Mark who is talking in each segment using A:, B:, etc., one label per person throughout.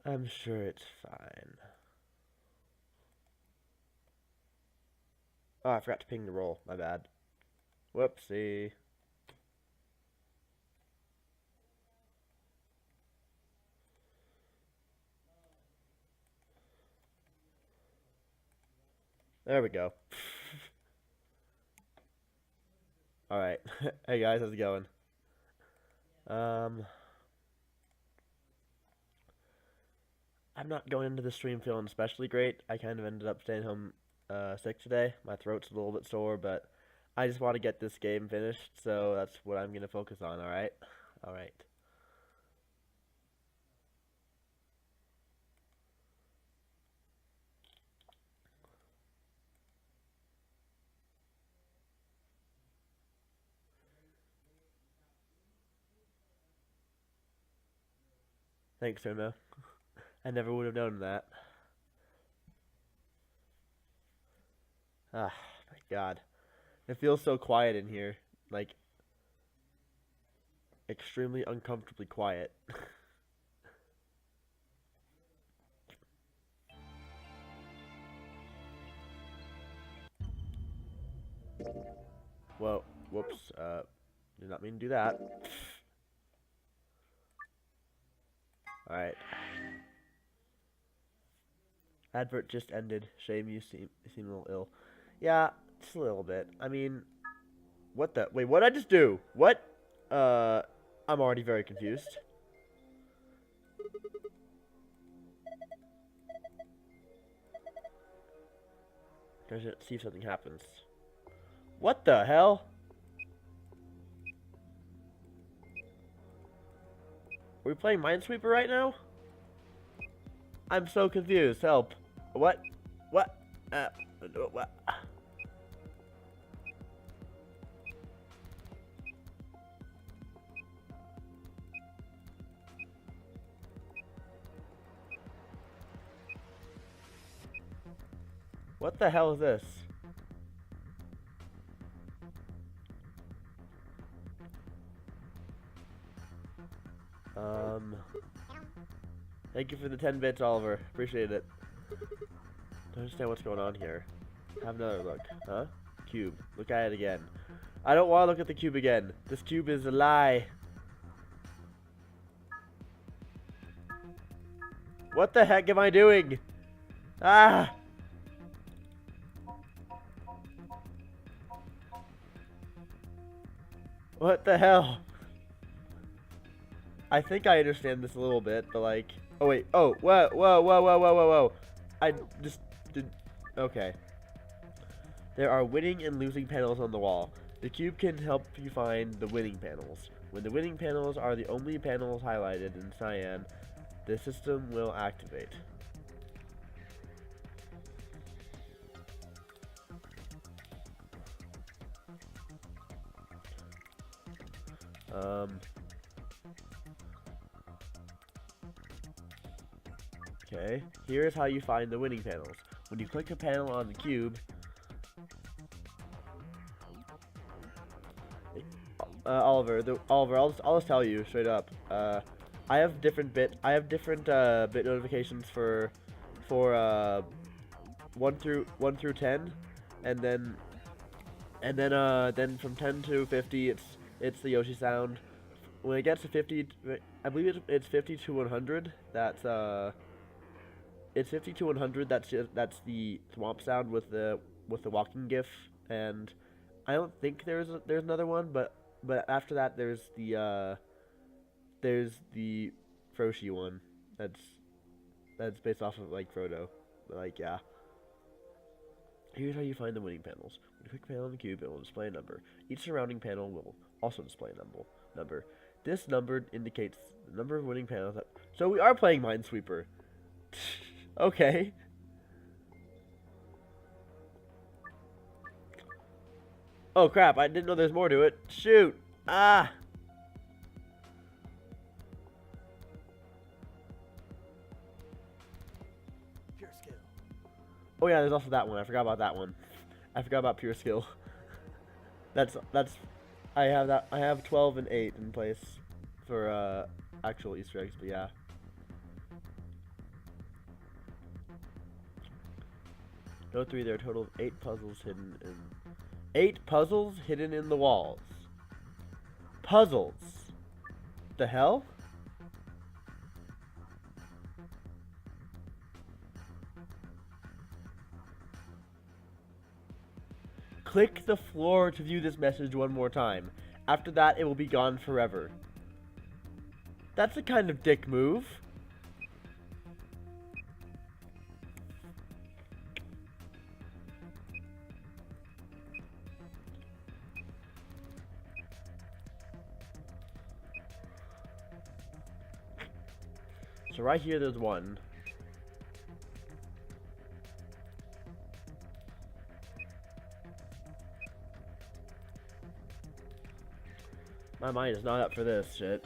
A: I'm sure it's fine. Oh, I forgot to ping the roll. My bad. Whoopsie. There we go. Alright. Hey guys, how's it going? Um, I'm not going into the stream feeling especially great. I kind of ended up staying home sick today. My throat's a little bit sore, but I just want to get this game finished, so that's what I'm going to focus on, alright? Alright. Thanks, Irma. I never would have known that. Ah, my god. It feels so quiet in here. Like, extremely uncomfortably quiet. Whoa, whoops, did not mean to do that. Alright. Advert just ended. Shame you seem a little ill. Yeah, just a little bit. I mean, what the? Wait, what did I just do? What? I'm already very confused. Let's see if something happens. What the hell? Are we playing Minesweeper right now? I'm so confused. Help. What? What? What? What the hell is this? Thank you for the 10 bits, Oliver. Appreciate it. Don't understand what's going on here. Have another look. Huh? Cube. Look at it again. I don't want to look at the cube again. This cube is a lie. What the heck am I doing? Ah! What the hell? I think I understand this a little bit, but like... Oh, wait. Oh, whoa, whoa, whoa, whoa, whoa, whoa, whoa. I just did... Okay. There are winning and losing panels on the wall. The cube can help you find the winning panels. When the winning panels are the only panels highlighted in cyan, the system will activate. Okay, here's how you find the winning panels. When you click a panel on the cube, Oliver, I'll just tell you straight up. I have different bit notifications for 1 through 10, and then from 10 to 50 it's the Yoshi sound. When it gets to 50, I believe it's 50 to 100. It's 50 to 100. That's the swamp sound with the walking gif, and I don't think there's another one, but after that there's the Froshi one. That's based off of like Frodo. But, like, yeah. Here's how you find the winning panels. When you click a panel on the cube, it will display a number. Each surrounding panel will also display a number. This number indicates the number of winning panels. So we are playing Minesweeper. Okay. Oh crap, I didn't know there's more to it. Shoot. Ah. Pure skill. Oh yeah, there's also that one. I forgot about that one. I forgot about pure skill. that's I have 12 and 8 in place for actual Easter eggs, but yeah. Note 3, there are a total of 8 puzzles hidden in the walls. Puzzles. The hell? Click the floor to view this message one more time. After that, it will be gone forever. That's a kind of dick move. So right here, there's one. My mind is not up for this shit.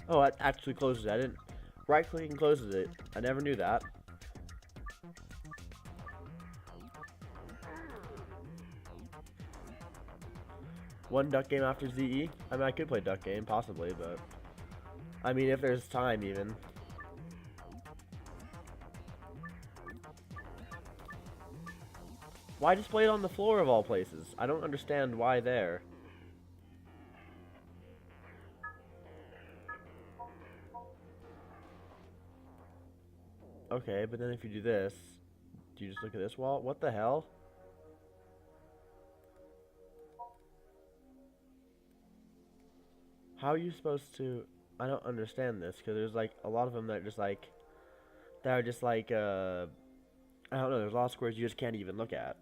A: Oh, it actually closes it. I didn't right click and closes it. I never knew that. One duck game after ZE? I mean, I could play duck game, possibly, but... I mean, if there's time, even. Why display it on the floor of all places? I don't understand why there. Okay, but then if you do this, do you just look at this wall? What the hell? How are you supposed to... I don't understand this, because there's like a lot of them that are just like... I don't know, there's a lot of squares you just can't even look at.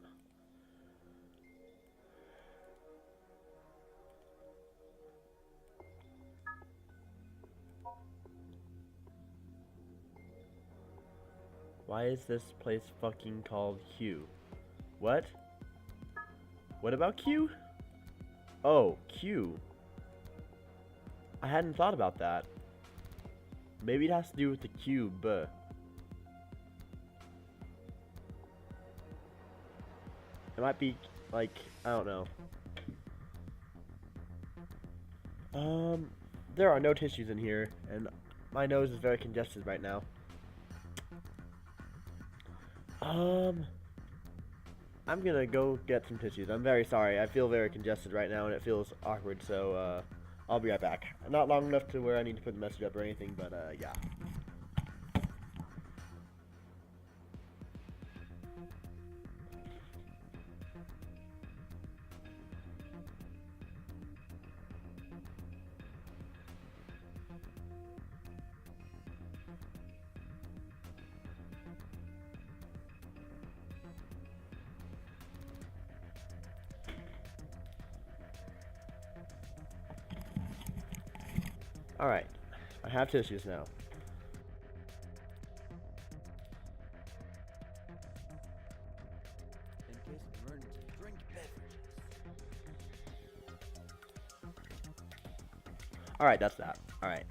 A: Why is this place fucking called Q? What? What about Q? Oh, Q. I hadn't thought about that. Maybe it has to do with the cube. It might be, like, I don't know. There are no tissues in here, and my nose is very congested right now. I'm gonna go get some tissues. I'm very sorry. I feel very congested right now, and it feels awkward, so, I'll be right back. Not long enough to where I need to put the message up or anything, but, yeah. Alright, I have tissues now.
B: In case of emergency, drink beverages.
A: Alright, that's that. Alright.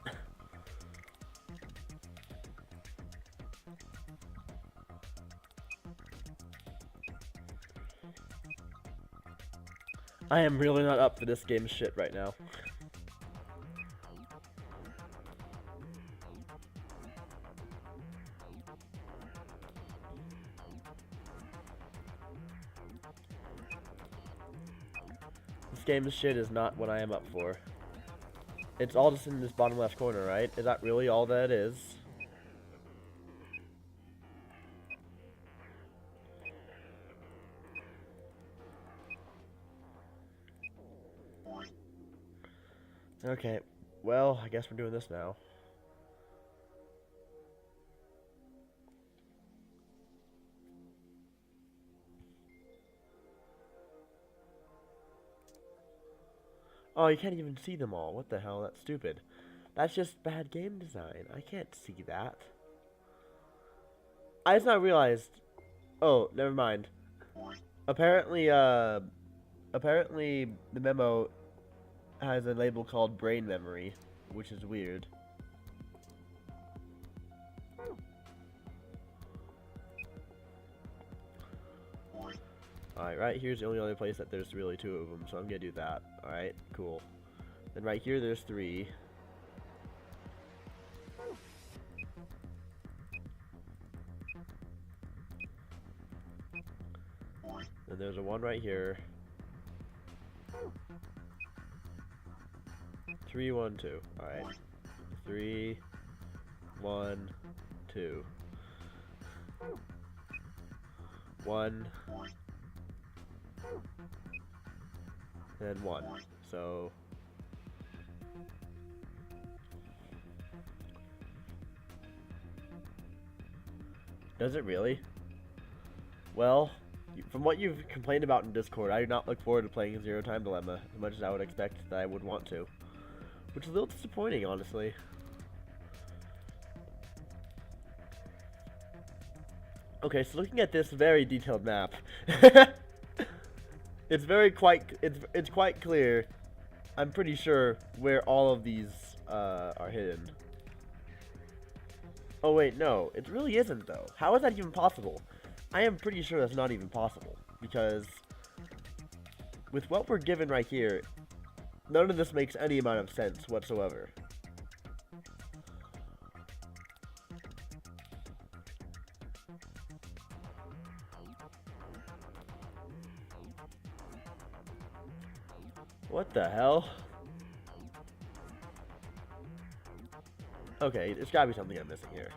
A: I am really not up for this game's shit right now. This game's shit is not what I am up for. It's all just in this bottom left corner, right? Is that really all that is? Okay, well, I guess we're doing this now. Oh, you can't even see them all. What the hell? That's stupid. That's just bad game design. I can't see that. I just not realized. Oh, never mind. Apparently, apparently the memo has a label called brain memory, which is weird. Alright, right here's the only other place that there's really 2 of them, so I'm gonna do that. Alright, cool. Then right here there's 3. Then there's a 1 right here. 3, 1, 2. Alright. 3, 1, 2. 1. And 1. So does it really? Well, from what you've complained about in Discord, I do not look forward to playing Zero Time Dilemma as much as I would expect that I would want to. Which is a little disappointing, honestly. Okay, so looking at this very detailed map, it's quite clear. I'm pretty sure where all of these are hidden. Oh wait, no, it really isn't though. How is that even possible? I am pretty sure that's not even possible because with what we're given right here, none of this makes any amount of sense whatsoever. What the hell? Okay, there's gotta be something I'm missing here.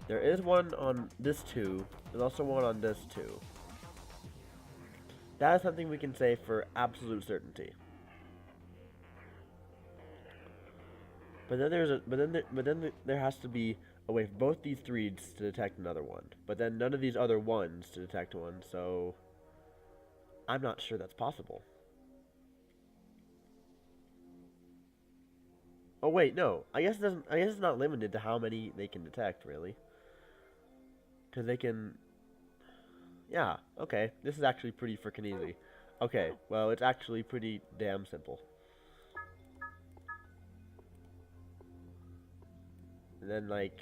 A: There is one on this 2. There's also one on this 2. That is something we can say for absolute certainty. But then there has to be a way for both these 3s to detect another one. But then none of these other 1s to detect one, so I'm not sure that's possible. Oh wait, no. I guess it's not limited to how many they can detect, really. Cause they can. Yeah. Okay. This is actually pretty freaking easy. Okay. Well, it's actually pretty damn simple. And then like.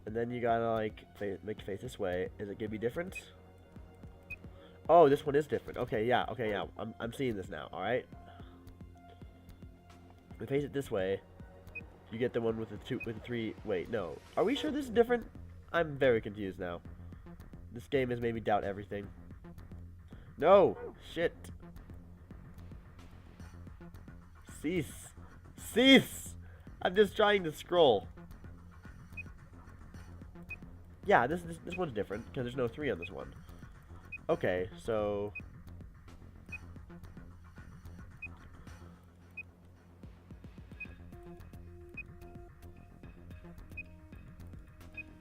A: And then you gotta like make it face this way. Is it gonna be different? Oh, this one is different. Okay, yeah. I'm seeing this now. All right. We face it this way. You get the one with the 2 with the 3. Wait, no. Are we sure this is different? I'm very confused now. This game has made me doubt everything. No, shit. Cease. I'm just trying to scroll. Yeah, this one's different because there's no 3 on this one. Okay, so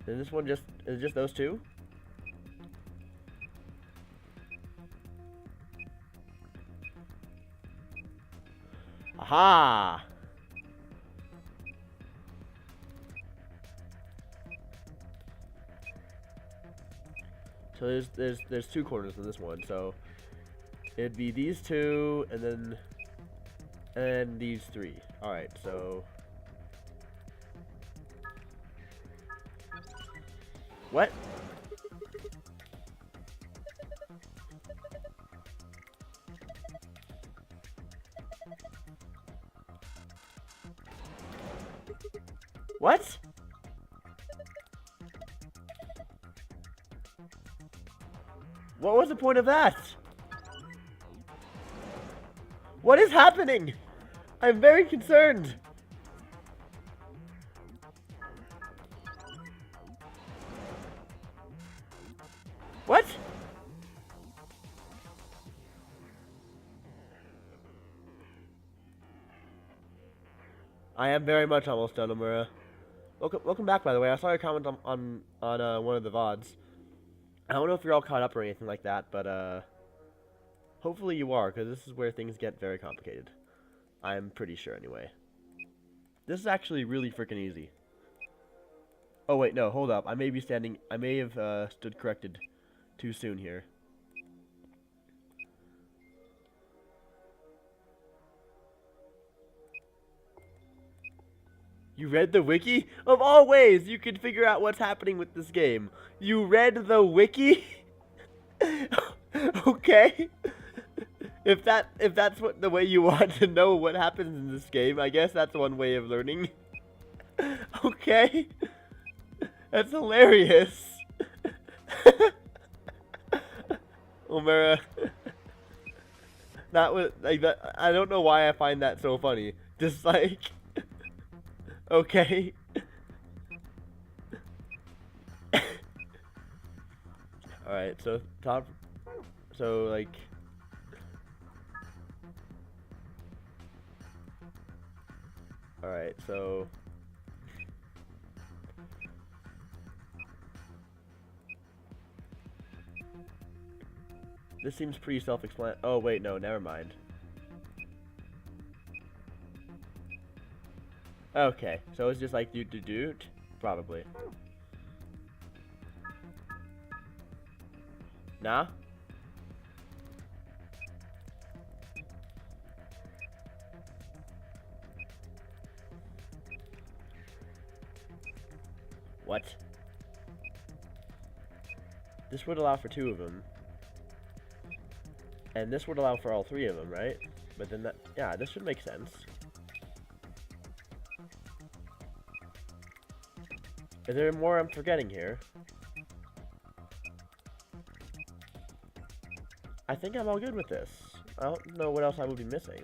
A: then this one is just those 2? Aha! So there's 2 corners in this one, so it'd be these 2 and then these 3. All right, so what? What? What was the point of that? What is happening? I'm very concerned. What? I am very much almost done, Amura. Welcome back, by the way. I saw your comment on one of the VODs. I don't know if you're all caught up or anything like that, but hopefully you are, because this is where things get very complicated. I'm pretty sure, anyway. This is actually really freaking easy. Oh wait, no, hold up. I may have stood corrected too soon here. You read the wiki? Of all ways you could figure out what's happening with this game. You read the wiki? Okay. If that's what the way you want to know what happens in this game, I guess that's one way of learning. Okay. That's hilarious. Omera. That was like that. I don't know why I find that so funny. Just like, okay. All right. So top. So like. All right. So. This seems pretty self-explanatory. Oh wait, no, never mind. Okay, so it's just like do, probably. Nah? What? This would allow for 2 of them. And this would allow for all 3 of them, right? But then that, yeah, this should make sense. Is there more I'm forgetting here? I think I'm all good with this. I don't know what else I would be missing.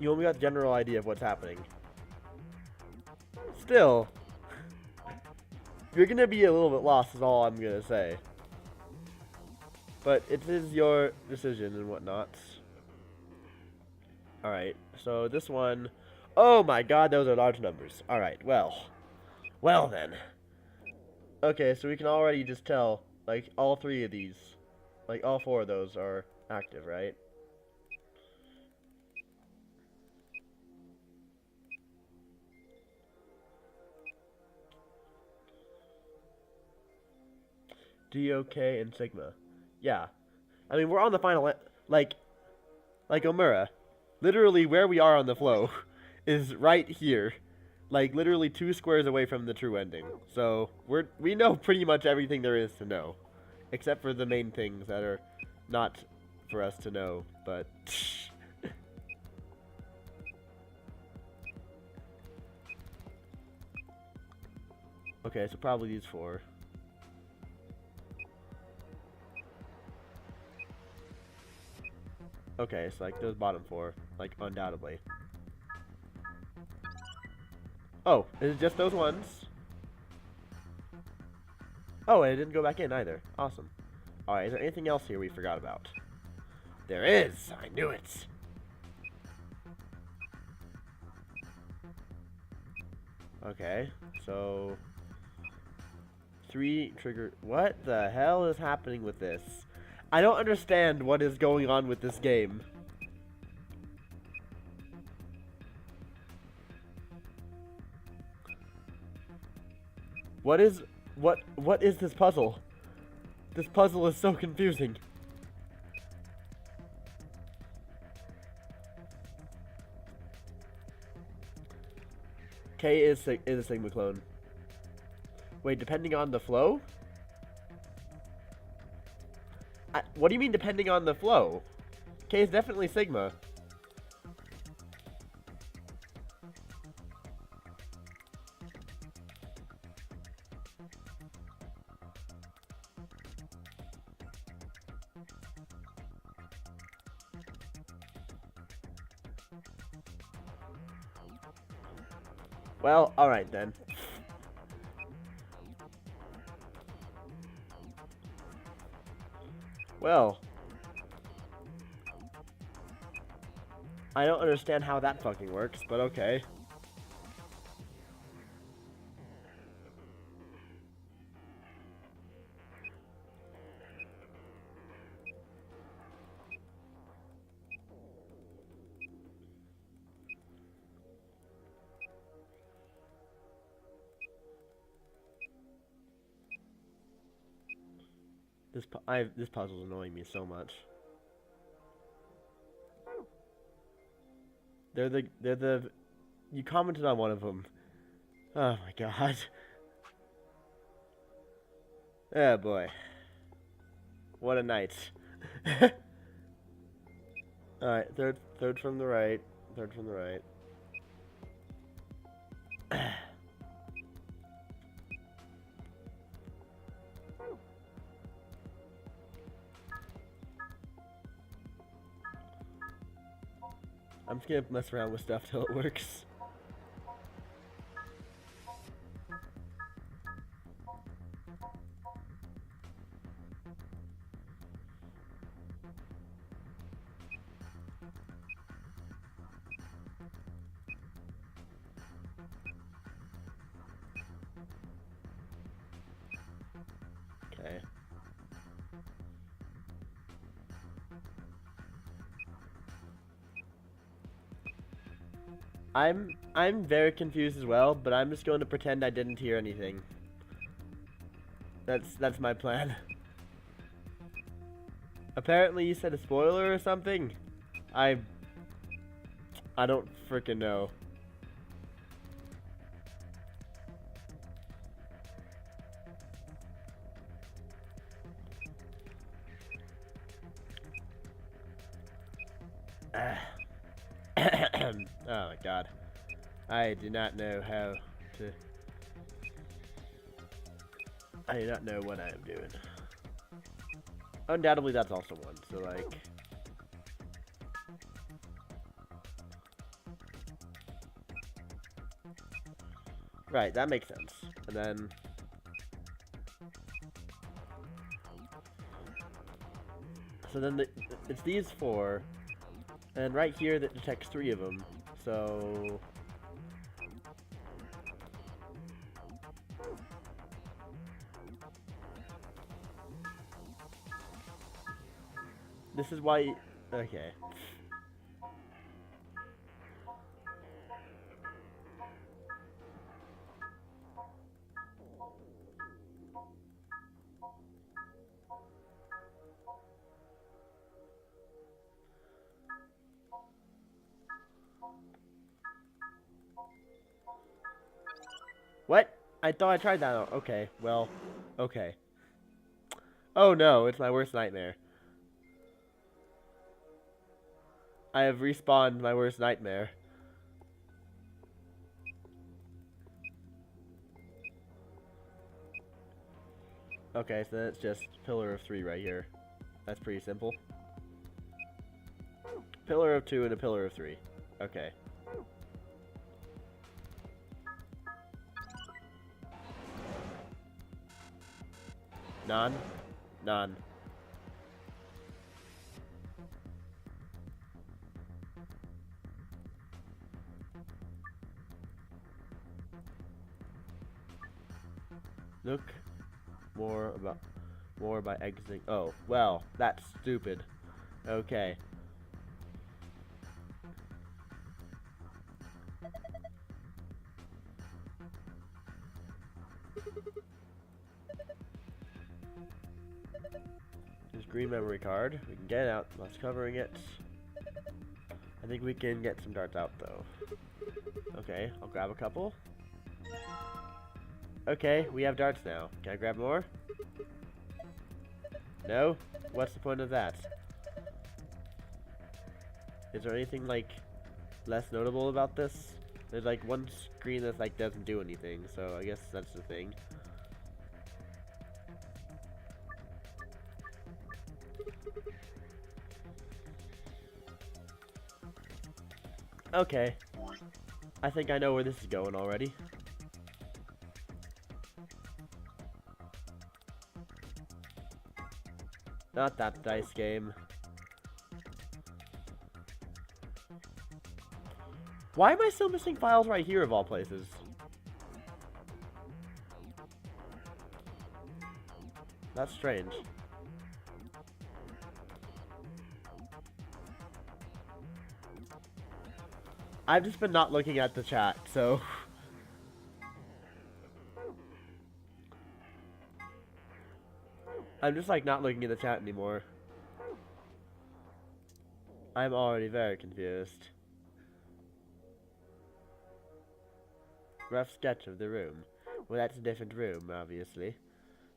A: You only got the general idea of what's happening. Still, you're gonna be a little bit lost is all I'm gonna say. But it is your decision and whatnot. Alright, so this one... Oh my god, those are large numbers. Alright, well. Well then. Okay, so we can already just tell, like, all 3 of these, like, all 4 of those are active, right? DOK and Sigma. Yeah. I mean, we're on the final, like Omura. Literally where we are on the flow is right here. Like, literally 2 squares away from the true ending. So, we know pretty much everything there is to know. Except for the main things that are not for us to know, but... Okay, so probably these 4. Okay, so like those bottom 4, like undoubtedly. Oh, is it just those ones? Oh, and it didn't go back in either. Awesome. Alright, is there anything else here we forgot about? There is! I knew it! Okay, so... 3 trigger... What the hell is happening with this? I don't understand what is going on with this game. What is this puzzle? This puzzle is so confusing. K is a Sigma clone. Wait, depending on the flow? What do you mean depending on the flow? K is definitely Sigma. Well, alright then. Well, I don't understand how that fucking works, but okay. This puzzle's annoying me so much. They're the you commented on one of them. Oh my god. Oh boy. What a night. Alright, third from the right. Third from the right. I'm just gonna mess around with stuff till it works. Okay. I'm very confused as well, but I'm just going to pretend I didn't hear anything. That's my plan. Apparently you said a spoiler or something? I don't frickin' know. Oh my god. I do not know how to... I do not know what I am doing. Undoubtedly that's also one, so like... Right, that makes sense. And then... So then it's these four, and right here that detects 3 of them, so... This is why... Okay. What? I thought I tried that out. Okay, well, okay. Oh no, it's my worst nightmare. I have respawned my worst nightmare. Okay, so then it's just pillar of 3 right here. That's pretty simple. Pillar of 2 and a pillar of 3. Okay. None? None. Look more by exiting. Oh, well, that's stupid. Okay. There's green memory card. We can get it out. That's covering it. I think we can get some darts out though. Okay, I'll grab a couple. Okay, we have darts now. Can I grab more? No? What's the point of that? Is there anything, like, less notable about this? There's, like, one screen that, like, doesn't do anything, so I guess that's the thing. Okay. I think I know where this is going already. Not that dice game. Why am I still missing files right here of all places? That's strange. I've just been not looking at the chat, so... I'm just like not looking at the chat anymore. I'm already very confused. Rough sketch of the room. Well, that's a different room, obviously.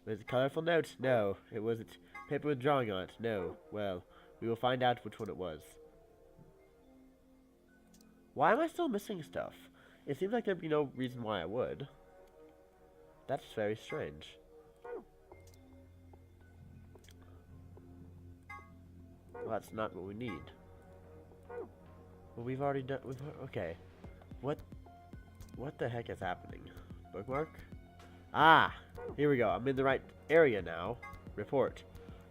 A: Was it a colorful note? No. It wasn't. Paper with drawing on it? No. Well, we will find out which one it was. Why am I still missing stuff? It seems like there'd be no reason why I would. That's very strange. Well, that's not what we need. Well, we've already done. Okay. What the heck is happening? Bookmark? Ah! Here we go. I'm in the right area now. Report.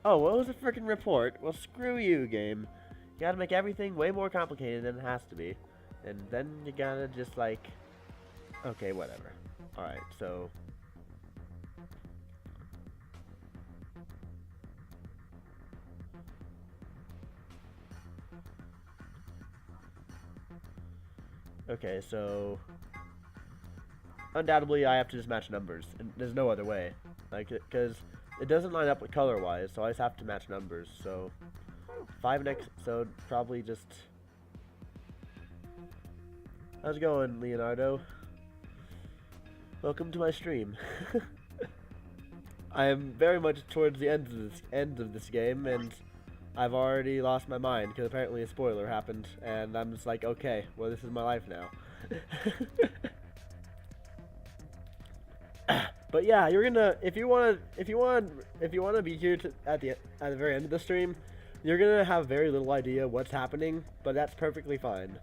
A: Oh, what was a freaking report? Well, screw you, game. You gotta make everything way more complicated than it has to be. And then you gotta just like... Okay, whatever. Alright, so... Okay, so... Undoubtedly, I have to just match numbers. And there's no other way. Like, because it doesn't line up with color-wise, so I just have to match numbers. So, 5 next episode, probably just... How's it going, Leonardo? Welcome to my stream. I am very much towards the end of this game, and I've already lost my mind because apparently a spoiler happened, and I'm just like, okay, well, this is my life now. But yeah, you're gonna if you wanna be here at the very end of the stream, you're gonna have very little idea what's happening, but that's perfectly fine.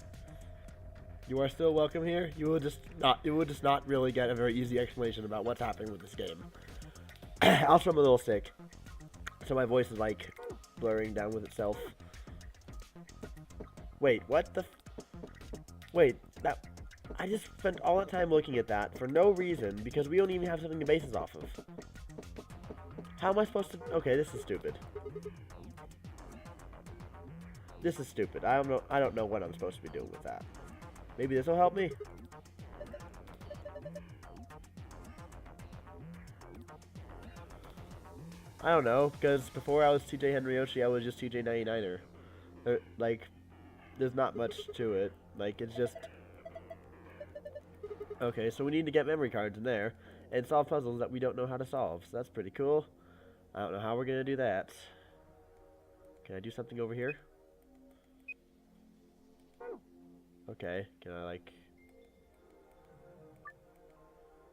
A: You are still welcome here. You will just not really get a very easy explanation about what's happening with this game. Also, I'm a little sick, so my voice is like blurring down with itself. Wait, what the? Wait, that. I just spent all that time looking at that for no reason because we don't even have something to base this off of. How am I supposed to? Okay, this is stupid. This is stupid. I don't know what I'm supposed to be doing with that. Maybe this will help me. I don't know, because before I was TJ Henryoshi, I was just TJ 99er. Like, there's not much to it. Like, it's just... Okay, so we need to get memory cards in there and solve puzzles that we don't know how to solve. So that's pretty cool. I don't know how we're going to do that. Can I do something over here? Okay, can I, like...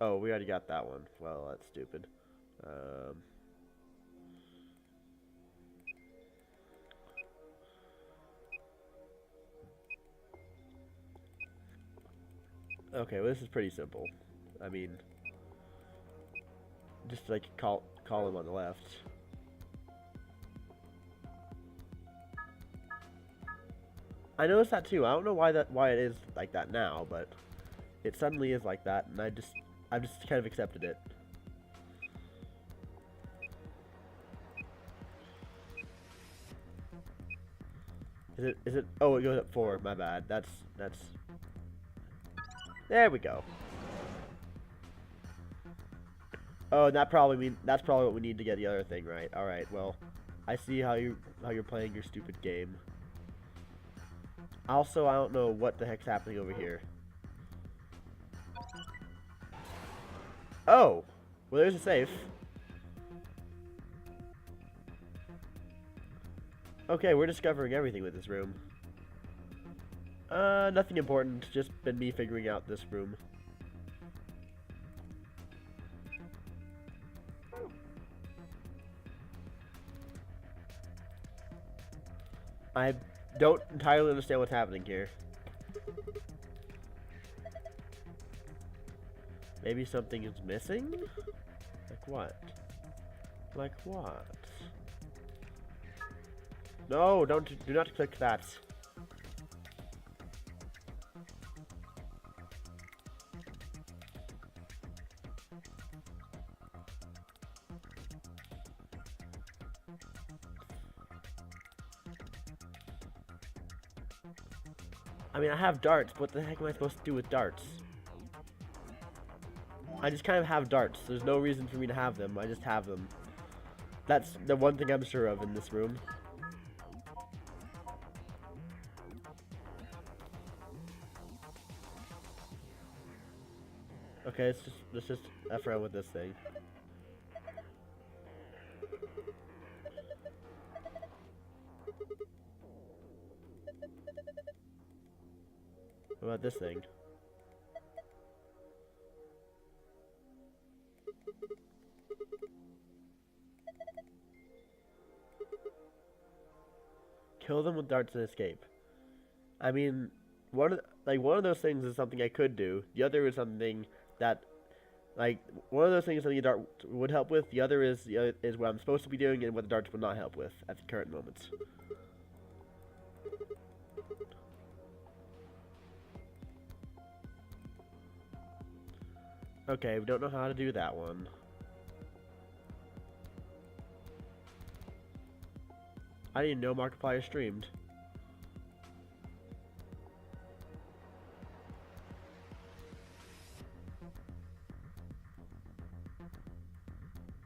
A: Oh, we already got that one. Well, that's stupid. Okay, well, this is pretty simple. I mean, just like call him on the left. I noticed that too. I don't know why it is like that now, but it suddenly is like that, and I've just kind of accepted it. Is it? Oh, it goes up 4. My bad. That's. There we go. Oh, that's probably what we need to get the other thing right. All right. Well, I see how you're playing your stupid game. Also, I don't know what the heck's happening over here. Oh, well, there's a safe. Okay, we're discovering everything with this room. Nothing important, just been me figuring out this room. I don't entirely understand what's happening here. Maybe something is missing? Like what? Like what? No, do not click that. I mean, I have darts. What the heck am I supposed to do with darts? I just kind of have darts. There's no reason for me to have them. I just have them. That's the one thing I'm sure of in this room. Okay, let's just F around with this thing. What about this thing? Kill them with darts and escape. I mean, one of those things is something I could do. The other is something that, like, one of those things something a dart would help with. The other is what I'm supposed to be doing and what the darts would not help with at the current moment. Okay, we don't know how to do that one. I didn't know Markiplier streamed.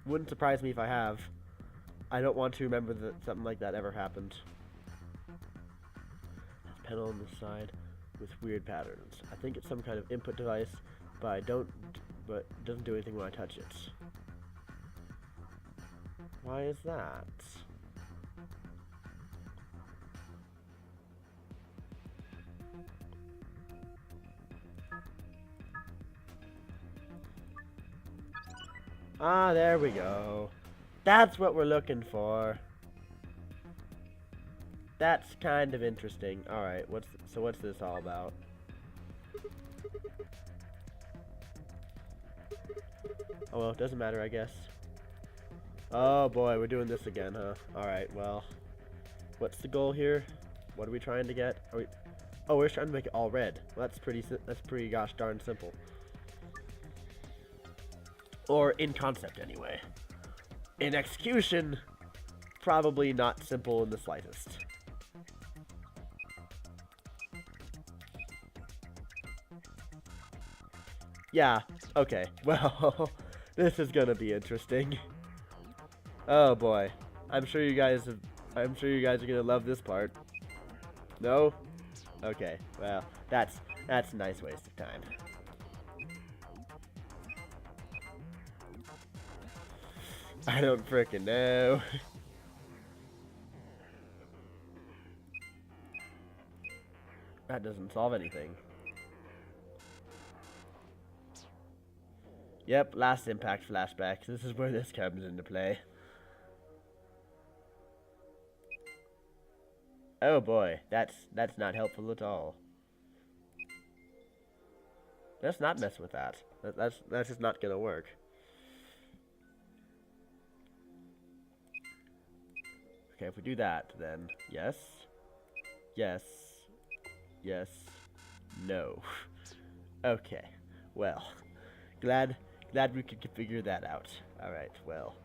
A: Wouldn't surprise me if I have. I don't want to remember that something like that ever happened. There's a panel on the side with weird patterns. I think it's some kind of input device, but it doesn't do anything when I touch it. Why is that? Ah, there we go. That's what we're looking for. That's kind of interesting. Alright, what's this all about? Oh well, it doesn't matter, I guess. Oh boy, we're doing this again, huh? Alright, well. What's the goal here? What are we trying to get? Oh, we're trying to make it all red. Well, that's pretty gosh darn simple. Or in concept, anyway. In execution, probably not simple in the slightest. Yeah, okay. Well, this is gonna be interesting. Oh boy. I'm sure you guys are gonna love this part. No? Okay, well, that's a nice waste of time. I don't frickin' know. That doesn't solve anything. Yep, last impact flashback. This is where this comes into play. Oh boy, that's not helpful at all. Let's not mess with that. That's just not gonna work. Okay, if we do that, then yes, yes, yes, no. Okay, well, glad we could figure that out. All right, well.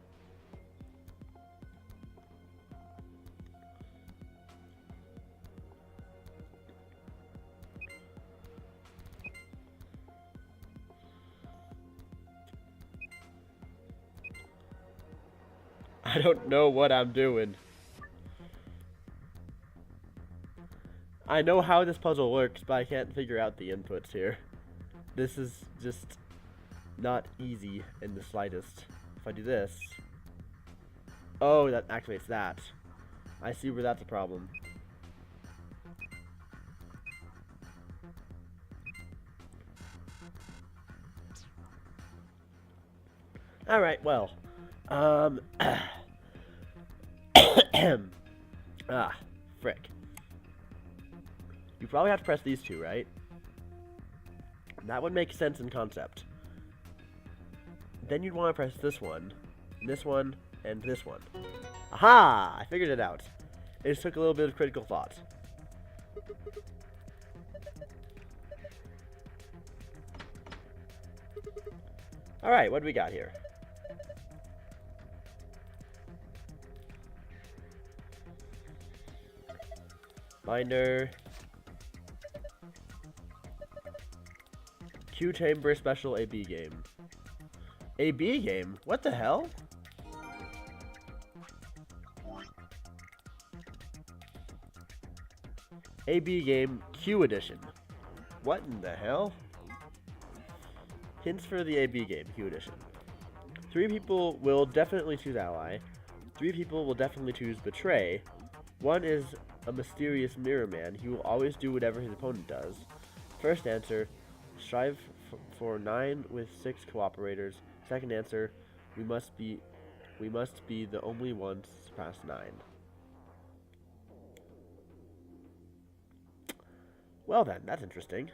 A: I don't know what I'm doing. I know how this puzzle works, but I can't figure out the inputs here. This is just not easy in the slightest. If I do this... Oh, that activates that. I see where that's a problem. Alright, well. Ah, frick. You probably have to press these two, right? That would make sense in concept. Then you'd want to press this one, and this one. Aha! I figured it out. It just took a little bit of critical thought. Alright, what do we got here? Binder. Q Chamber Special AB game. AB game? What the hell? AB game Q edition. What in the hell? Hints for the AB game Q edition. 3 people will definitely choose ally. 3 people will definitely choose betray. 1 is a mysterious mirror man. He will always do whatever his opponent does. First answer, strive for 9 with 6 cooperators. Second answer, we must be the only ones to surpass 9. Well then, that's interesting.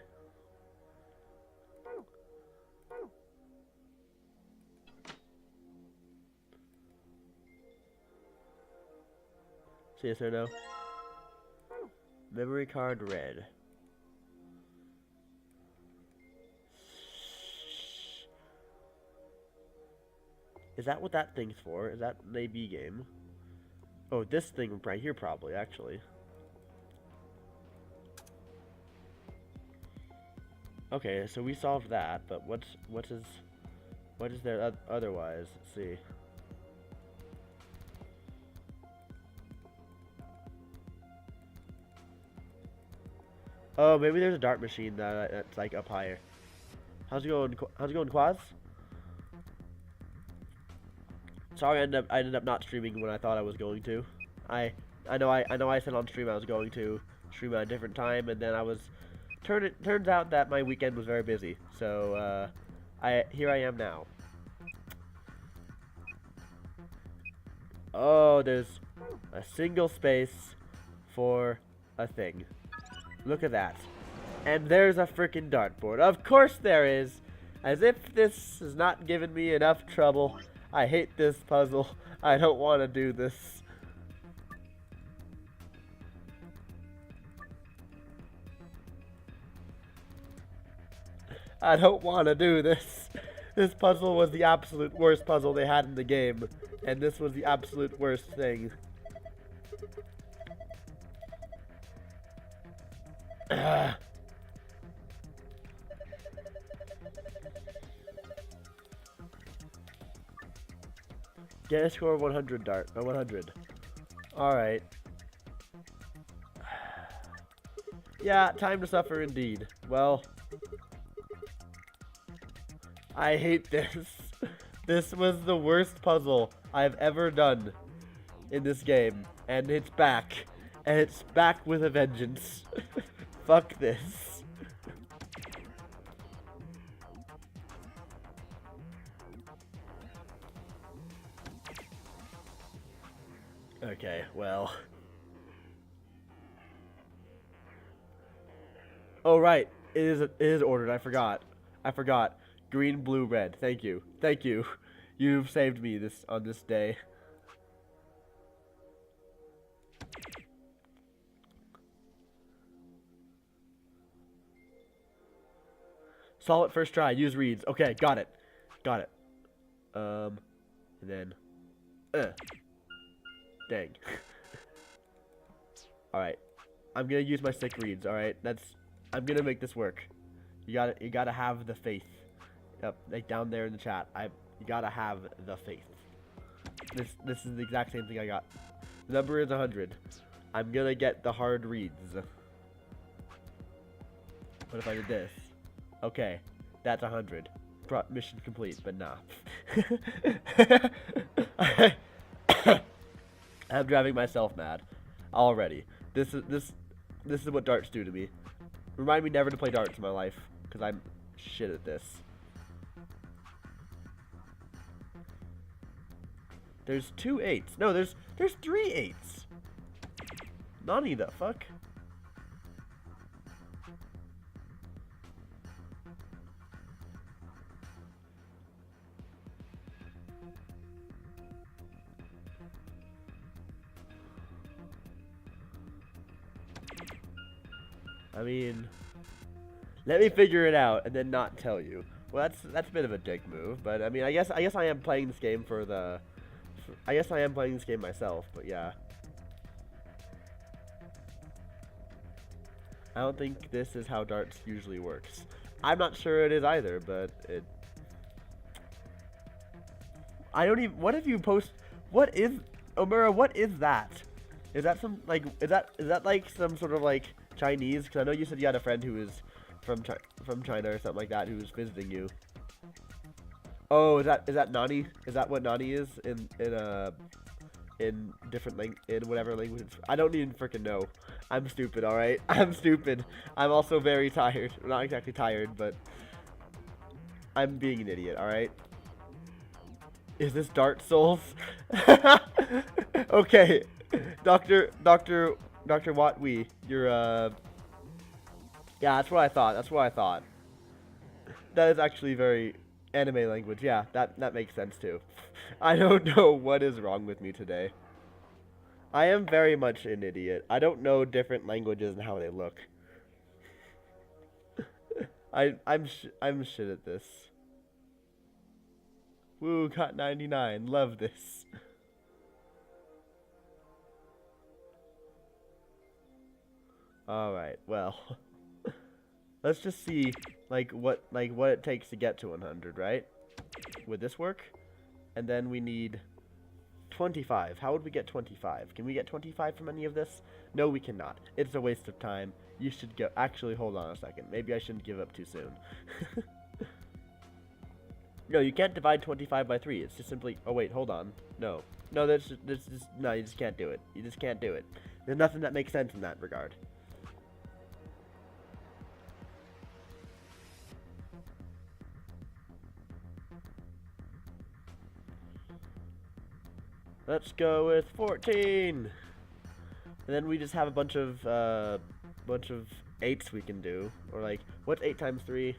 A: Say yes or no? Memory card red. Is that what that thing's for? Is that an AB game? Oh, this thing right here probably, actually. Okay, so we solved that, but what is there otherwise? Let's see. Oh, maybe there's a dart machine that's like up higher. How's it going? How's it going, Quaz? Sorry, I ended up not streaming when I thought I was going to. I know I said on stream I was going to stream at a different time, and then I was. Turns out that my weekend was very busy, so here I am now. Oh, there's a single space for a thing. Look at that. And there's a freaking dartboard. Of course there is. As if this has not given me enough trouble. I hate this puzzle. I don't want to do this. I don't want to do this. This puzzle was the absolute worst puzzle they had in the game. And this was the absolute worst thing. Get a score of 100, Dart. 100. Alright. Yeah, time to suffer indeed. Well, I hate this. This was the worst puzzle I've ever done in this game. And it's back. And it's back with a vengeance. Fuck this. Okay, well. Oh right, it is ordered. I forgot. Green, blue, red. Thank you. Thank you. You've saved me on this day. Solve it first try. Use reads. Okay, got it. And then dang. Alright. I'm gonna use my sick reads, alright? I'm gonna make this work. You gotta have the faith. Yep, like down there in the chat. You gotta have the faith. This is the exact same thing I got. The number is 100. I'm gonna get the hard reads. What if I did this? Okay, that's 100. Mission complete, but nah. I'm driving myself mad already. This is what darts do to me. Remind me never to play darts in my life, because I'm shit at this. There's 2 8s. No, there's 3 8s. Nani the fuck? I mean, let me figure it out and then not tell you. Well, that's a bit of a dick move, but I mean, I guess I am playing this game I guess I am playing this game myself, but yeah. I don't think this is how darts usually works. I'm not sure it is either, but I don't even. What if you post? What is Omura? What is that? Is that some like? Is that like some sort of like Chinese? Because I know you said you had a friend who was from China or something like that who was visiting you. Oh, is that Nani? Is that what Nani is in different in whatever language? I don't even freaking know. I'm stupid, all right? I'm stupid. I'm also very tired. Not exactly tired, but I'm being an idiot, all right? Is this Dark Souls? Okay, Doctor Wat Wee, you're yeah, that's what I thought. That's what I thought. That is actually very anime language. Yeah, that makes sense too. I don't know what is wrong with me today. I am very much an idiot. I don't know different languages and how they look. I'm shit at this. Woo, got 99. Love this. All right. Well, let's just see what it takes to get to 100, right? Would this work? And then we need 25. How would we get 25? Can we get 25 from any of this? No, we cannot. It's a waste of time. You should go. Actually, hold on a second. Maybe I shouldn't give up too soon. No, you can't divide 25 by 3. It's just simply... Oh, wait, hold on. No. No, no, you just can't do it. You just can't do it. There's nothing that makes sense in that regard. Let's go with 14. And then we just have a bunch of 8s we can do. Or like, what's 8 times 3?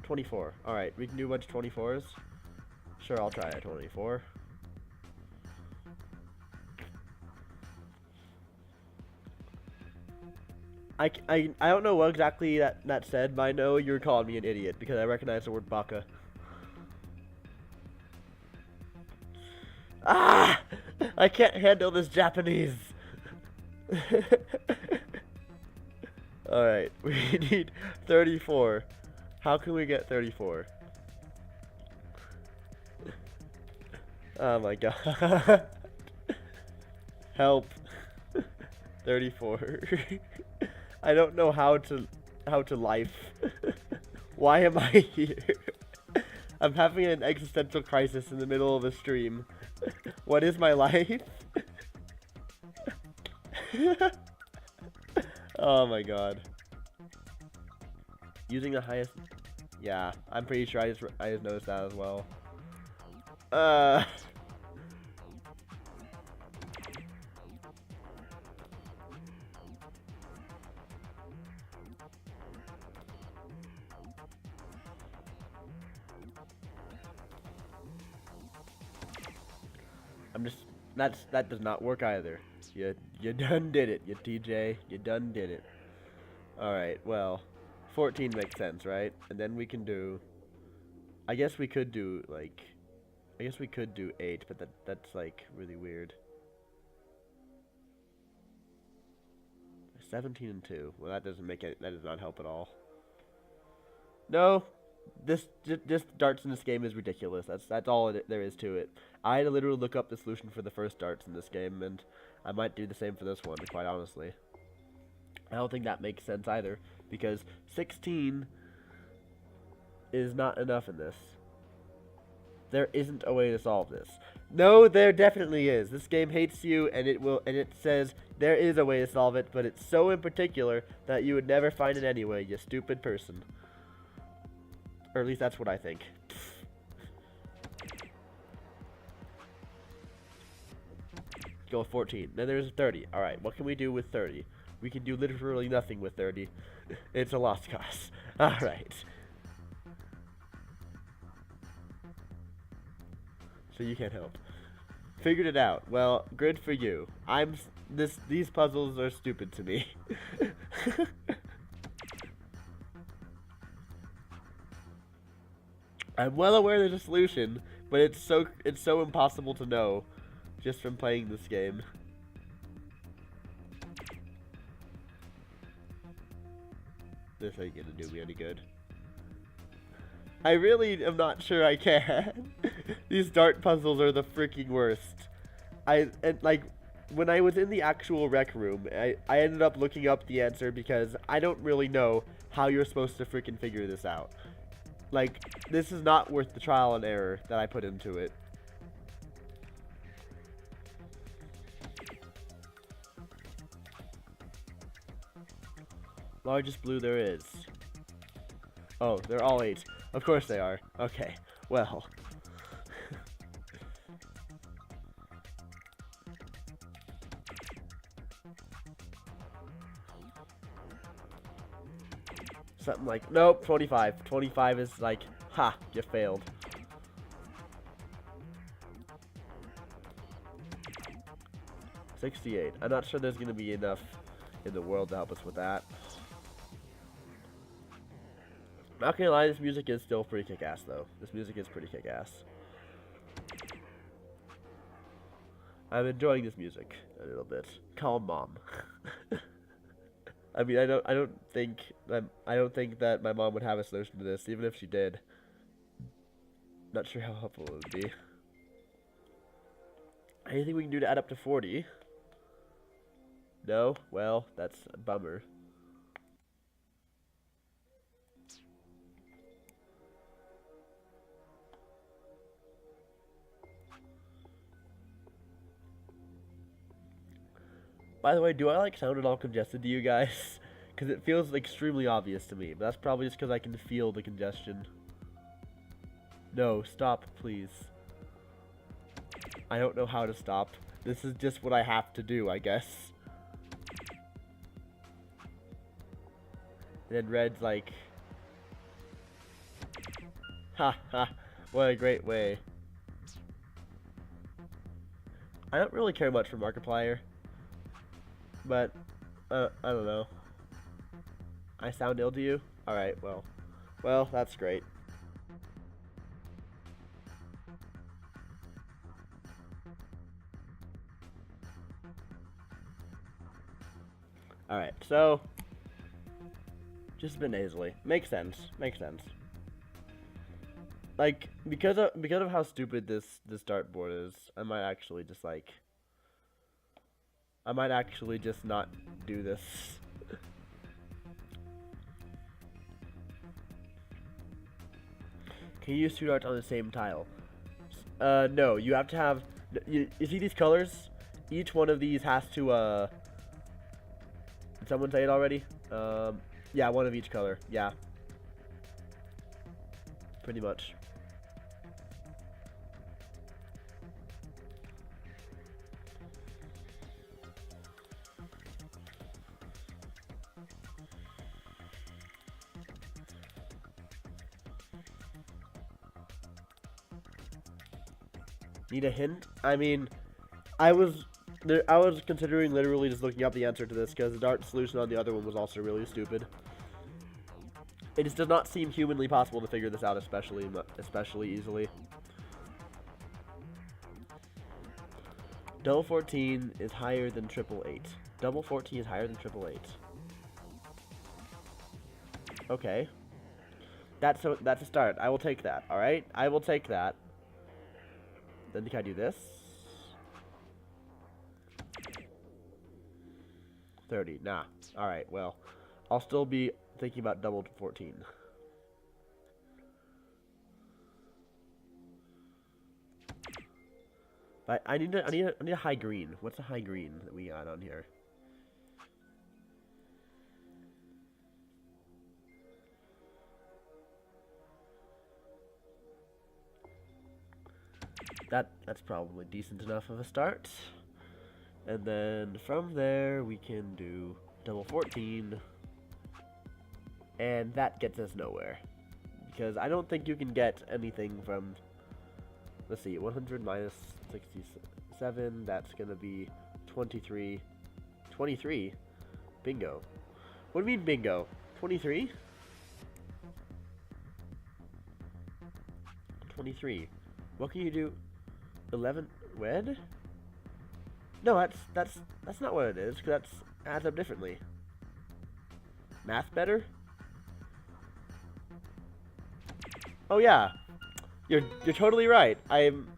A: 24. Alright, we can do a bunch of 24s. Sure, I'll try a 24. I don't know what exactly that said, but I know you're calling me an idiot because I recognize the word baka. Ah! I can't handle this Japanese. Alright, we need 34. How can we get 34? Oh my god. Help. 34. I don't know how to life. Why am I here? I'm having an existential crisis in the middle of a stream. What is my life? Oh my god. Using the highest... Yeah, I'm pretty sure I just noticed that as well. That does not work either. You done did it, you TJ. You done did it. Alright, well, 14 makes sense, right? And then we can do... I guess we could do, like... I guess we could do 8, but that's, like, really weird. 17 and 2. Well, that doesn't make it... That does not help at all. No! This darts in this game is ridiculous. That's all there is to it. I had to literally look up the solution for the first darts in this game, and I might do the same for this one, quite honestly. I don't think that makes sense either, because 16 is not enough in this. There isn't a way to solve this. No, there definitely is. This game hates you, and it says there is a way to solve it, but it's so in particular that you would never find it anyway, you stupid person. Or at least that's what I think. Go with 14. Then there's 30. Alright, what can we do with 30? We can do literally nothing with 30. It's a lost cause. Alright. So you can't help. Figured it out. Well, good for you. These puzzles are stupid to me. I'm well aware there's a solution, but it's so impossible to know just from playing this game. This ain't gonna do me any good. I really am not sure I can. These dart puzzles are the freaking worst. when I was in the actual rec room, I ended up looking up the answer because I don't really know how you're supposed to freaking figure this out. Like, this is not worth the trial and error that I put into it. Largest blue there is. Oh, they're all 8. Of course they are. Okay, well. Something like, nope, 25. 25 is like, ha, you failed. $68. I'm not sure there's going to be enough in the world to help us with that. Not gonna lie, this music is still pretty kick-ass, though. This music is pretty kick-ass. I'm enjoying this music a little bit. Calm mom. I mean, I don't think that my mom would have a solution to this, even if she did. Not sure how helpful it would be. Anything we can do to add up to 40? No? Well, that's a bummer. By the way, do I like sound at all congested to you guys? Because it feels extremely obvious to me, but that's probably just because I can feel the congestion. No, stop, please. I don't know how to stop. This is just what I have to do, I guess. And then red's like... Ha ha, what a great way. I don't really care much for Markiplier. But, I don't know. I sound ill to you? Alright, well. Well, that's great. Alright, so... just a bit nasally. Makes sense. Makes sense. Like, because of how stupid this dartboard is, I might actually just, like... I might actually just not do this. Can you use 2 darts on the same tile? No, you have to have... You see these colors? Each one of these has to, Did someone say it already? Yeah, one of each color. Yeah. Pretty much. Need a hint? I mean, I was considering literally just looking up the answer to this because the dart solution on the other one was also really stupid. It just does not seem humanly possible to figure this out, especially easily. Double 14 is higher than triple 8. Double 14 is higher than triple 8. Okay. That's a start. I will take that. All right, I will take that. Then can I do this? 30. Nah. Alright, well. I'll still be thinking about double 14. But I need a high green. What's a high green that we got on here? That's probably decent enough of a start. And then from there we can do double 14. And that gets us nowhere. Because I don't think you can get anything from, let's see, 100 minus 67, that's gonna be 23. 23? Bingo. What do you mean bingo? 23? 23. What can you do? 11 wed? No, that's not what it is, because that's adds up differently. Math better? Oh yeah. You're totally right. I'm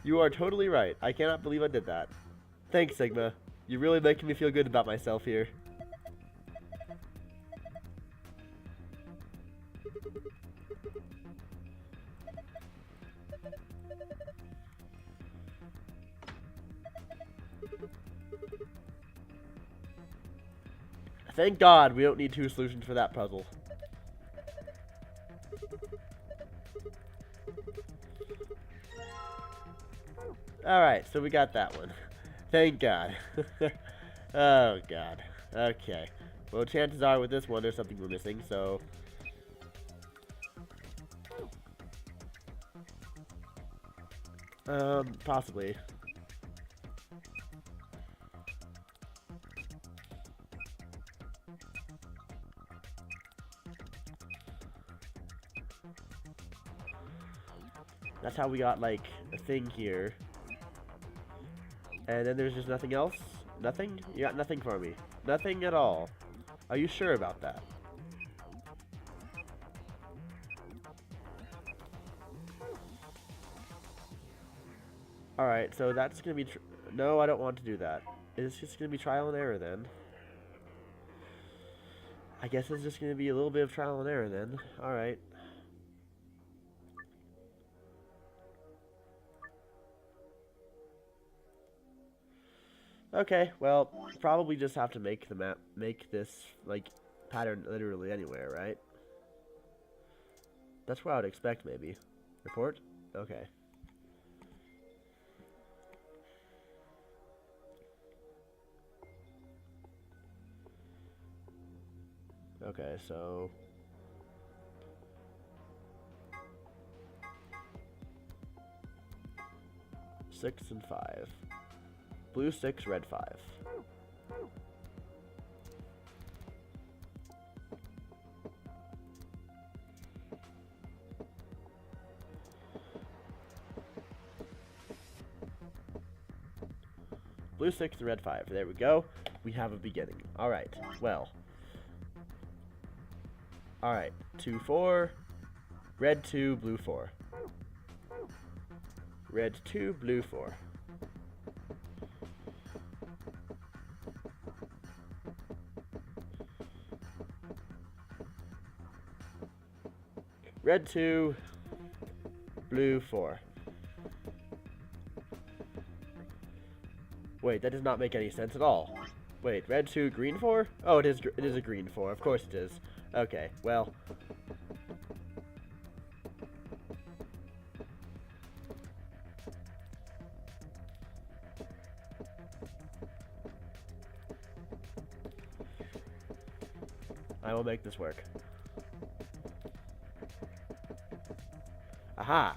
A: You are totally right. I cannot believe I did that. Thanks, Sigma. You're really making me feel good about myself here. Thank God we don't need 2 solutions for that puzzle. Alright, so we got that one. Thank God. Oh, God. Okay. Well, chances are with this one, there's something we're missing, so... possibly. That's how we got, like, a thing here. And then there's just nothing else? Nothing? You got nothing for me. Nothing at all. Are you sure about that? Alright, so that's gonna be... No, I don't want to do that. It's just gonna be trial and error then. I guess it's just gonna be a little bit of trial and error then. Alright. Okay, well, probably just have to make the map, make this, like, pattern literally anywhere, right? That's what I would expect, maybe. Report? Okay. Okay, so... Six and 5. Blue 6, red 5. Blue 6 and red 5. There we go. We have a beginning. Alright, well. Alright, 2, 4. Red 2, blue 4. Red 2, blue 4. Red 2, blue 4. Wait, that does not make any sense at all. Wait, red 2, green 4? Oh, it is a green 4. Of course it is. Okay, well. I will make this work. Aha!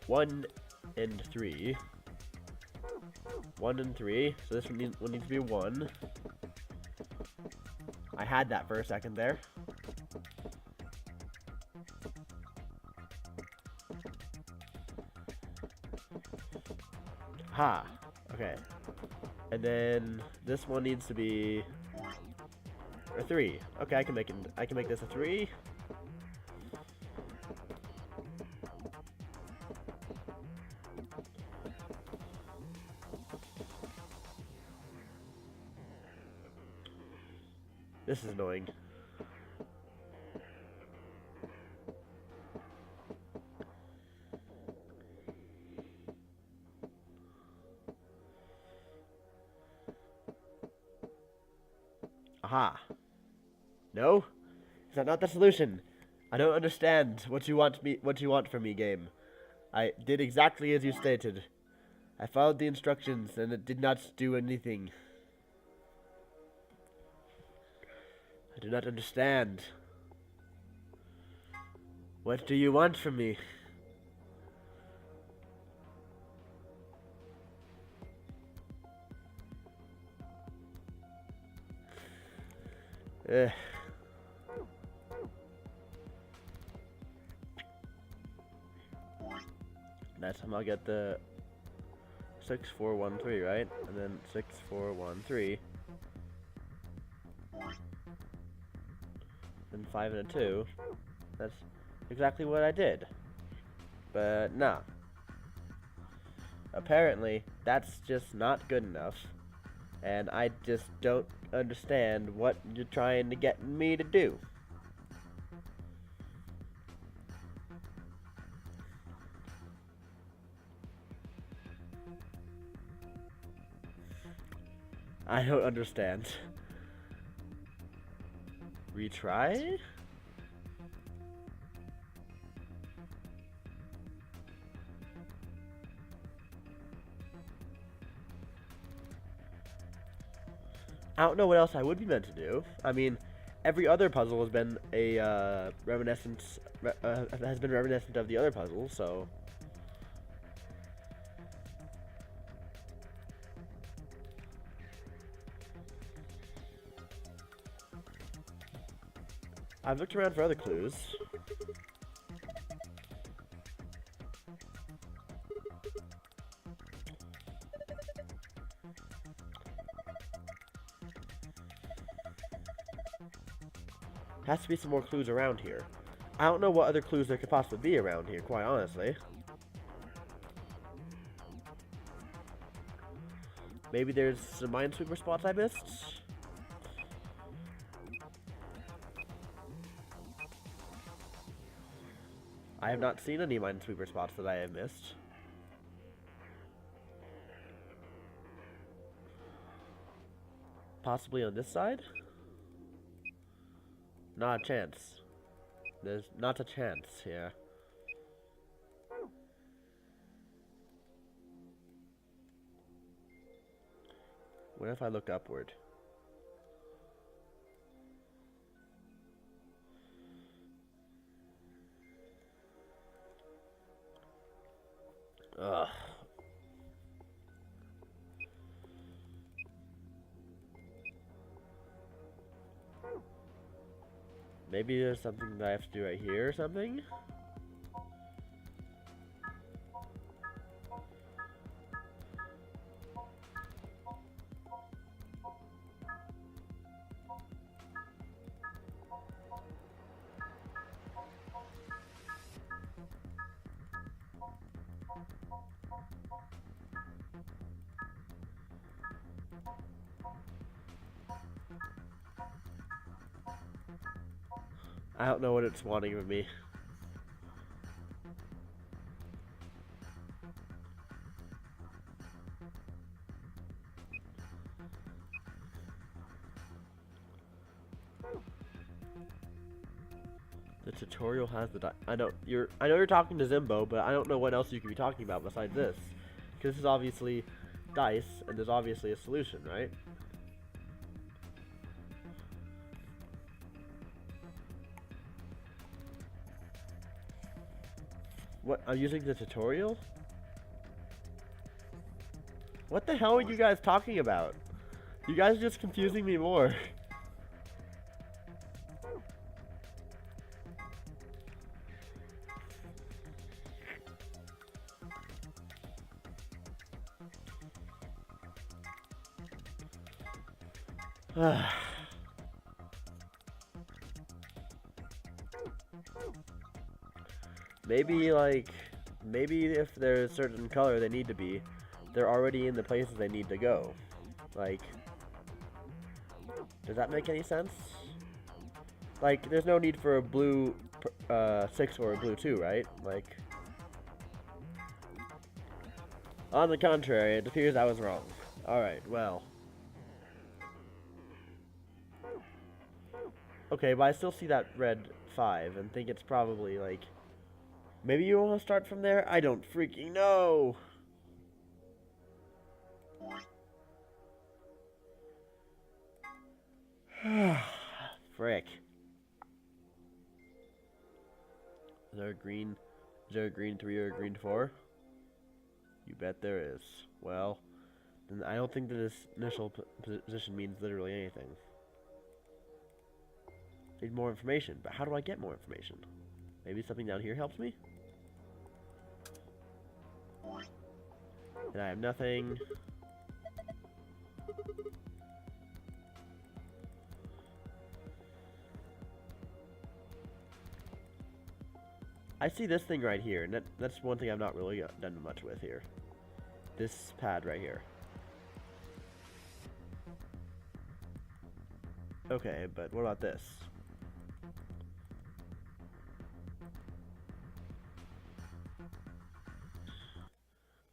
A: 1 and 3. 1 and 3. So this one needs to be 1. I had that for a second there. Ha! Okay. And then this one needs to be a 3. Okay, I can make this a 3. This is annoying. Aha. No? Is that not the solution? I don't understand what you want from me, game. I did exactly as you stated. I followed the instructions and it did not do anything. I do not understand. What do you want from me? Ugh. Next time I'll get the 6, 4, 1, 3, right? And then 6, 4, 1, 3. And 5 and a 2. That's exactly what I did. But nah. Apparently, that's just not good enough. And I just don't understand what you're trying to get me to do. I don't understand. Retry? I don't know what else I would be meant to do. I mean, every other puzzle has been a reminiscence, has been reminiscent of the other puzzles, so. I've looked around for other clues. Has to be some more clues around here. I don't know what other clues there could possibly be around here, quite honestly. Maybe there's some minesweeper spots I missed? I have not seen any minesweeper spots that I have missed. Possibly on this side? Not a chance. There's not a chance here. What if I look upward? Ugh. Maybe there's something that I have to do right here or something? I don't know what it's wanting of me. The tutorial has the I know you're talking to Zimbo, but I don't know what else you could be talking about besides this. Because this is obviously dice, and there's obviously a solution, right? What, I'm using the tutorial? What the hell are you guys talking about? You guys are just confusing me more. Maybe if there's a certain color they need to be, they're already in the places they need to go. Like, does that make any sense? Like, there's no need for a blue 6 or a blue 2, right? Like, on the contrary, it appears I was wrong. Alright, well. Okay, but I still see that red 5 and think it's probably, like, maybe you want to start from there? I don't freaking know! Frick. Is there a green 3 or a green 4? You bet there is. Well, then I don't think that this initial position means literally anything. Need more information, but how do I get more information? Maybe something down here helps me? And I have nothing. I see this thing right here, and that's one thing I've not really done much with here. This pad right here. Okay, but what about this?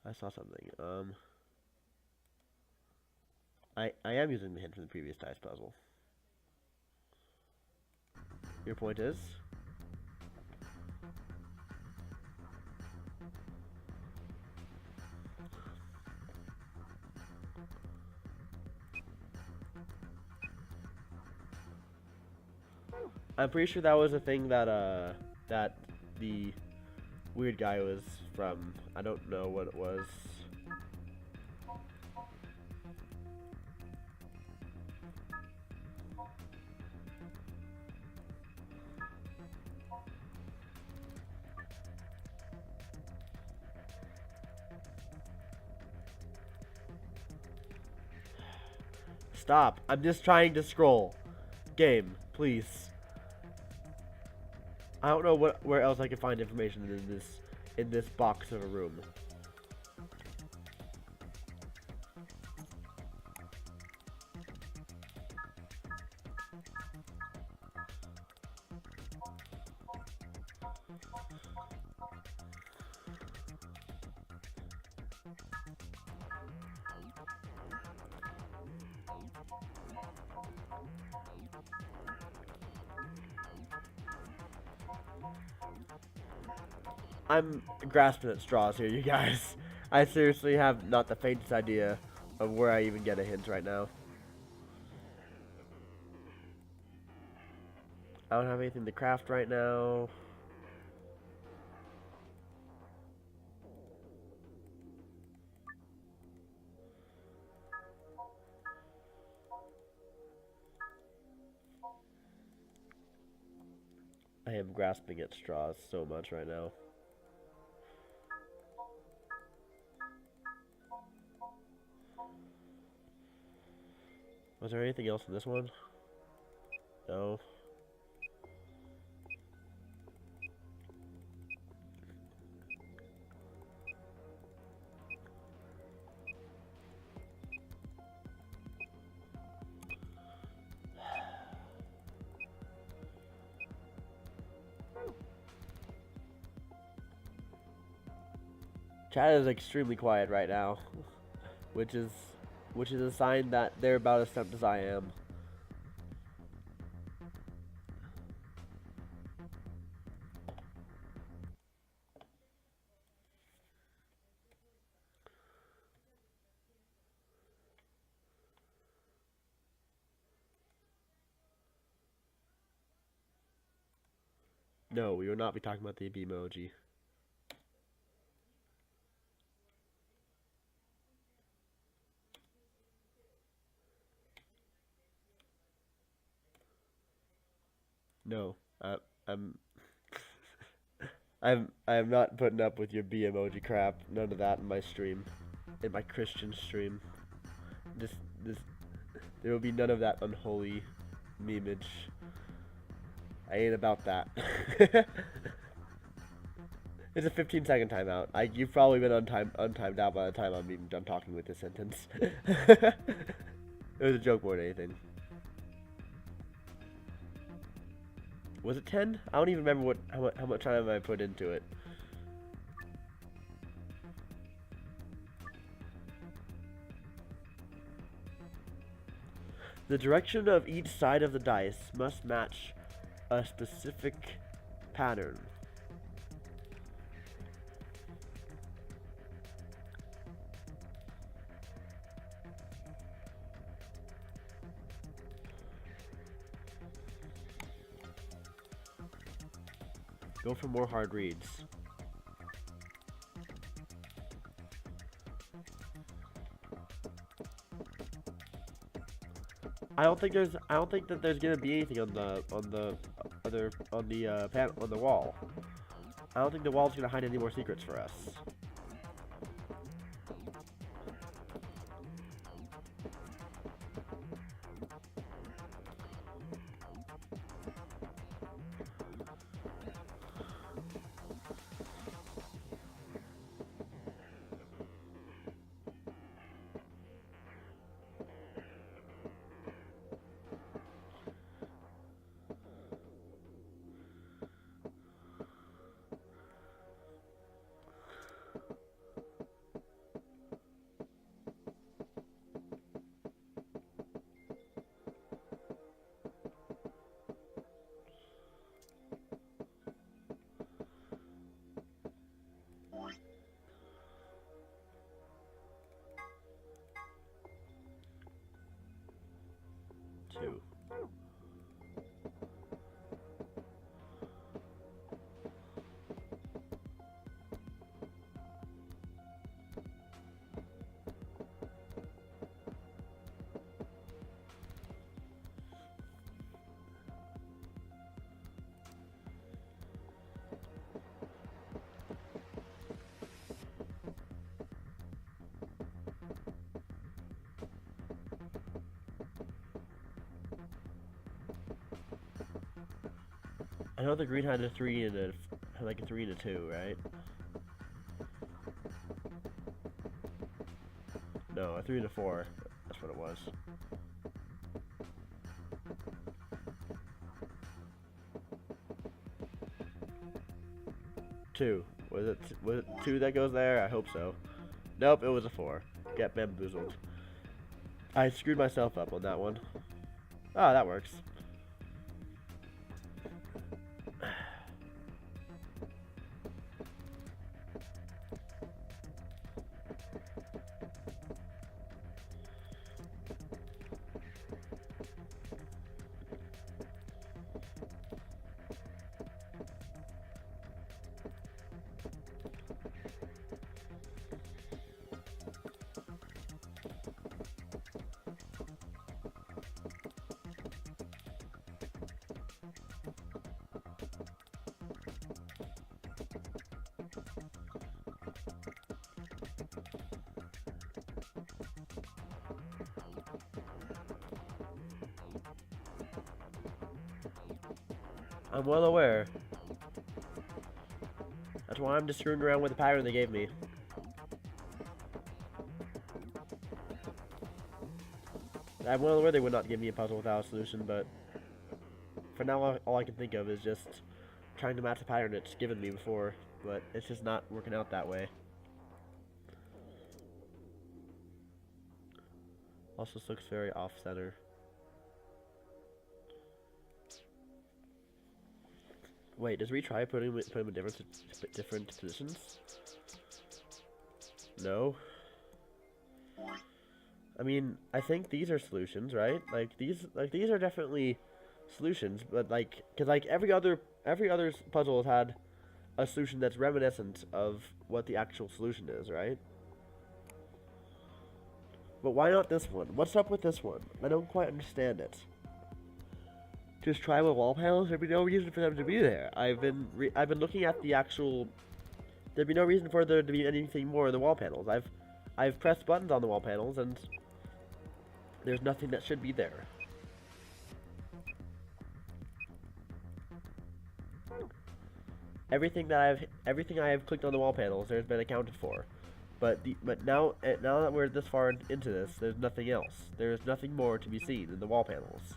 A: I saw something. I am using the hint from the previous dice puzzle. Your point is? I'm pretty sure that was a thing that that the weird guy was from. I don't know what it was. Stop. I'm just trying to scroll. Game, please. I don't know where else I can find information in this box of a room. I'm grasping at straws here, you guys. I seriously have not the faintest idea of where I even get a hint right now. I don't have anything to craft right now. I am grasping at straws so much right now. Was there anything else in this one? No. Chat is extremely quiet right now, which is a sign that they're about as stumped as I am. No, we will not be talking about the emoji. No, I'm I'm not putting up with your B emoji crap. None of that in my stream, in my Christian stream. This there will be none of that unholy memeage. I ain't about that. It's a 15-second timeout. You've probably been untimed out by the time I'm even done talking with this sentence. It was a joke more than anything. Was it 10? I don't even remember how much time I put into it. The direction of each side of the dice must match a specific pattern. Go for more hard reads. I don't think that there's gonna be anything on the wall. I don't think the wall's gonna hide any more secrets for us. 2. I know the green had a 3 and a 3 and a 2, right? No, a 3 and a 4. That's what it was. Two. Was it 2 that goes there? I hope so. Nope, it was a 4. Get bamboozled. I screwed myself up on that one. Ah, that works. I'm well aware. That's why I'm just screwing around with the pattern they gave me. I'm well aware they would not give me a puzzle without a solution, but for now all I can think of is just trying to match the pattern it's given me before, but it's just not working out that way. Also, this looks very off-center. Wait, does we try putting them in different positions? No. I mean, I think these are solutions, right? These are definitely solutions, but cause every other puzzle has had a solution that's reminiscent of what the actual solution is, right? But why not this one? What's up with this one? I don't quite understand it. Just tribal wall panels? There'd be no reason for them to be there. I've been looking at the actual. There'd be no reason for there to be anything more in the wall panels. I've pressed buttons on the wall panels and there's nothing that should be there. Everything I have clicked on the wall panels, there's been accounted for. But now that we're this far into this, there's nothing else. There's nothing more to be seen in the wall panels.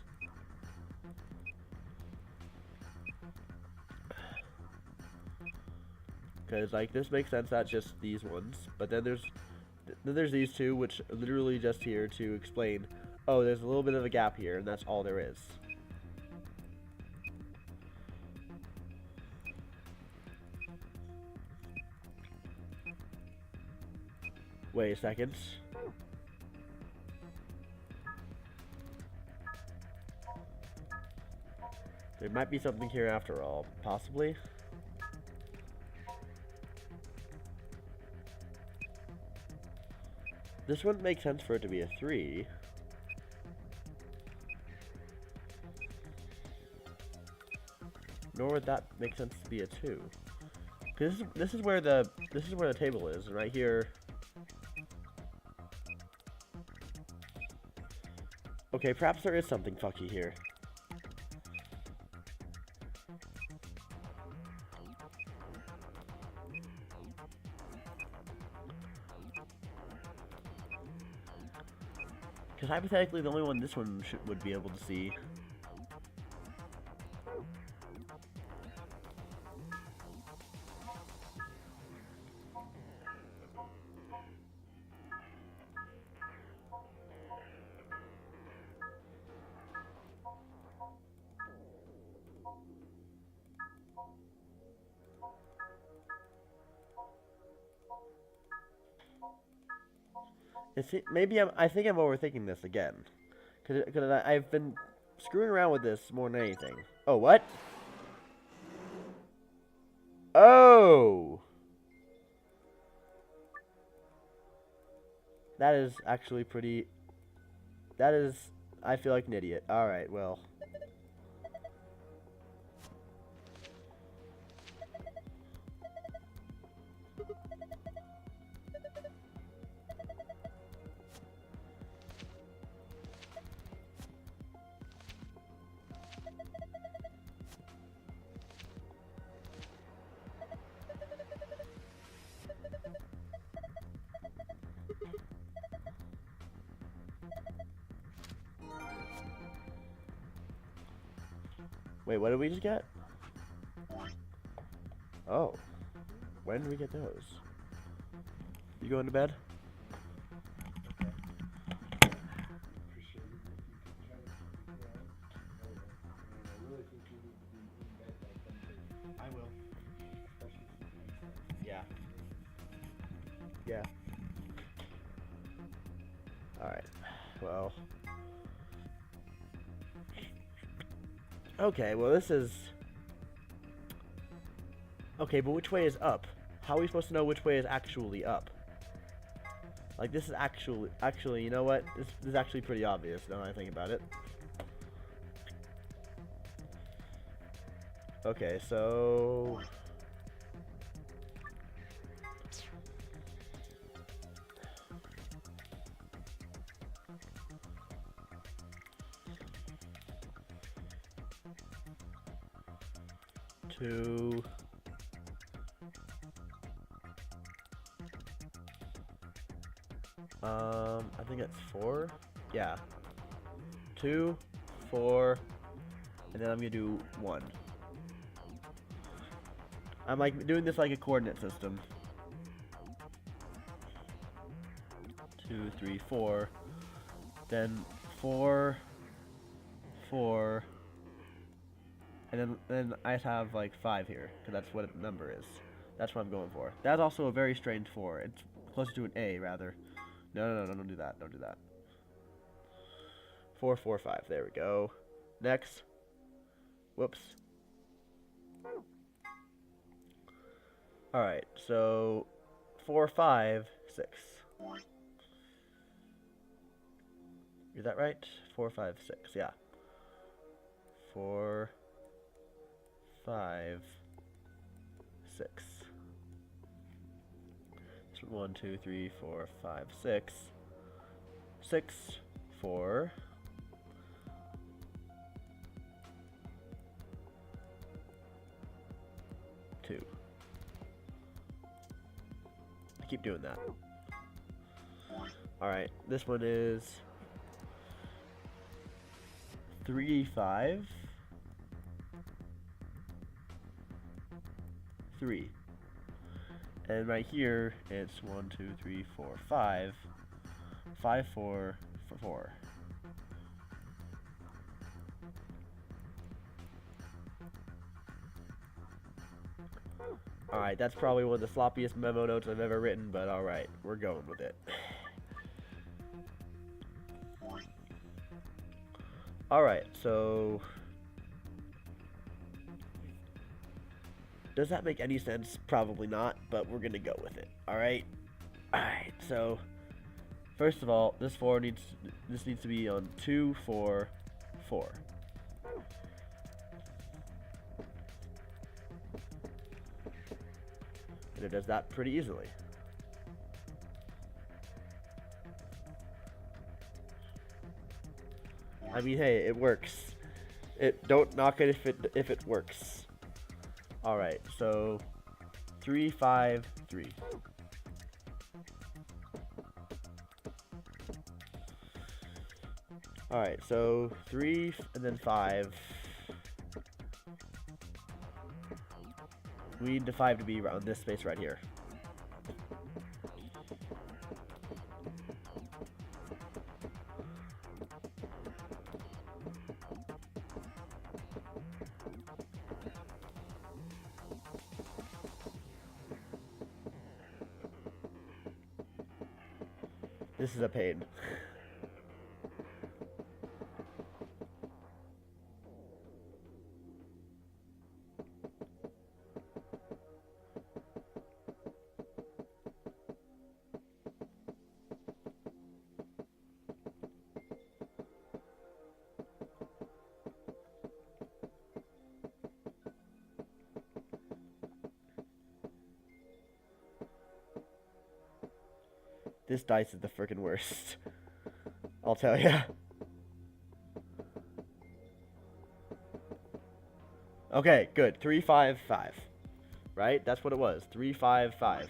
A: Because this makes sense. That's just these ones. But then there's these two, which are literally just here to explain. Oh, there's a little bit of a gap here, and that's all there is. Wait a second. There might be something here after all, possibly. This wouldn't make sense for it to be a 3. Nor would that make sense to be a 2. Cause this is where the table is, and right here. Okay, perhaps there is something fucky here. Because hypothetically, the only one this one would be able to see. Maybe I think I'm overthinking this again, because I've been screwing around with this more than anything. Oh, what? Oh! That is actually pretty... That is... I feel like an idiot. Alright, well... Wait, what did we just get? Oh. When did we get those? You going to bed? I will. Yeah. Yeah. Alright. Well. Okay, well this is... Okay, but which way is up? How are we supposed to know which way is actually up? Like, this is actually, you know what? This is actually pretty obvious now that I think about it. Okay, so... Two... I think it's 4. Yeah. 2, 4, and then I'm gonna do 1. I'm like doing this like a coordinate system. 2, 3, 4. Then 4, 4, and then I have like 5 here, because that's what the number is. That's what I'm going for. That's also a very strange 4. It's closer to an A rather. No, don't do that. Don't do that. 4, 4, 5. There we go. Next. Whoops. Alright, so 4, 5, 6. Is that right? 4, 5, 6. Yeah. 4, 5, 6. 1, 2, 3, 4, 5, 6. 6, 4. Two. I keep doing that. Alright, this one is 3, 5. 3. And right here, it's 1, 2, 3, 4, 5. 5, 4, 4. Alright, that's probably one of the sloppiest memo notes I've ever written, but alright, we're going with it. Alright, so... Does that make any sense? Probably not, but we're gonna go with it. Alright? Alright, so... First of all, this needs to be on 2, 4, 4. And it does that pretty easily. I mean, hey, it works. Don't knock it if it works. All right, so 3, 5, 3. All right, so 3 and then 5. We need the 5 to be around this space right here. This is a pain. This dice is the freaking worst. I'll tell ya. Okay, good. 355. Right? That's what it was. 355.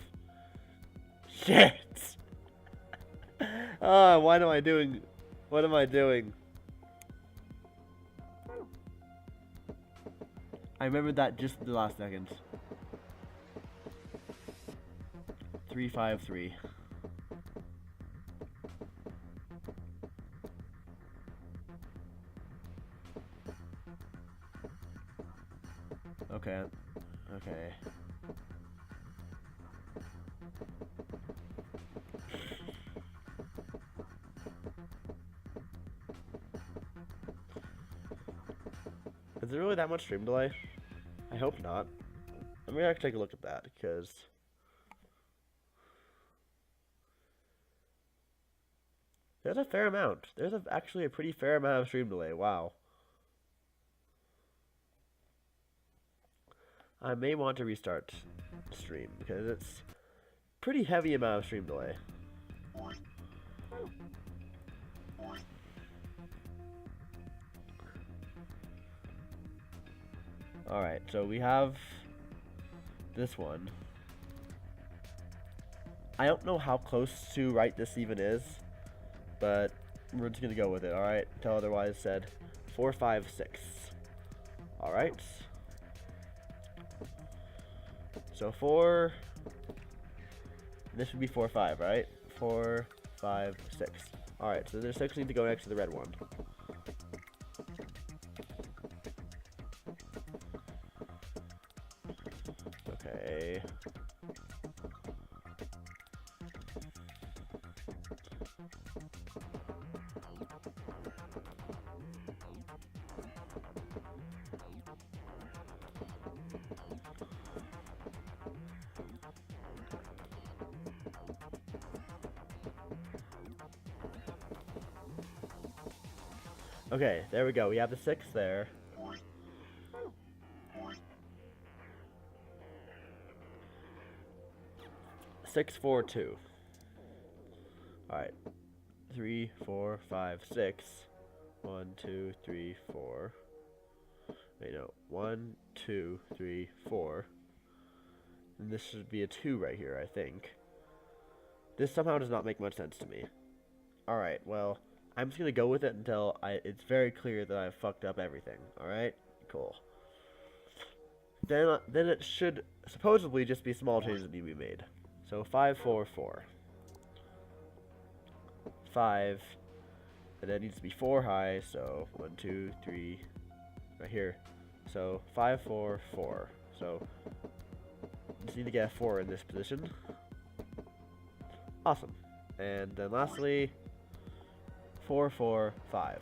A: Shit! What am I doing? What am I doing? I remembered that just the last second. 353. Okay. Okay. Is there really that much stream delay? I hope not. I'm gonna have to take a look at that because there's a fair amount. There's actually a pretty fair amount of stream delay. Wow. I may want to restart stream because it's pretty heavy amount of stream delay. Alright, so we have this one. I don't know how close to right this even is, but we're just gonna go with it, alright? Until otherwise said. 4, 5, 6. Alright. So 4. This would be 4, 5, right? 4, 5, 6. Alright, so the 6 need to go next to the red one. Okay. Okay, there we go. We have the 6 there. Six, 4, 2. Alright. 3, 4, 5, 6. 1, 2, 3, 4. Wait, no. 1, 2, 3, 4. And this should be a 2 right here, I think. This somehow does not make much sense to me. Alright, well, I'm just gonna go with it until it's very clear that I've fucked up everything. Alright? Cool. Then it should supposedly just be small changes that need to be made. So 5, 4, 4. 5. And that needs to be 4 high, so 1, 2, 3. Right here. So 5, 4, 4. So just need to get a 4 in this position. Awesome. And then lastly, 4, 4, 5.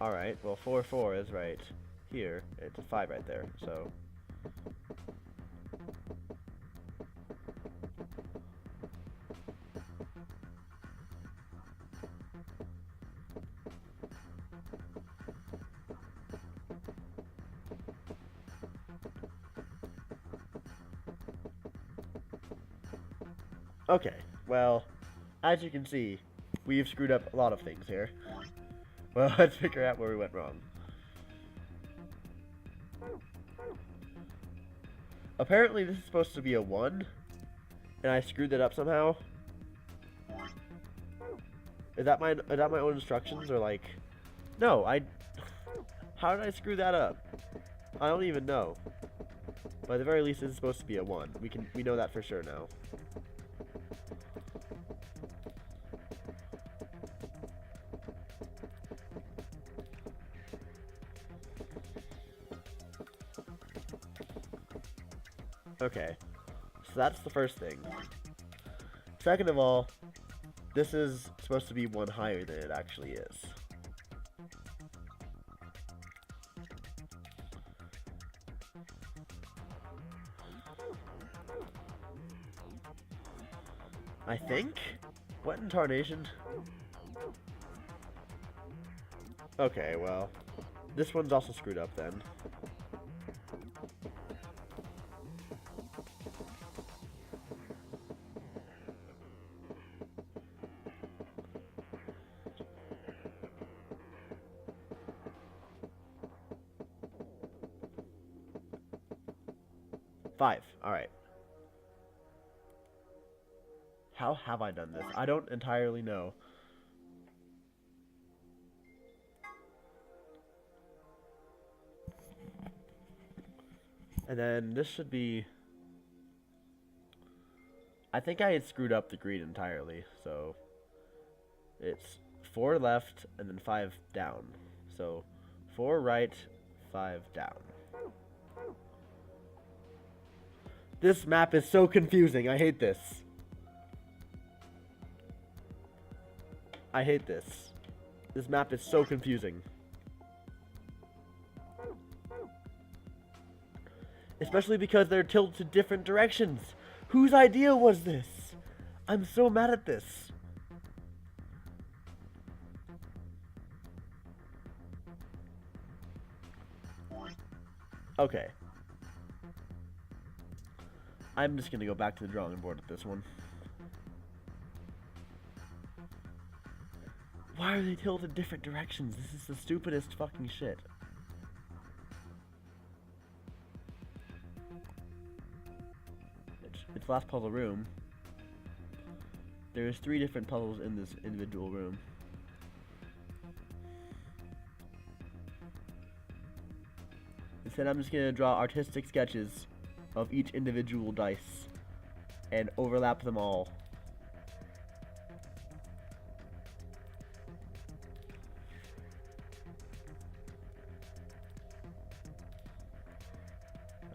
A: Alright, well 4, 4 is right here. It's a 5 right there, so okay, well, as you can see, we've screwed up a lot of things here. Well, let's figure out where we went wrong. Apparently this is supposed to be a 1, and I screwed that up somehow. Is that my own instructions, or like... No, how did I screw that up? I don't even know. But at the very least, this is supposed to be a 1. We know that for sure now. Okay, so that's the first thing. Second of all, this is supposed to be 1 higher than it actually is. I think? What in tarnation? Okay, well, this one's also screwed up then. 5. Alright. How have I done this? I don't entirely know. And then this should be... I think I had screwed up the green entirely, so... It's 4 left, and then 5 down. So, 4 right, 5 down. This map is so confusing. I hate this. I hate this. This map is so confusing. Especially because they're tilted to different directions. Whose idea was this? I'm so mad at this. Okay. I'm just gonna go back to the drawing board with this one. Why are they tilted different directions? This is the stupidest fucking shit. It's the last puzzle room. There's 3 different puzzles in this individual room. Instead, I'm just gonna draw artistic sketches of each individual dice and overlap them all.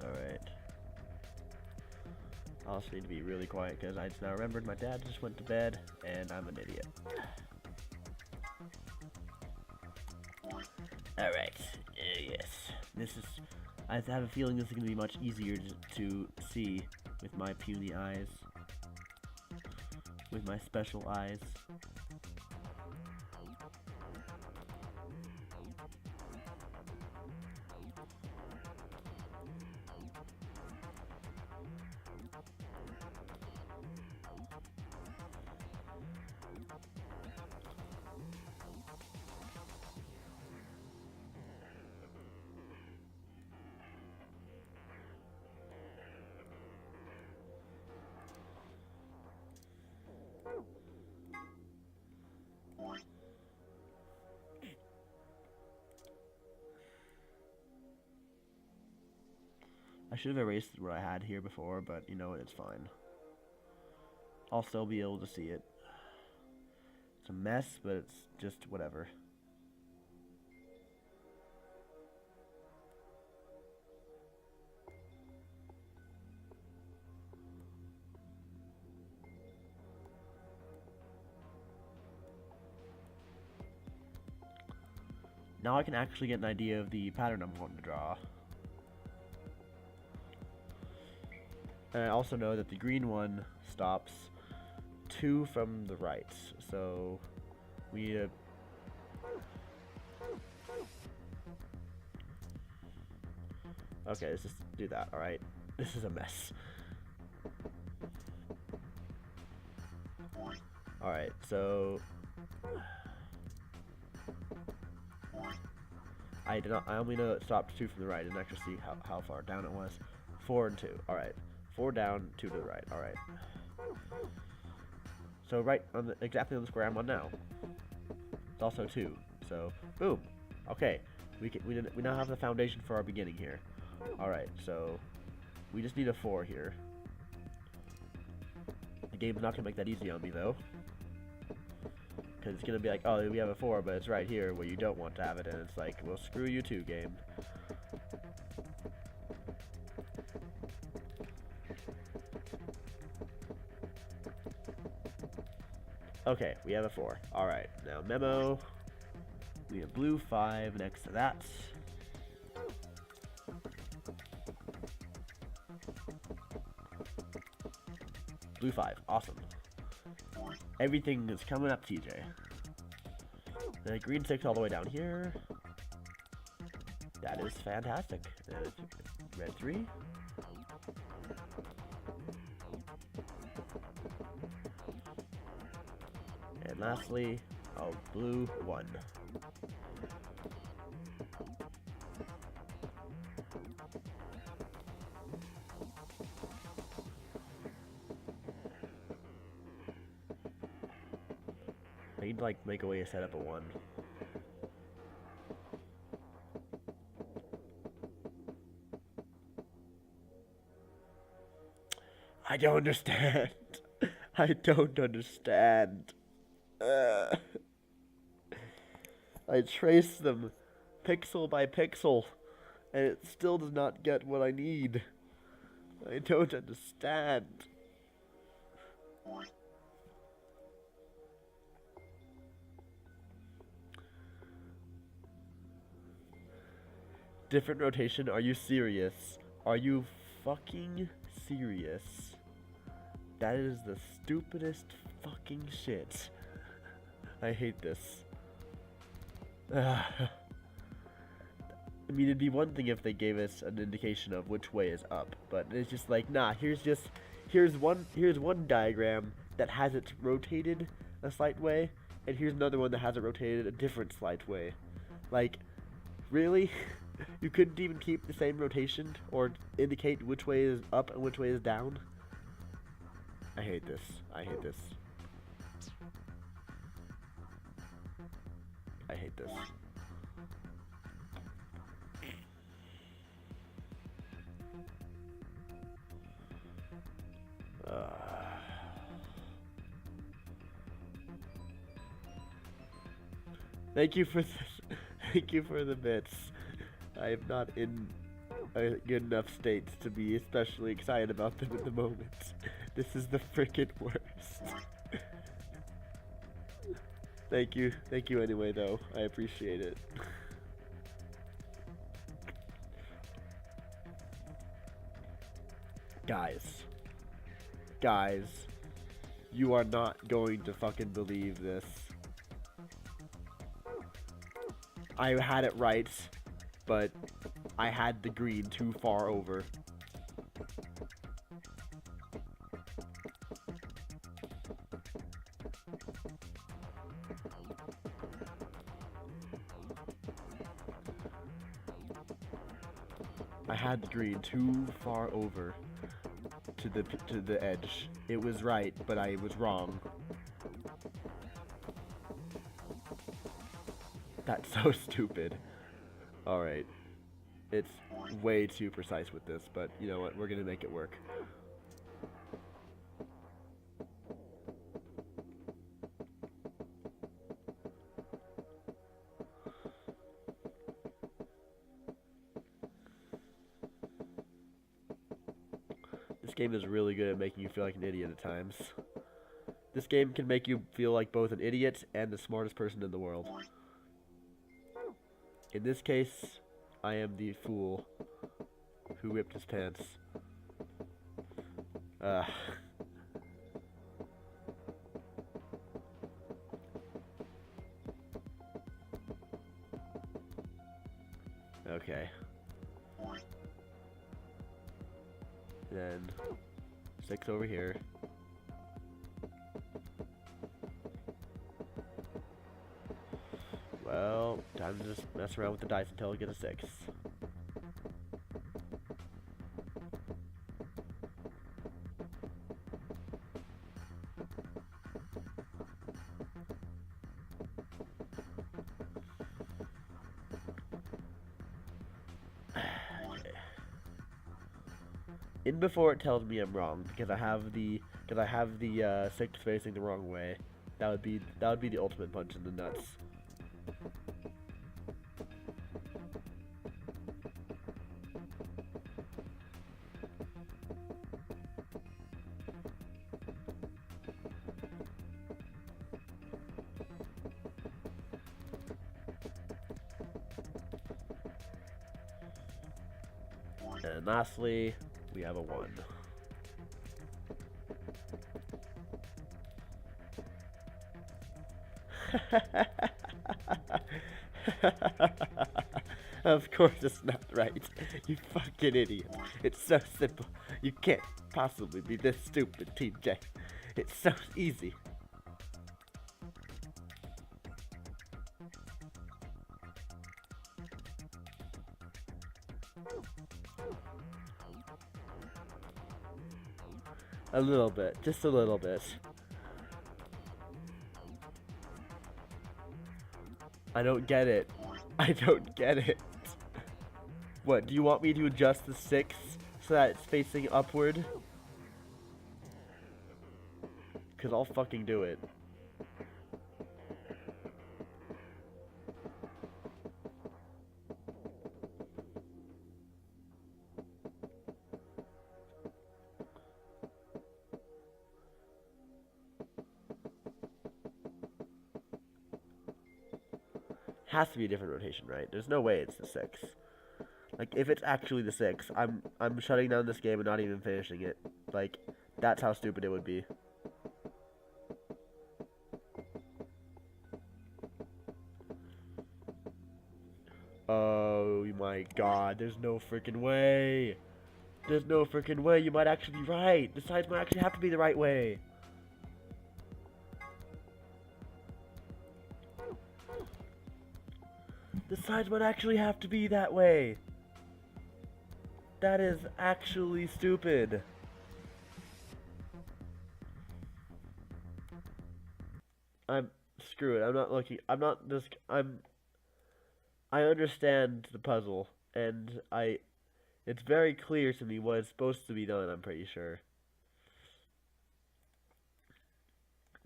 A: Alright. I also need to be really quiet because I just now remembered my dad just went to bed and I'm an idiot. Alright. Yes. This is... I have a feeling this is going to be much easier to see with my puny eyes. With my special eyes. I should have erased what I had here before, but you know what, it's fine. I'll still be able to see it. It's a mess, but it's just whatever. Now I can actually get an idea of the pattern I'm going to draw. And I also know that the green one stops 2 from the right, so we need to... Okay, let's just do that, alright? This is a mess. Alright, so... I only know it stopped 2 from the right. I didn't actually see how far down it was. 4 and 2, alright. 4 down, 2 to the right. All right. So right on the exactly on the square I'm on now. It's also 2. So boom. Okay. We now have the foundation for our beginning here. All right. So we just need a 4 here. The game's not gonna make that easy on me though, because it's gonna be like, oh, we have a 4, but it's right here where you don't want to have it, and it's like, well, screw you too, game. Okay, we have a 4. Alright, now memo. We have blue 5 next to that. Blue 5, awesome. Everything is coming up, TJ. The green 6 all the way down here. That is fantastic. Red 3. And lastly, oh, blue 1. I need to like make a way to set up a 1. I don't understand. I don't understand. I trace them pixel by pixel, and it still does not get what I need. I don't understand. Different rotation? Are you serious? Are you fucking serious? That is the stupidest fucking shit. I hate this. I mean, it'd be one thing if they gave us an indication of which way is up, but it's just like, nah, here's one diagram that has it rotated a slight way, and here's another one that has it rotated a different slight way. Like, really? You couldn't even keep the same rotation or indicate which way is up and which way is down? I hate this. I hate this. I hate this. Thank you for this. Thank you for the bits. I am not in a good enough state to be especially excited about them at the moment. This is the frickin' worst. Thank you anyway though. I appreciate it. Guys, you are not going to fucking believe this. I had it right, but I had the green too far over. I had the green too far over to the edge. It was right, but I was wrong. That's so stupid. Alright. It's way too precise with this, but you know what? We're gonna make it work. This game is really good at making you feel like an idiot at times. This game can make you feel like both an idiot and the smartest person in the world. In this case, I am the fool who ripped his pants. Okay. Then 6 over here. Well, time to just mess around with the dice until I get a 6. In before it tells me I'm wrong because I have the 6 facing the wrong way. That would be the ultimate punch in the nuts. And lastly, we have a 1. Of course it's not right. You fucking idiot. It's so simple. You can't possibly be this stupid, TJ. It's so easy. A little bit, just a little bit. I don't get it. I don't get it. What, do you want me to adjust the 6 so that it's facing upward? Because I'll fucking do it. Has to be a different rotation, right? There's no way it's the 6. Like, if it's actually the 6, I'm shutting down this game and not even finishing it. Like, that's how stupid it would be. Oh my god, there's no freaking way. There's no freaking way. You might actually be right. The sides might actually have to be the right way. The sides might actually have to be that way. That is actually stupid. Screw it. I'm not looking. I'm not just. I understand the puzzle, and it's very clear to me what is supposed to be done, I'm pretty sure.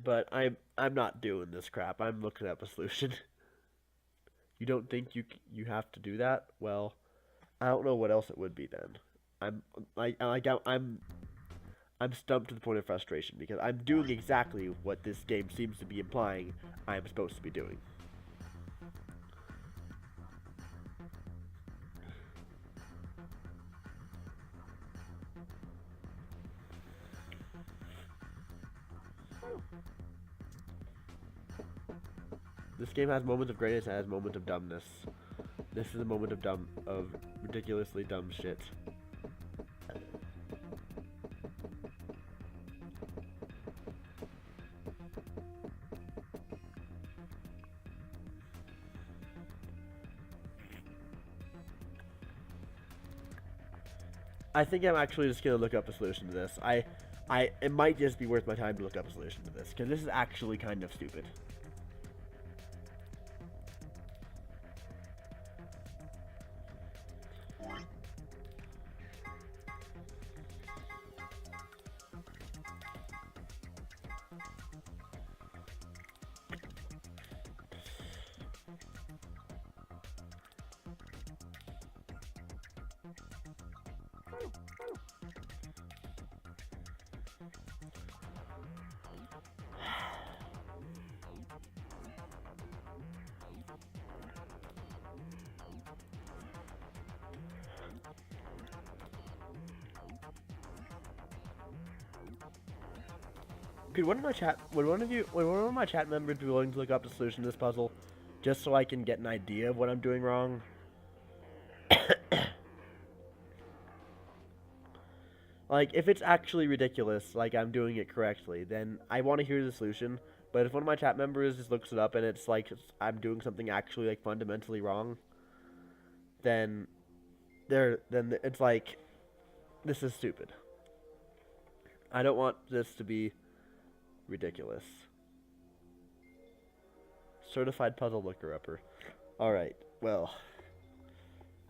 A: But I'm not doing this crap. I'm looking up a solution. You don't think you have to do that? Well, I don't know what else it would be then. I'm stumped to the point of frustration because I'm doing exactly what this game seems to be implying I'm supposed to be doing. This game has moments of greatness and has moments of dumbness. This is a moment of ridiculously dumb shit. I think I'm actually just gonna look up a solution to this. It might just be worth my time to look up a solution to this because this is actually kind of stupid. Could one of my chat members be willing to look up the solution to this puzzle, just so I can get an idea of what I'm doing wrong? Like, if it's actually ridiculous, like I'm doing it correctly, then I want to hear the solution. But if one of my chat members just looks it up and it's like I'm doing something actually like fundamentally wrong, then it's like this is stupid. I don't want this to be ridiculous. Certified puzzle looker upper. Alright, well,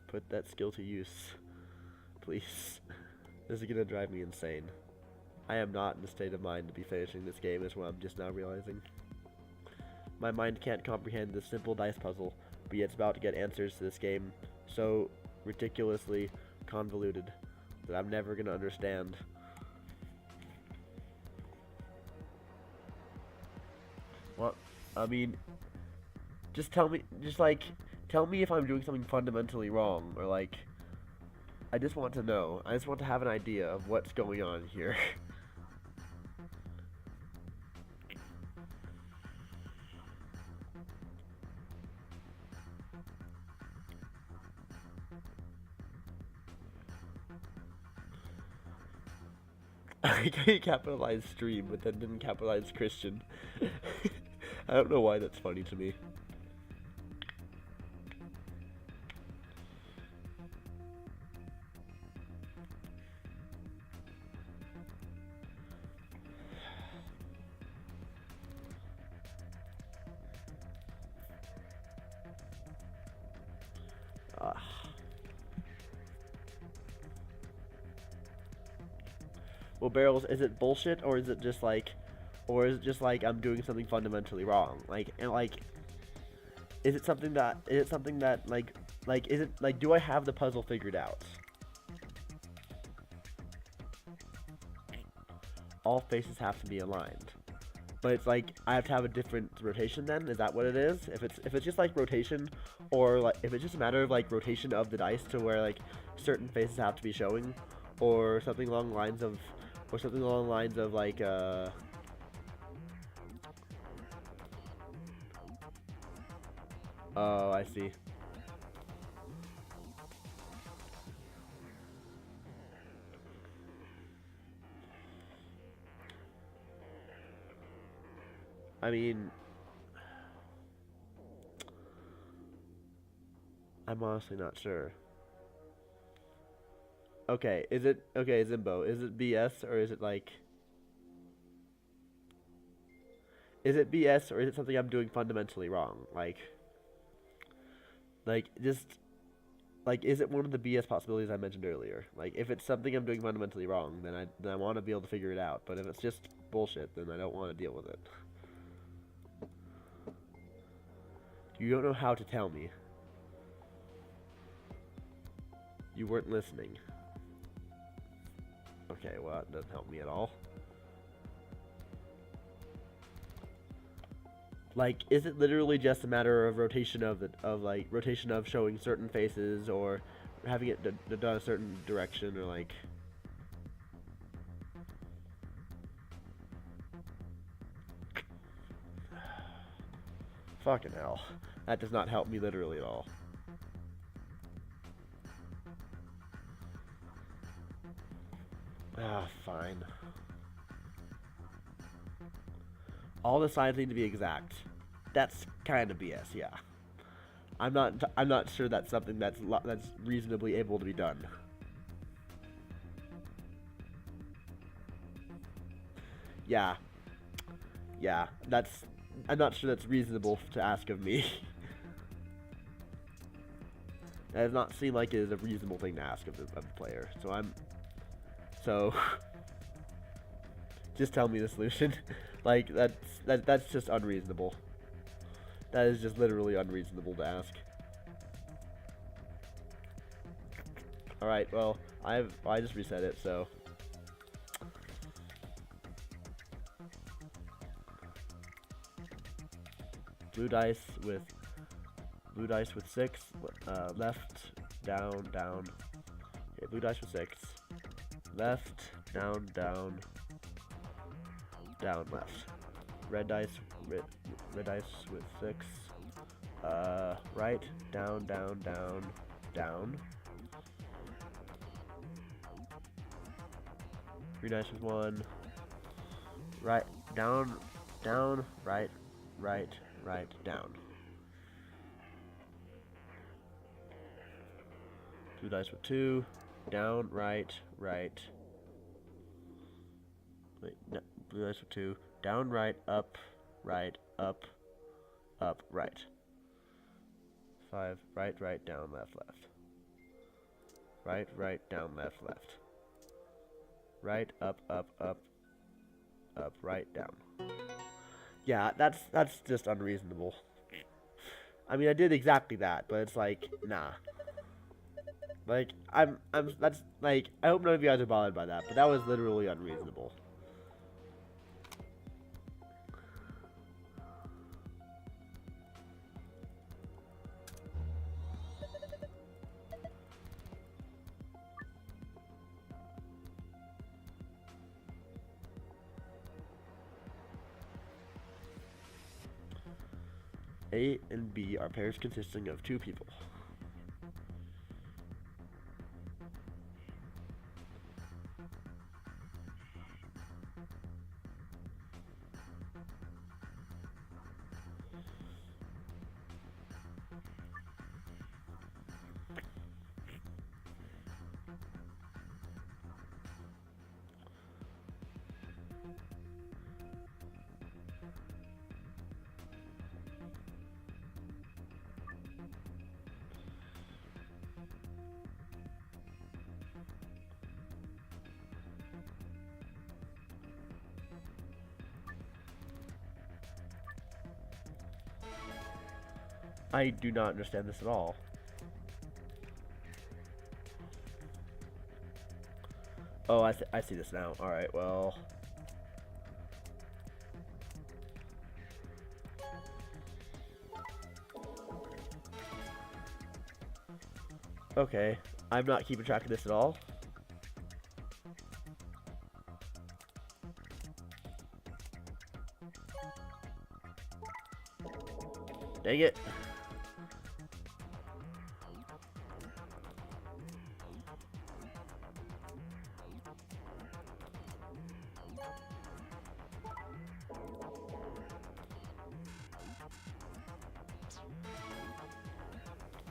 A: put that skill to use, please. This is gonna drive me insane. I am not in the state of mind to be finishing this game, is what I'm just now realizing. My mind can't comprehend this simple dice puzzle, but yet it's about to get answers to this game so ridiculously convoluted that I'm never gonna understand. What? I mean, just tell me if I'm doing something fundamentally wrong, or like, I just want to know. I just want to have an idea of what's going on here. I capitalized stream, but then didn't capitalize Christian. I don't know why that's funny to me. Well, Barrels, is it bullshit or is it just like, I'm doing something fundamentally wrong? Like, and like, is it something that is it like, do I have the puzzle figured out? All faces have to be aligned. But it's like I have to have a different rotation then? Is that what it is? If it's just like rotation, or like if it's just a matter of like rotation of the dice to where like certain faces have to be showing, or something along the lines of like oh, I see. I mean, I'm honestly not sure. Okay, okay, Zimbo, is it BS or is it like, is it BS or is it something I'm doing fundamentally wrong? Just like, is it one of the BS possibilities I mentioned earlier? Like, if it's something I'm doing fundamentally wrong, then I want to be able to figure it out. But if it's just bullshit, then I don't want to deal with it. You don't know how to tell me. You weren't listening. Okay, well, that doesn't help me at all. Like, is it literally just a matter of rotation rotation of showing certain faces, or having it done a certain direction, or like... Fucking hell. That does not help me literally at all. Ah, fine. All the sides need to be exact. That's kind of BS, yeah. I'm not sure that's something that's reasonably able to be done. Yeah. Yeah, I'm not sure that's reasonable to ask of me. That does not seem like it is a reasonable thing to ask of the player. So just tell me the solution. Like, that's just unreasonable. That is just literally unreasonable to ask. Alright, well, I just reset it, so... Blue dice with 6, left, down, down. Okay, blue dice with 6, left, down, down, down, left. Red dice with 6, right, down, down, down, down. Green dice with 1, right, down, down, right, right, right, down. Blue dice with 2, down, right, right. Wait, no, blue dice with 2, down, right, up, right, up, right. 5, right, right, down, left, left. Right, right, down, left, left. Right, up, right, down. Yeah, that's just unreasonable. I mean, I did exactly that, but it's like, nah. Like, that's, like, I hope none of you guys are bothered by that, but that was literally unreasonable. A and B are pairs consisting of 2 people. I do not understand this at all. Oh, I see this now. Alright, well. Okay, I'm not keeping track of this at all. Dang it.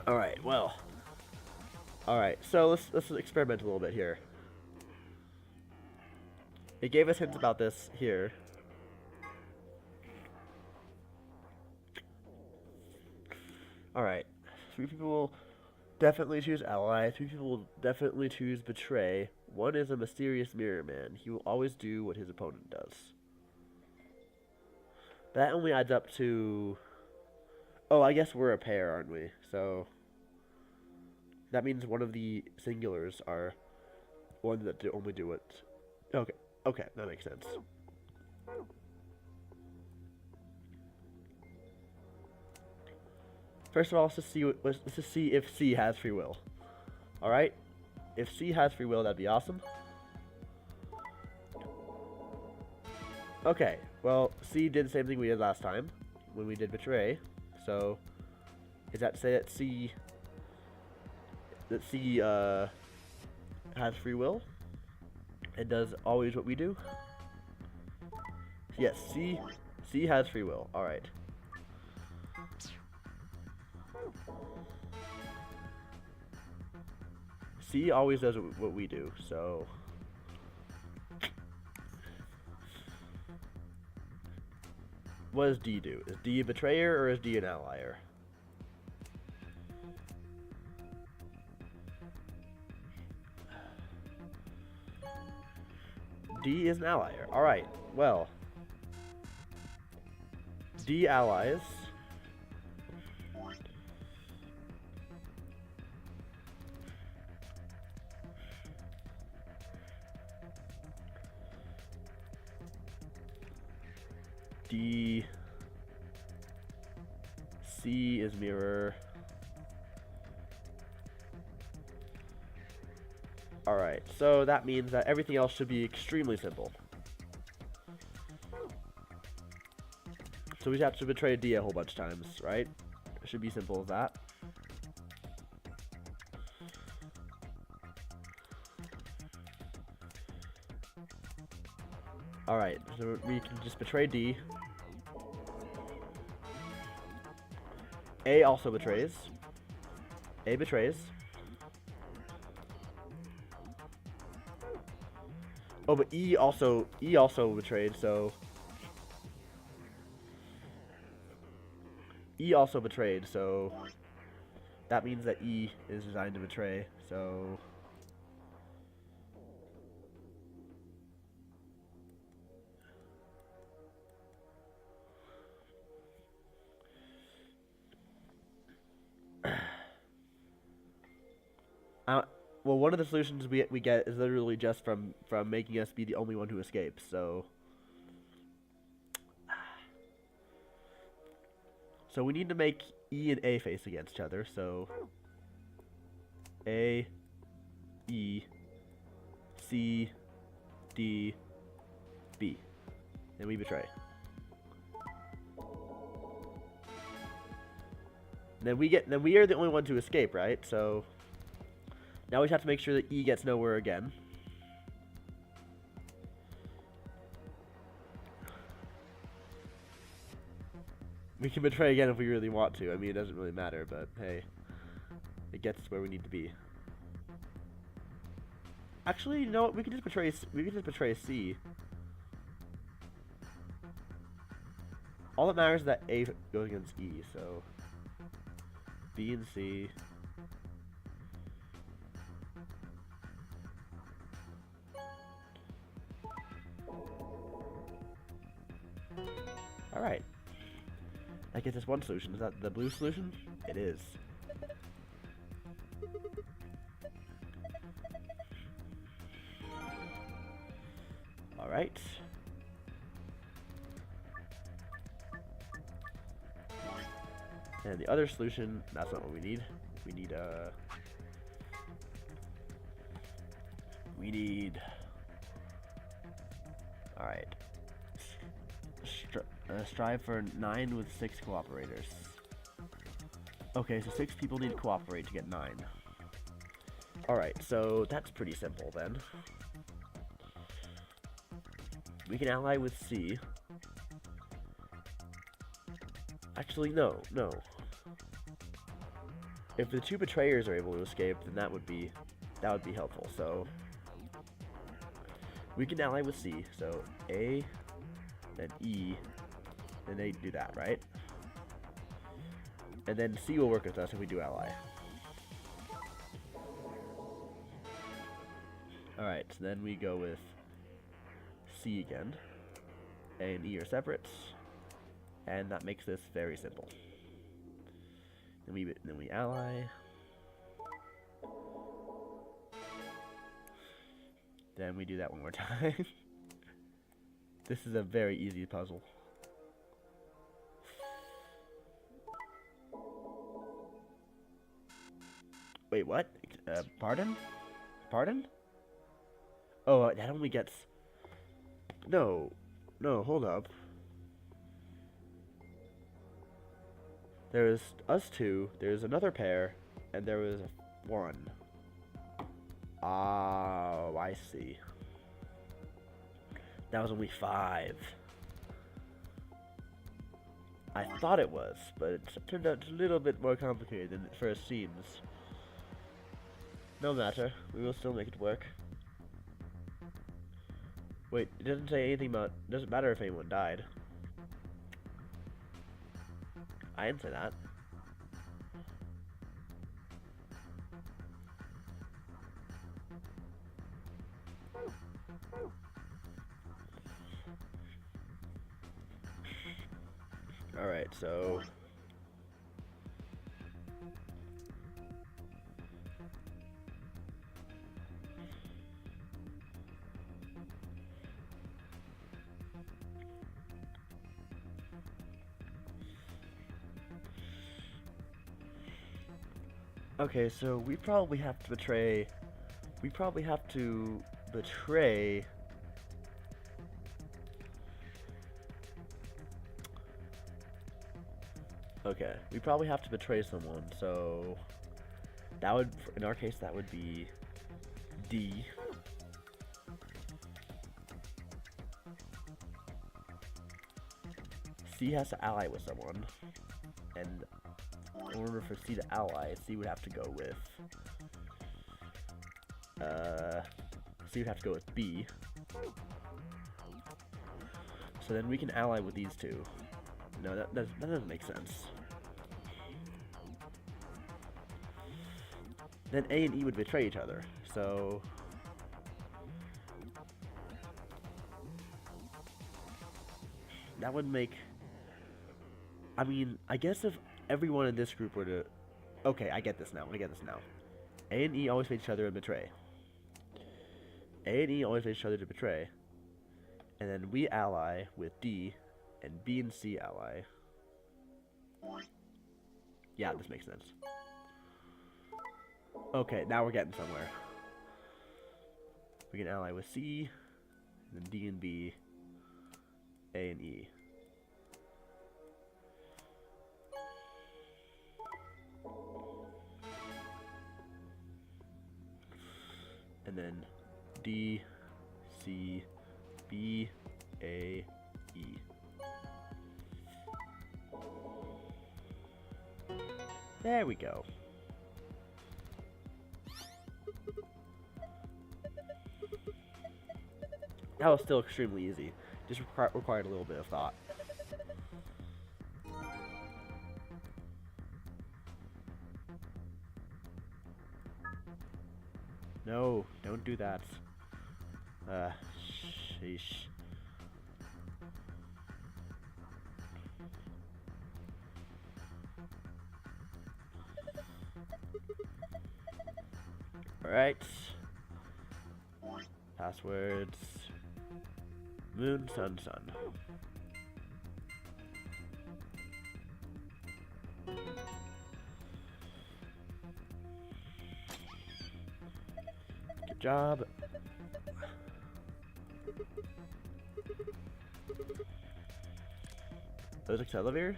A: Alright, well. Alright, so let's experiment a little bit here. It gave us hints about this here. Alright. 3 people will definitely choose ally. 3 people will definitely choose betray. 1 is a mysterious mirror man. He will always do what his opponent does. That only adds up to... Oh, I guess we're a pair, aren't we? So... That means one of the singulars are ones that only do it. Okay, okay, that makes sense. First of all, let's just see if C has free will. All right, if C has free will, that'd be awesome. Okay, well, C did the same thing we did last time when we did betray. So, is that to say that C has free will and does always what we do? Yes, C has free will. All right. C always does what we do. So what does D do? Is D a betrayer or is D an allier? D is an allier. Alright, well. D allies. D. C is mirror. Alright, so that means that everything else should be extremely simple. So we just have to betray D a whole bunch of times, right? It should be simple as that. Alright, so we can just betray D. A also betrays. A betrays. Oh, but E also betrayed, so E also betrayed, so that means that E is designed to betray, so well, one of the solutions we get is literally just from making us be the only one who escapes. So we need to make E and A face against each other. So A, E, C, D, B, and we betray. Then we are the only one to escape, right? So now we just have to make sure that E gets nowhere again. We can betray again if we really want to. I mean, it doesn't really matter, but hey, it gets us where we need to be. Actually, you know what? We can just betray. We can just betray C. All that matters is that A goes against E. So B and C. Alright. I guess it's one solution. Is that the blue solution? It is. Alright. And the other solution, that's not what we need. We need, alright. Strive for 9 with 6 cooperators. Okay, so 6 people need to cooperate to get 9. Alright, so that's pretty simple then. We can ally with C. Actually, no. If the 2 betrayers are able to escape, then that would be helpful. So we can ally with C. So A, then E, then they do that, right? And then C will work with us if we do ally. Alright, so then we go with C again. A and E are separate. And that makes this very simple. Then we ally. Then we do that one more time. This is a very easy puzzle. Wait, what? Pardon? Pardon? Oh, that only gets... No, hold up. There's us 2, there's another pair, and there was 1. Oh, I see. That was only 5. I thought it was, but it turned out a little bit more complicated than it first seems. No matter, we will still make it work. Wait, it doesn't say anything about... It doesn't matter if anyone died. I didn't say that. Alright, so... Okay, so we probably have to betray... Okay, we probably have to betray someone, so... That would, in our case, that would be... D. C has to ally with someone, and in order for C to ally, C would have to go with... C would have to go with B. So then we can ally with these 2. No, that doesn't make sense. Then A and E would betray each other, so... That would make... I mean, I guess if everyone in this group were to... Okay, I get this now. A and E always face each other and betray. A and E always face each other to betray. And then we ally with D, and B and C ally. Yeah, this makes sense. Okay, now we're getting somewhere. We can ally with C, then D and B, A and E. And then D, C, B, A, E. There we go. That was still extremely easy. Just required a little bit of thought. No, don't do that. Sheesh. Alright. Passwords. Moon, sun, sun. Good job. Those accelerators?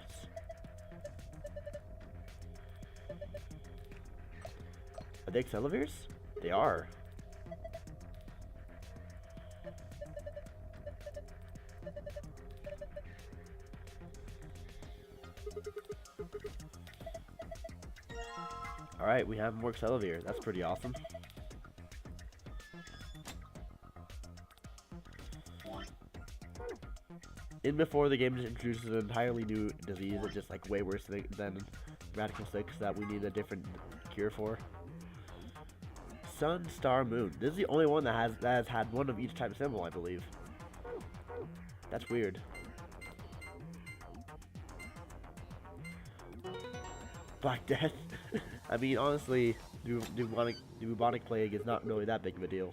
A: Are they accelerators? They are. Alright, we have more accelerators. That's pretty awesome. In before the game just introduces an entirely new disease that's just like way worse than Radical 6 that we need a different cure for. Sun, star, moon. This is the only one that has had one of each type symbol, I believe. That's weird. Black Death. I mean, honestly, the bubonic plague is not really that big of a deal.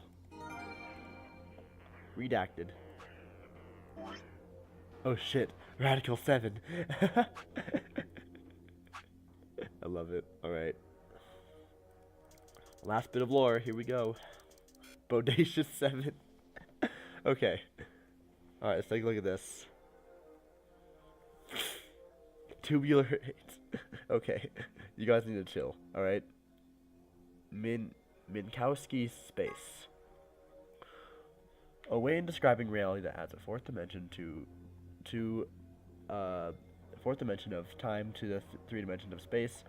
A: Redacted. Oh shit, Radical 7. I love it. Alright. Last bit of lore, here we go. Bodacious 7. Okay. Alright, let's take a look at this. Tubular 8. Okay. You guys need to chill, alright? Minkowski space. A way in describing reality that adds a fourth dimension fourth dimension of time to the three dimensions of space.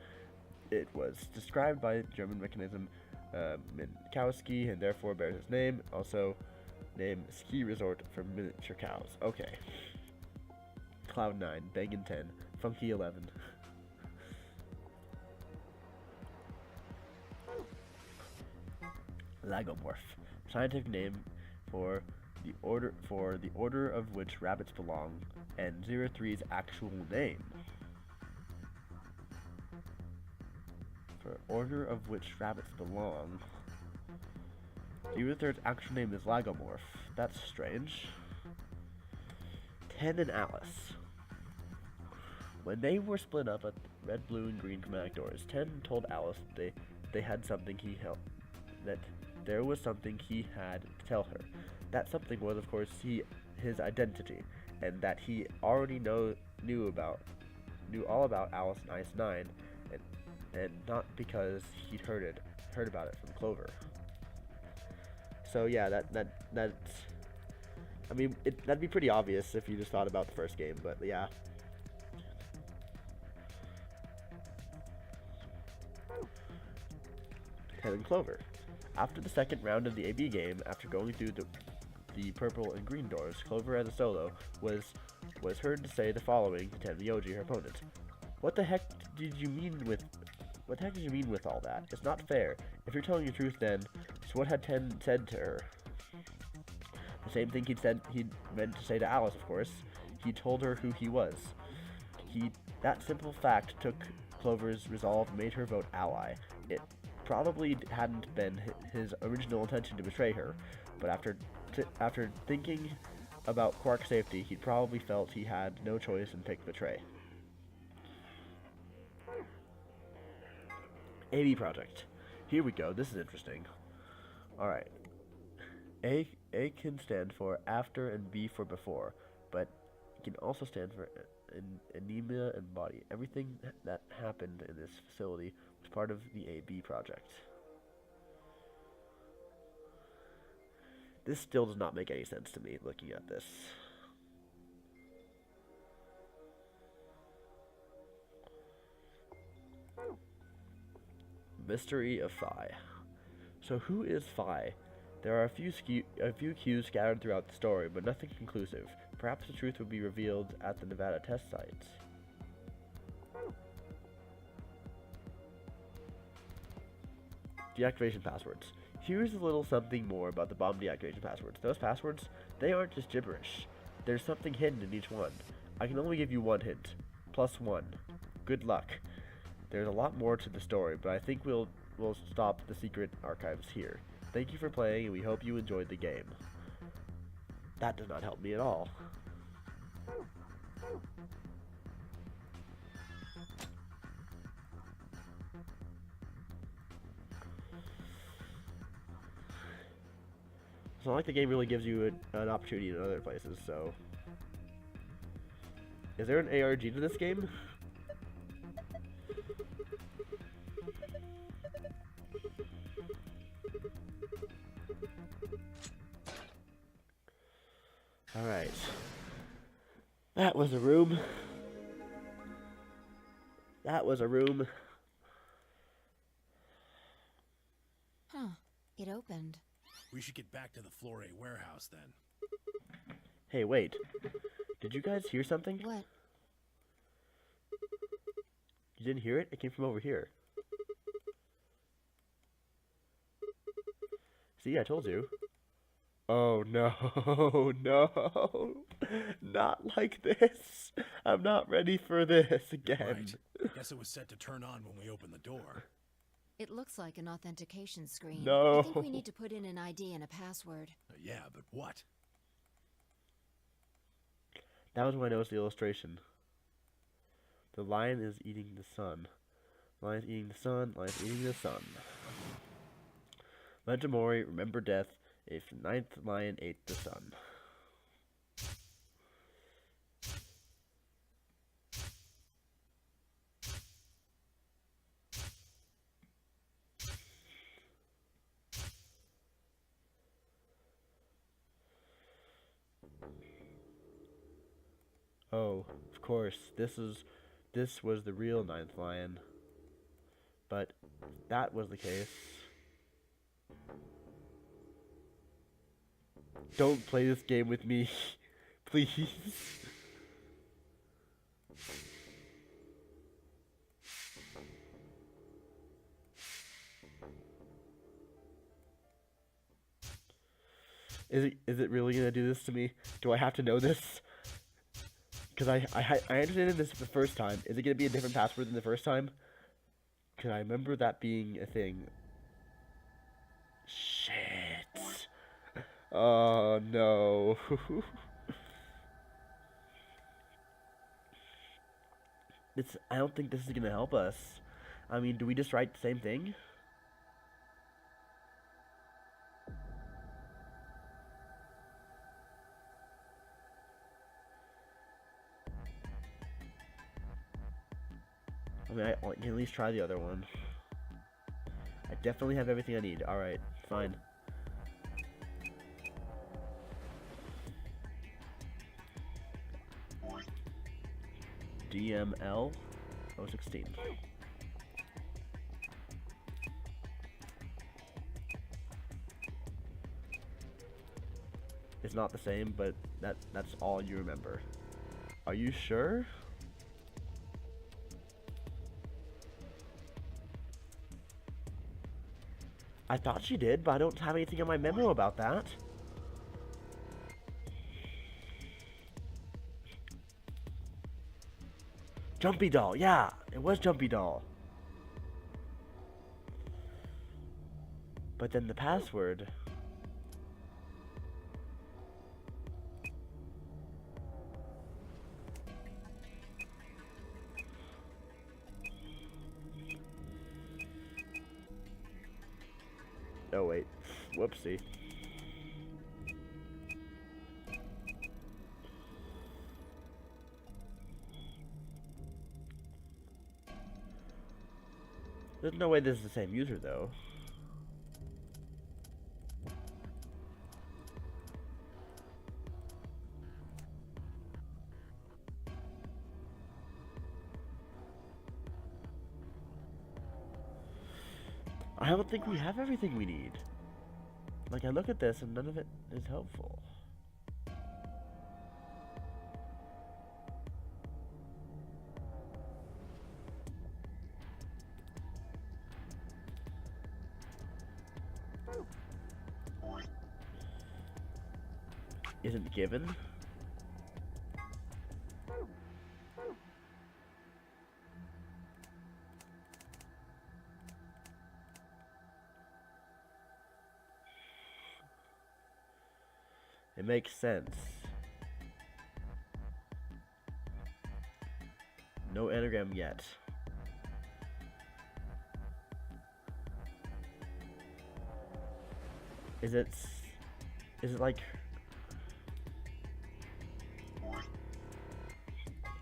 A: It was described by German mechanism Minkowski and therefore bears its name. Also, named ski resort for miniature cows. Okay. Cloud 9, Bangin 10, Funky 11. Lagomorph, scientific name for the order of which rabbits belong, and 03's actual name. For order of which rabbits belong. 03's actual name is Lagomorph. That's strange. 10 and Alice. When they were split up at red, blue, and green chromatic doors, 10 told Alice they had something that there was something he had to tell her. That something was, of course, his identity, and that he already knew all about Alice and Ice 9, and not because he'd heard about it from Clover. So yeah, that's. I mean, that'd be pretty obvious if you just thought about the first game, but yeah. Ted and Clover. After the second round of the AB game, after going through the purple and green doors, Clover as a solo was heard to say the following to Tenmyoji, her opponent. What the heck did you mean with all that? It's not fair. If you're telling the truth, then so what had Ten said to her? The same thing he'd meant to say to Alice, of course. He told her who he was. That simple fact took Clover's resolve and made her vote ally. It probably hadn't been his original intention to betray her, but after thinking about Quark's safety, he probably felt he had no choice and picked betray. AB project. Here we go. This is interesting. Alright. A can stand for after and B for before, but it can also stand for anemia and body. Everything that happened in this facility was part of the AB project. This still does not make any sense to me looking at this. Mystery of Phi. So who is Phi? There are a few cues scattered throughout the story, but nothing conclusive. Perhaps the truth will be revealed at the Nevada test sites. Deactivation passwords. Here's a little something more about the bomb deactivation passwords. Those passwords, they aren't just gibberish. There's something hidden in each one. I can only give you one hint. +1. Good luck. There's a lot more to the story, but I think we'll we'll stop the secret archives here. Thank you for playing, and we hope you enjoyed the game. That does not help me at all. It's not like the game really gives you an opportunity in other places, so... Is there an ARG to this game? Alright. That was a room. That was a room.
C: Huh. It opened.
D: We should get back to the Floor A warehouse then.
A: Hey, wait. Did you guys hear something?
C: What?
A: You didn't hear it? It came from over here. See, I told you. Oh no, no, not like this. I'm not ready for this again.
D: Right. Guess it was set to turn on when we opened the door.
C: It looks like an authentication screen.
A: No.
C: I think we need to put in an ID and a password.
D: Yeah, but what?
A: That was when I noticed the illustration. The lion is eating the sun. Lion is eating the sun. Lion is eating the sun. Lentamori, remember death. If the ninth lion ate the sun. Oh, of course, this was the real ninth lion. But if that was the case. Don't play this game with me, please. Is it really gonna do this to me? Do I have to know this? Because I understand this the first time. Is it gonna be a different password than the first time? Because I remember that being a thing. Shit. Oh no. I don't think this is gonna help us. I mean, do we just write the same thing? I mean, I can at least try the other one. I definitely have everything I need. Alright, fine. DML 016. It's not the same, but that's all you remember. Are you sure? I thought she did, but I don't have anything in my memo about that. Jumpy Doll, yeah, it was Jumpy Doll. But then the password. Oh wait, whoopsie. There's no way this is the same user, though. I don't think we have everything we need. Like, I look at this and none of it is helpful. Isn't given. It makes sense. No anagram yet. Is it like...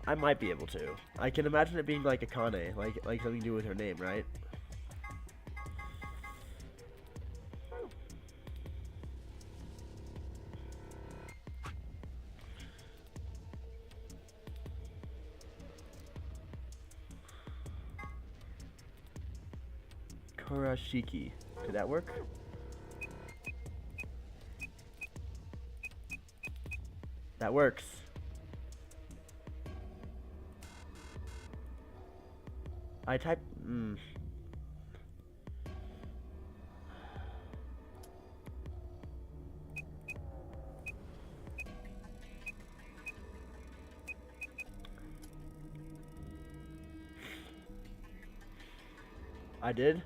A: I might be able to. I can imagine it being like a Kane, like something to do with her name, right? Kurashiki. Did that work? That works. I type. I did.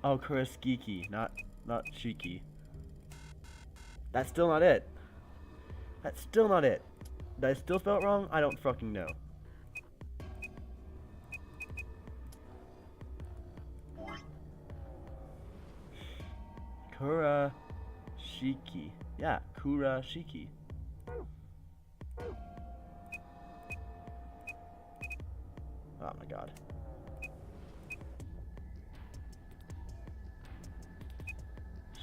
A: Oh, Kurashiki, not Shiki. That's still not it. That's still not it. Did I still spell it wrong? I don't fucking know. Kurashiki. Yeah, Kurashiki. Oh my god.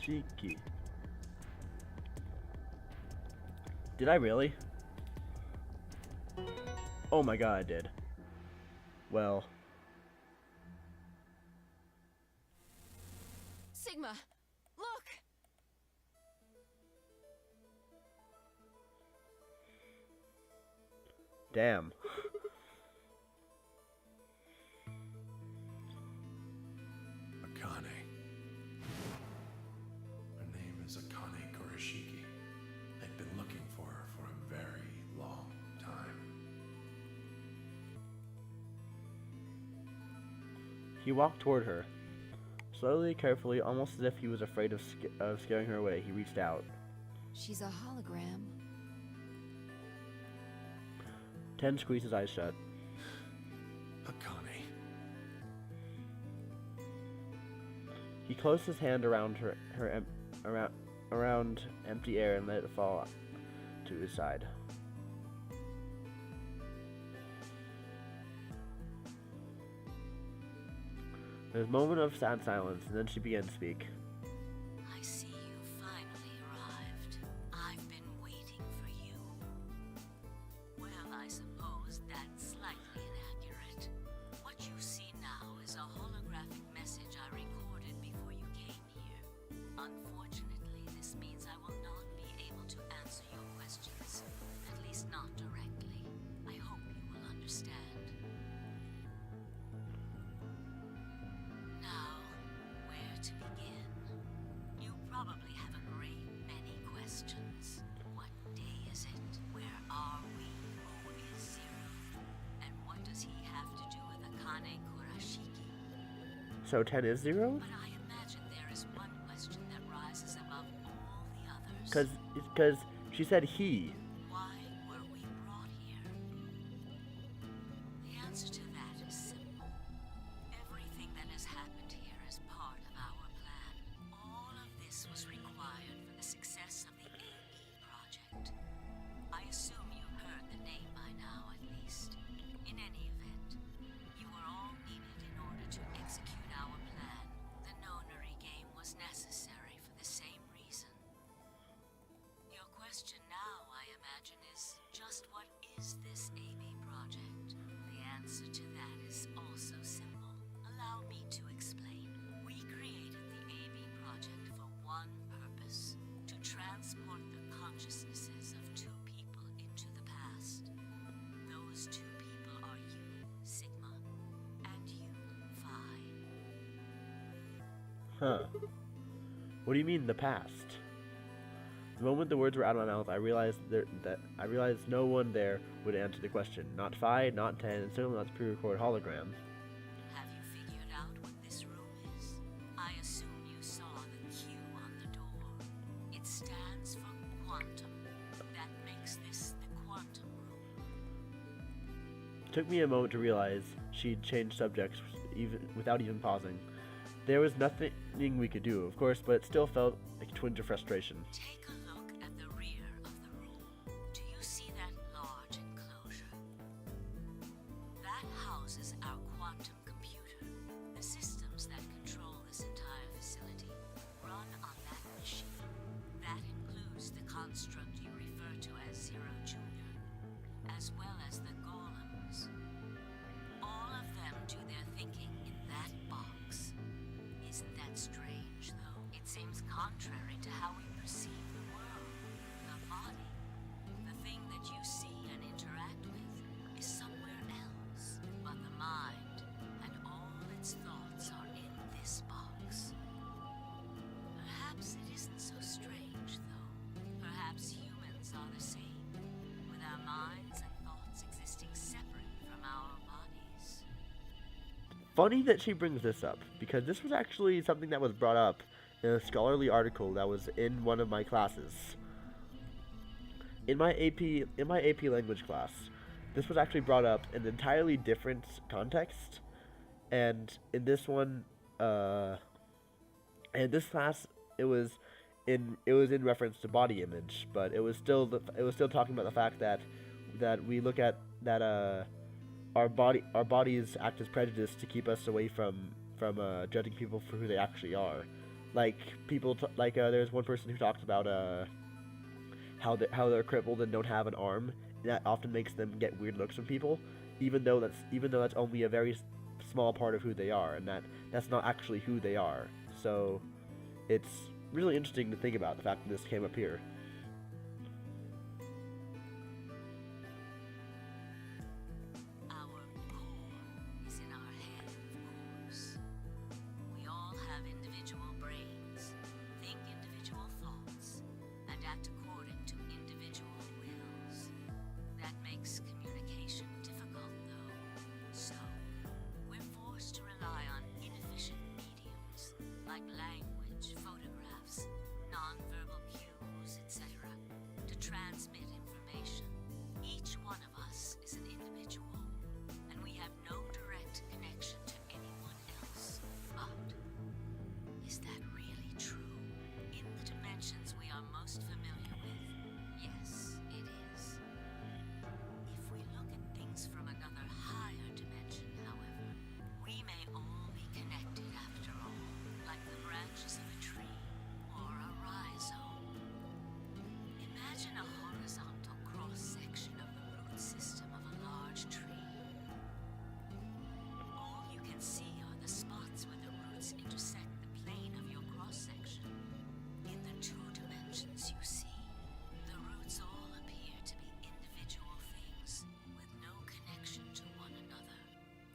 A: Shiki. Did I really? Oh my god, I did. Well.
C: Sigma, look!
A: Damn.
D: Akane. Her name is Akane Kurashiki. They've been looking for her for a very long time.
A: He walked toward her. Slowly, carefully, almost as if he was afraid of scaring her away, he reached out.
C: She's a hologram.
A: Ten squeezed his eyes shut.
D: Akane.
A: He closed his hand around around empty air and let it fall to his side. There was a moment of sad silence, and then she began to speak.
E: I see you finally arrived. I've been waiting for you. Well, I suppose that's slightly inaccurate. What you see now is a holographic message I recorded before you came here. Unfortunately, this means I will not be able to answer your questions, at least not directly. I hope you will understand. Now, where to begin? You probably have a great many questions. What day is it? Where are we? Who is Zero? And what does he have to do with Akane Kurashiki?
A: So 10 is 0?
E: But I imagine there is one question that rises above all the others.
A: Because she said he.
E: Why were we brought here? The answer to that is simple. Everything that has happened here is part of our plan. All of this was required for the success of the AB project. I assume you've heard the name by now, at least. In any event, you were all needed in order to execute our plan. The nonary game was necessary for the same reason. Your question now, I imagine, is just what is this AB project? The answer to that is also simple. Allow me to explain. We created the AB project for one purpose: to transport the consciousnesses of two people into the past. Those two people are you, Sigma, and you, Phi.
A: Huh. What do you mean, the past? The moment the words were out of my mouth, I realized that no one there would answer the question. Not 5, not 10, and certainly not the pre-recorded hologram.
E: Have you figured out what this room is? I assume you saw the Q on the door. It stands for quantum. That makes this the quantum room.
A: It took me a moment to realize she'd changed subjects without even pausing. There was nothing we could do, of course, but it still felt like a twinge of frustration.
E: Take a look at the rear of the room. Do you see that large enclosure? That houses our quantum computer. The systems that control this entire facility run on that machine. That includes the construct you refer to as Zero Junior, as well as the golems. All of them do their thinking in that box. Isn't that strange, though? It seems contrary to how we perceive the world. The body, the thing that you see and interact with, is somewhere else. But the mind and all its thoughts are in this box. Perhaps it isn't so strange, though. Perhaps humans are the same, with our minds and thoughts existing separate from our bodies.
A: Funny that she brings this up, because this was actually something that was brought up in a scholarly article that was in one of my classes. In my AP language class, this was actually brought up in an entirely different context, and in this one, in this class, it was in reference to body image, but it was still talking about the fact that we look at that our bodies act as prejudice to keep us away from judging people for who they actually are. Like there's one person who talks about how they're crippled and don't have an arm. And that often makes them get weird looks from people, even though that's only a very small part of who they are, and that's not actually who they are. So it's really interesting to think about the fact that this came up here.
E: Our core is in our head, of course. We all have individual brains, think individual thoughts, and act according to individual wills. That makes communication difficult, though. So, we're forced to rely on inefficient mediums, like language, photographs, nonverbal cues, etc., to transmit information. Each one of us is an individual, and we have no direct connection to anyone else. But is that really true? In the dimensions we are most familiar with, yes, it is. If we look at things from another higher dimension, however, we may all be connected after all, like the branches of a tree or a rhizome. Imagine a horizontal cross-section of the root system of a large tree. All you can see are the spots where the roots intersect the plane of your cross-section. In the two dimensions you see, the roots all appear to be individual things with no connection to one another.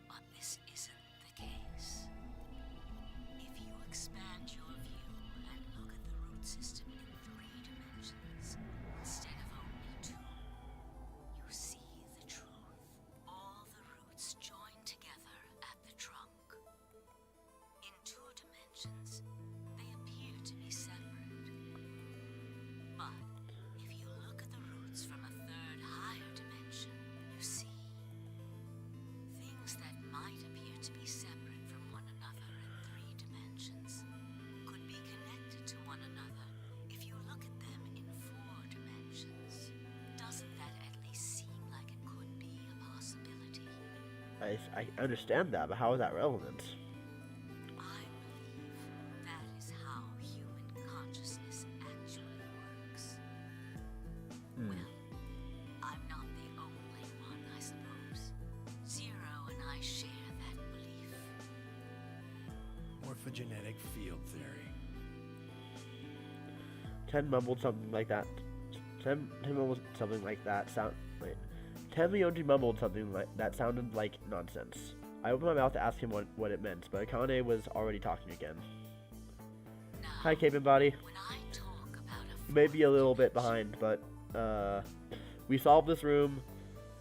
E: But this isn't the case. If you expand your view and look at the root system in 3 dimensions instead of only 2, you see the truth. All the roots join together at the trunk. In 2 dimensions, they appear to be separate. But if you look at the roots from a 3rd higher dimension, you see things that might appear to be separate from one another in 3 dimensions could be connected to one another if you look at them in 4 dimensions. Doesn't that at least seem like it could be a possibility?
A: I understand that, but how is that relevant?
E: I believe that is how human consciousness actually works. Well, I'm not the only one, I suppose. Zero and I share that belief.
D: Morphogenetic field theory.
A: Ten mumbled something like that. Ten mumbled something like that. Tenmyoji mumbled something like that sounded like nonsense. I opened my mouth to ask him what it meant, but Akane was already talking again.
E: Now,
A: Hi, Cape and Body.
E: when I talk about a
A: maybe a little bit behind, but we solved this room.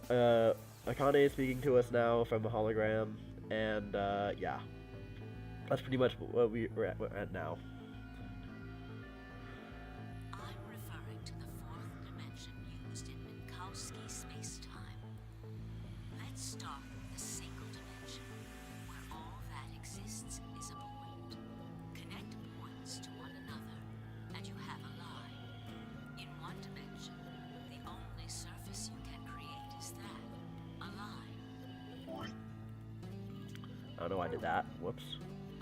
A: Akane is speaking to us now from a hologram, and yeah, that's pretty much what we're at now.
E: I'm referring to the fourth dimension used in Minkowski space-time. Let's start with a single dimension, where all that exists is a point. Connect points to one another, and you have a line. In one dimension, the only surface you can create is that, a line.
A: I don't know why I did that. Whoops.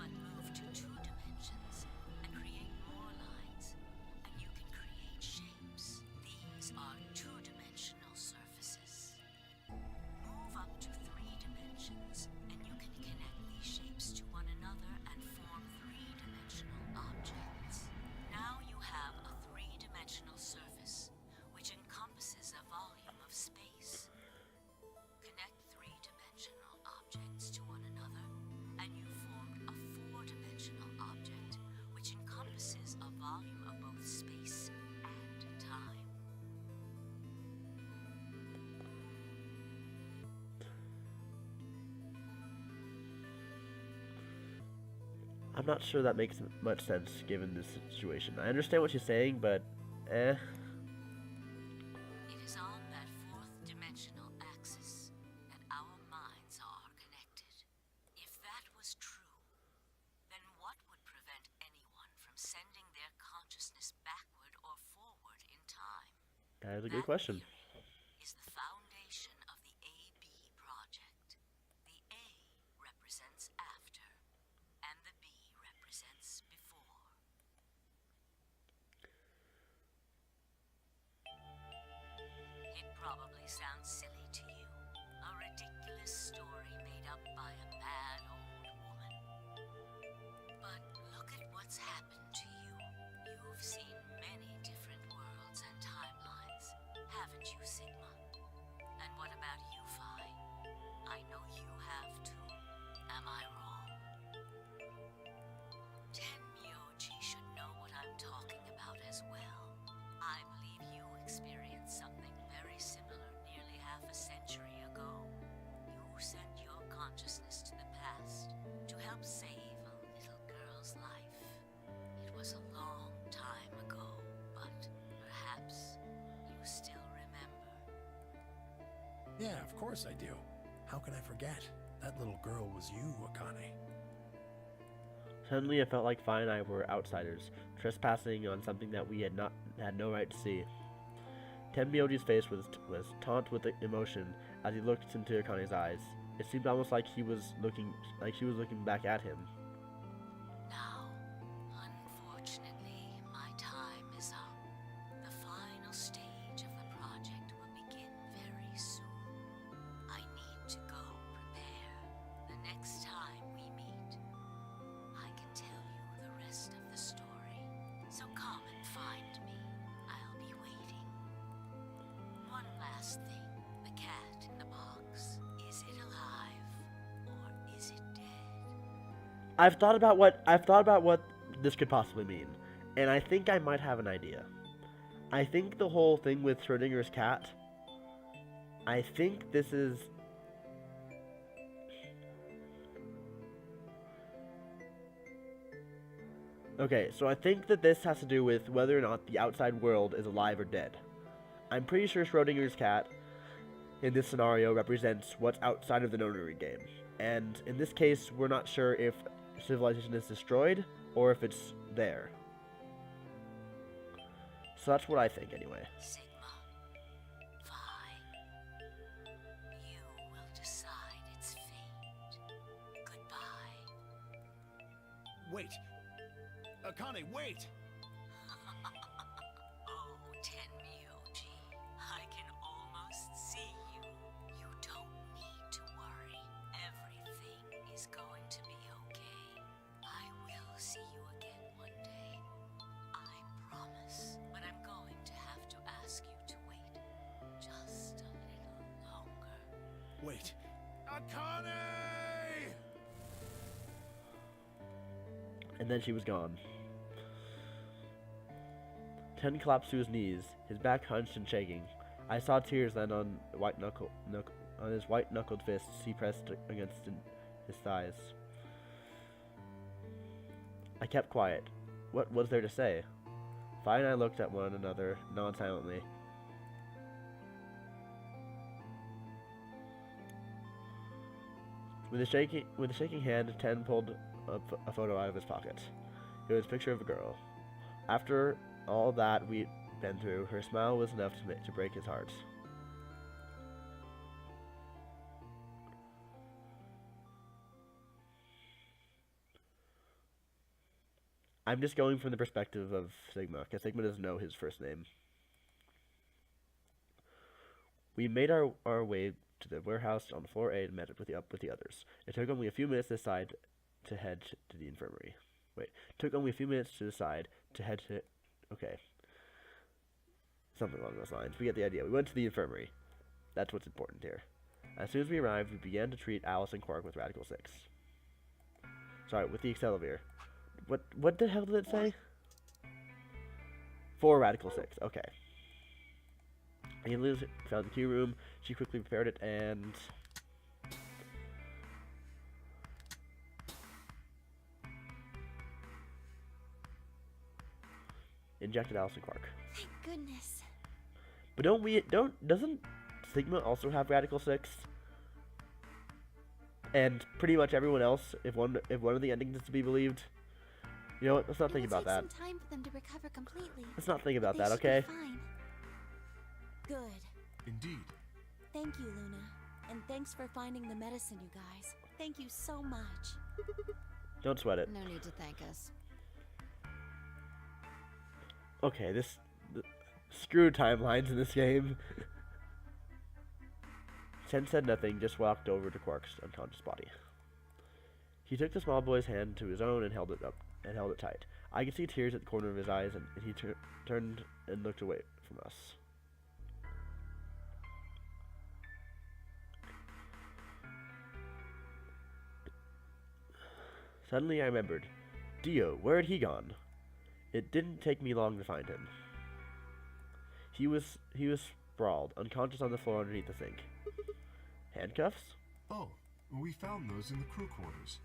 E: But move to two dimensions and create more lines, and you can create shapes. These are two-dimensional surfaces. Move up to three dimensions, and you can connect these shapes to one another and form three-dimensional objects. Now you have a three-dimensional surface, which encompasses a volume of space. Connect three-dimensional objects to one another, and you formed a four-dimensional object, which encompasses a volume of both space and time.
A: I'm not sure that makes much sense given this situation. I understand what she's saying, but
E: It is on that fourth dimensional axis that our minds are connected. If that was true, then what would prevent anyone from sending their consciousness backward or forward in time?
A: that is a good
E: That
A: question.
E: theory is the foundation of the AB project. The A represents after, and the B represents before. It probably sounds silly to you, a ridiculous story made up by a mad old woman. But look at what's happened to you. You've seen many different worlds and timelines, haven't you, Sigma? And what about you, Phi? I know you have too. Am I wrong? Tenmyoji should know what I'm talking about as well. I believe you experienced something very similar nearly half a century ago. You sent your consciousness to the past to help save a little girl's life. It was a long time ago, but perhaps you still remember.
D: Yeah, of course I do. How can I forget? That little girl was you, Akane.
A: Suddenly, it felt like Fi and I were outsiders, trespassing on something that we had no right to see. Tenmyoji's face was taunt with emotion as he looked into Akane's eyes. It seemed almost like she was looking back at him.
E: Now, unfortunately, my time is up. The final stage of the project will begin very soon. I need to go prepare. The next time we meet, I can tell you the rest of the story. So come and find me. I'll be waiting. One last thing. The cat in the box. Is it alive? Or is it dead?
A: I've thought about what this could possibly mean, and I think I might have an idea. I think the whole thing with Schrodinger's cat, I think this is... Okay, so I think that this has to do with whether or not the outside world is alive or dead. I'm pretty sure Schrodinger's cat, in this scenario, represents what's outside of the notary game. And in this case, we're not sure if civilization is destroyed or if it's there. So that's what I think, anyway.
E: Sigma, Phi, you will decide its fate. Goodbye.
B: Wait! Akane, wait!
E: Oh, Tenmyoji, I can almost see you. You don't need to worry. Everything is going to be okay. I will see you again one day. I promise. But I'm going to have to ask you to wait just a little longer.
B: Wait! Akane!
A: And then she was gone. Ten collapsed to his knees, his back hunched and shaking. I saw tears land on on his white-knuckled fists he pressed against his thighs. I kept quiet. What was there to say? Vi and I looked at one another, non-silently. With a shaking hand, Ten pulled a photo out of his pocket. It was a picture of a girl. After all that we'd been through, her smile was enough to break his heart. I'm just going from the perspective of Sigma, because Sigma doesn't know his first name. We made our way to the warehouse on floor A and met up with the others. It took only a few minutes to decide to head to the infirmary. Wait, took only a few minutes to decide to head to... Okay. Something along those lines. We get the idea. We went to the infirmary. That's what's important here. As soon as we arrived, we began to treat Alice and Quark with Radical 6. Sorry, with the Accelavir. What the hell did it say? 4 Radical 6. Okay. Liz found the key room. She quickly prepared it and... injected Alice and Quark.
C: Thank goodness.
A: But doesn't Sigma also have Radical 6? And pretty much everyone else, if one of the endings is to be believed. You know what? Let's not think about that.
C: It will take some time for them to recover completely.
A: Let's not think about
C: They
A: that,
C: should be
A: okay?
C: fine. Good.
D: Indeed.
C: Thank you, Luna. And thanks for finding the medicine, you guys. Thank you so much.
A: Don't sweat it.
C: No need to thank us.
A: Okay, screw timelines in this game. Chen said nothing, just walked over to Quark's unconscious body. He took the small boy's hand to his own and held it tight. I could see tears at the corner of his eyes, and he turned and looked away from us. Suddenly I remembered. Dio, where had he gone? It didn't take me long to find him. He was sprawled, unconscious on the floor underneath the sink. Handcuffs?
D: Oh, we found those in the crew quarters.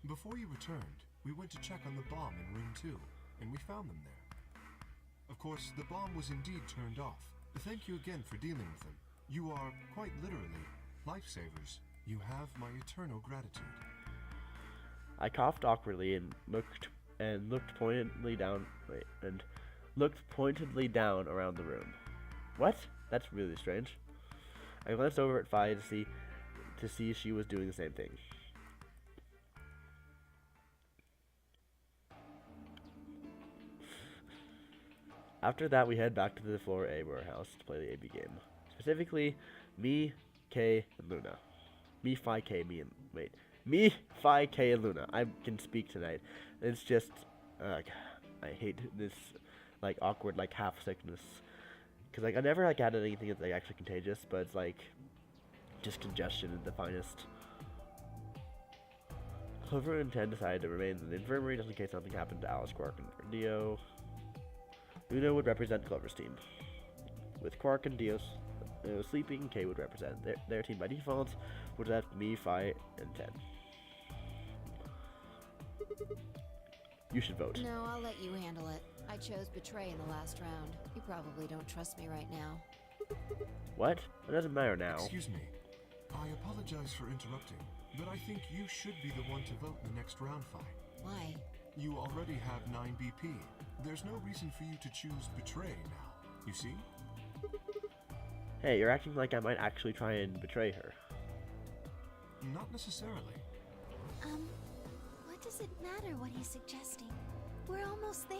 D: Before you returned, we went to check on the bomb in Ring 2, and we found them there. Of course, the bomb was indeed turned off. Thank you again for dealing with them. You are, quite literally, lifesavers. You have my eternal gratitude.
A: I coughed awkwardly and looked pointedly down around the room. What? That's really strange. I glanced over at Fi to see she was doing the same thing. After that, we head back to the floor A warehouse to play the AB game. Specifically, me, Kay, and Luna. Me, Fi, Kay, Me, Fi, Kay, and Luna. I can speak tonight. It's just, I hate this, awkward, half sickness. Because, I never, had anything that's, actually contagious, but it's, just congestion at the finest. Clover and Ted decided to remain in the infirmary just in case something happened to Alice, Quark, and Dio. Luna would represent Clover's team. With Quark and Dio sleeping, Kay would represent their team by default, which left me, Fi, and Ted. You should vote.
C: No, I'll let you handle it. I chose Betray in the last round. You probably don't trust me right now.
A: What? It doesn't matter now.
D: Excuse me. I apologize for interrupting, but I think you should be the one to vote in the next round, Fi.
C: Why?
D: You already have 9 BP. There's no reason for you to choose Betray now. You see?
A: Hey, you're acting like I might actually try and betray her.
D: Not necessarily.
C: What does it matter what he's suggesting? We're almost there.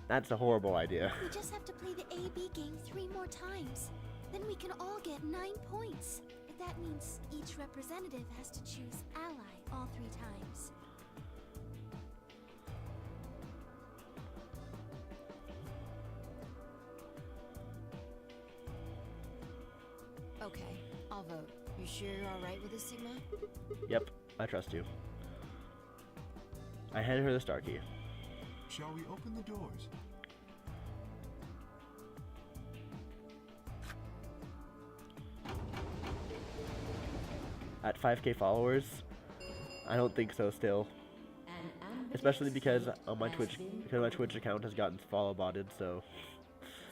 A: That's a horrible idea.
C: We just have to play the AB game 3 more times. Then we can all get 9 points. But that means each representative has to choose ally all 3 times. Okay, I'll vote. You sure you're alright with this, Sigma?
A: Yep, I trust you. I handed her the star key.
D: Shall we open the doors?
A: At 5K followers, I don't think so still. Especially because on my Twitch, because my Twitch account has gotten follow botted, so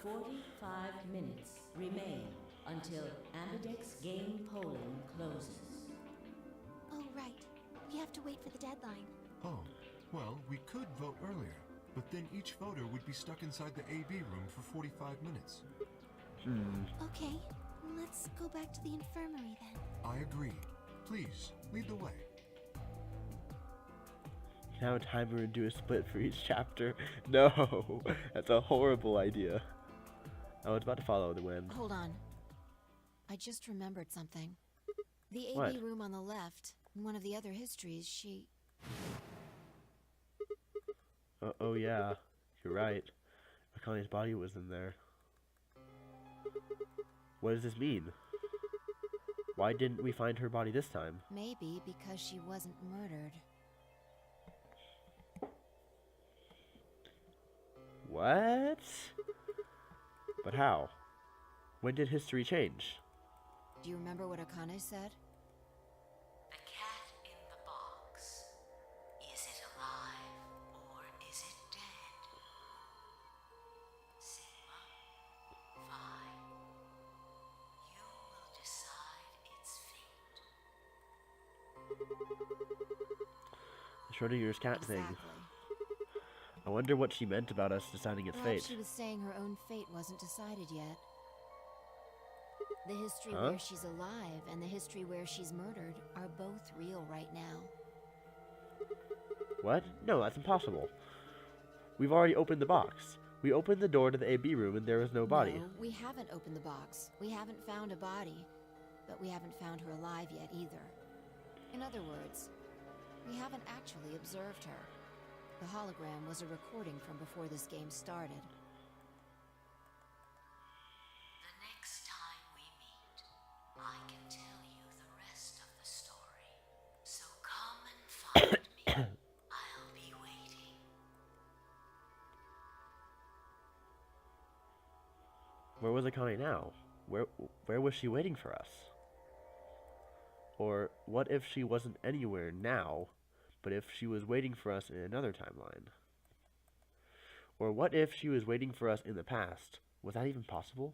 F: 45 minutes remain until Ambidex game polling closes.
C: Oh, right. We have to wait for the deadline.
D: Oh, well, we could vote earlier, but then each voter would be stuck inside the AB room for 45 minutes.
C: Okay, let's go back to the infirmary then.
D: I agree. Please, lead the way.
A: now a timer and do a split for each chapter. No, that's a horrible idea. I was about to follow the wind.
G: Hold on. I just remembered something. The AB
A: What?
G: room on the left, in one of the other histories, she...
A: Oh yeah, you're right. Akani's body was in there. What does this mean? Why didn't we find her body this time?
G: Maybe because she wasn't murdered.
A: What? But how? When did history change?
G: Do you remember what Akane said?
E: The cat in the box. Is it alive or is it dead? Sigma, Phi. You will decide its fate.
A: Schrodinger's cat thing.
G: Exactly.
A: I wonder what she meant about us deciding its
G: Perhaps
A: fate.
G: she was saying her own fate wasn't decided yet. The history
A: Huh?
G: where she's alive and the history where she's murdered are both real right now.
A: What? No, that's impossible. We've already opened the box. We opened the door to the AB room and there was no body.
G: No, we haven't opened the box. We haven't found a body. But we haven't found her alive yet either. In other words, we haven't actually observed her. The hologram was a recording from before this game started.
E: The next time we meet, I can tell you the rest of the story. So come and find me. I'll be waiting.
A: Where was Akane now? Where was she waiting for us? Or what if she wasn't anywhere now, but if she was waiting for us in another timeline? Or what if she was waiting for us in the past? Was that even possible?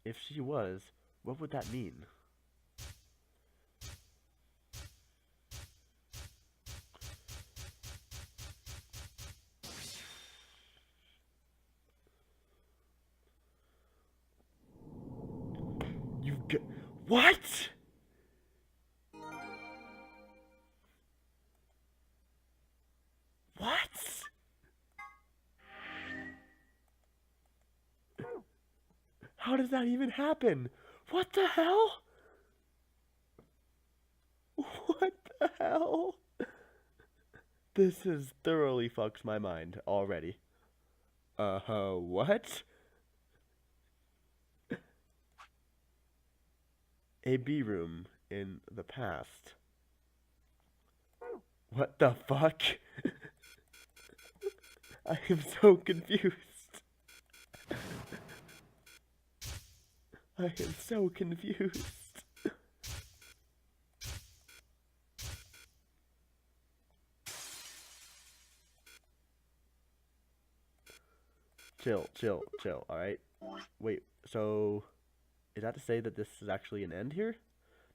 A: If she was, what would that mean? What? What? How does that even happen? What the hell? What the hell? This has thoroughly fucked my mind already. What? A B room in the past. What the fuck? I am so confused. I am so confused. Chill, alright? Wait, so is that to say that this is actually an end here?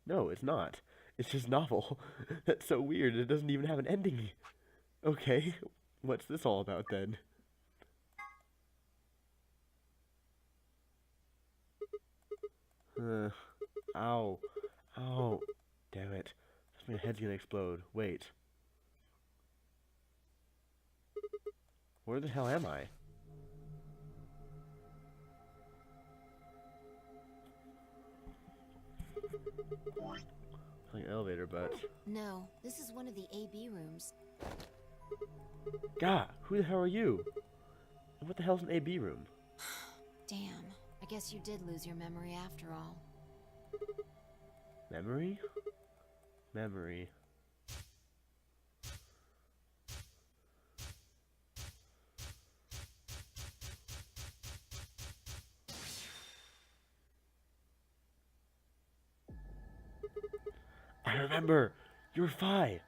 A: No, it's not. It's just novel. That's so weird, it doesn't even have an ending. Okay, what's this all about then? Ow. Ow. Damn it. My head's gonna explode. Wait. Where the hell am I? Like an elevator, but...
G: No, this is one of the AB rooms.
A: Gah, who the hell are you? And what the hell's an AB room?
G: Damn, I guess you did lose your memory after all.
A: Memory? Memory. I remember. You're Fi.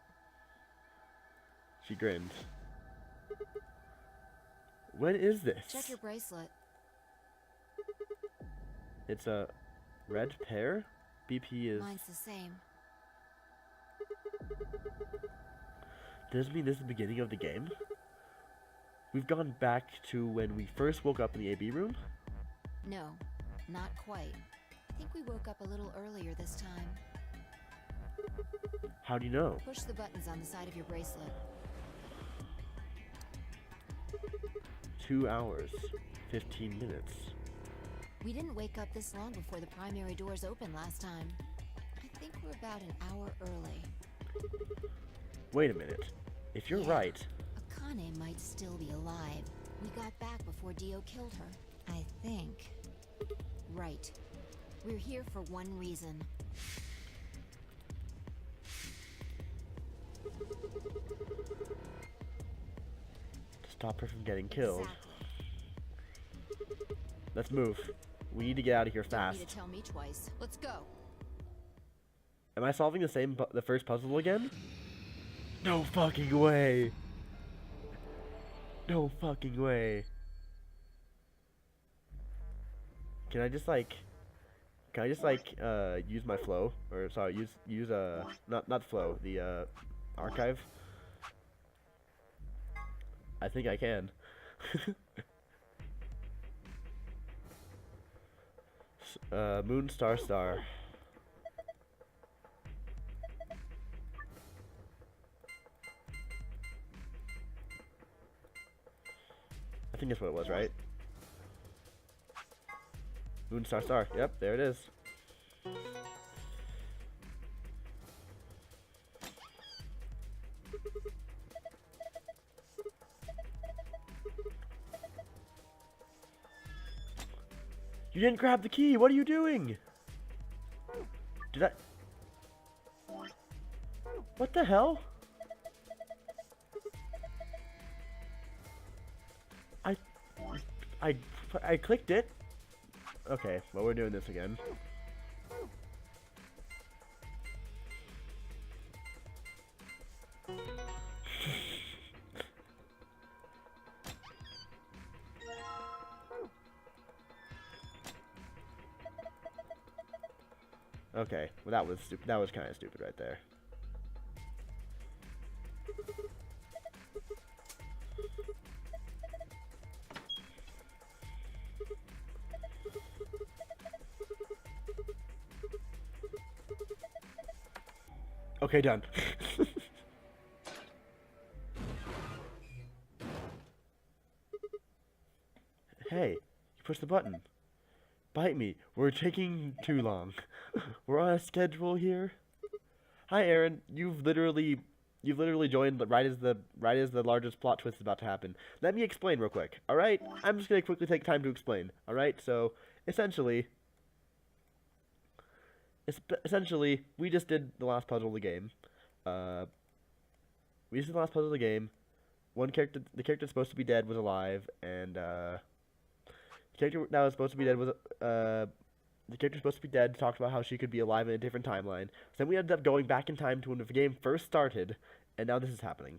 A: She grinned. When is this?
G: Check your bracelet.
A: It's a red pair? BP is...
G: Mine's the same.
A: Does this mean this is the beginning of the game? We've gone back to when we first woke up in the AB room?
G: No, not quite. I think we woke up a little earlier this time.
A: How do you know?
G: Push the buttons on the side of your bracelet.
A: 2 hours, 15 minutes.
G: We didn't wake up this long before the primary doors opened last time. I think we're about an hour early.
A: Wait a minute. If you're
G: Yeah.
A: right,
G: Akane might still be alive. We got back before Dio killed her. I think. Right. We're here for one reason.
A: to stop her from getting killed.
G: Exactly.
A: Let's move. We need to get out of here
G: Don't
A: fast.
G: need to tell me twice. Let's go.
A: Am I solving the first puzzle again? No fucking way. No fucking way. Can I just like use my flow, or sorry, use not flow, the archive? I think I can. Moon star star. I think that's what it was, right? Moon star star. Yep, there it is. You didn't grab the key. What are you doing? Did I? What the hell? I clicked it. Okay, well, we're doing this again. Okay, well that was stupid. That was kind of stupid right there. Okay, done. Hey, you pushed the button. Bite me. We're taking too long. We're on a schedule here. Hi, Aaron. You've literally joined right as the largest plot twist is about to happen. Let me explain real quick. All right? I'm just gonna quickly take time to explain. All right? So essentially, we just did the last puzzle of the game. We just did the last puzzle of the game. The character supposed to be dead was alive, and the character that was supposed to be dead was the character supposed to be dead talked about how she could be alive in a different timeline. So then we ended up going back in time to when the game first started, and now this is happening.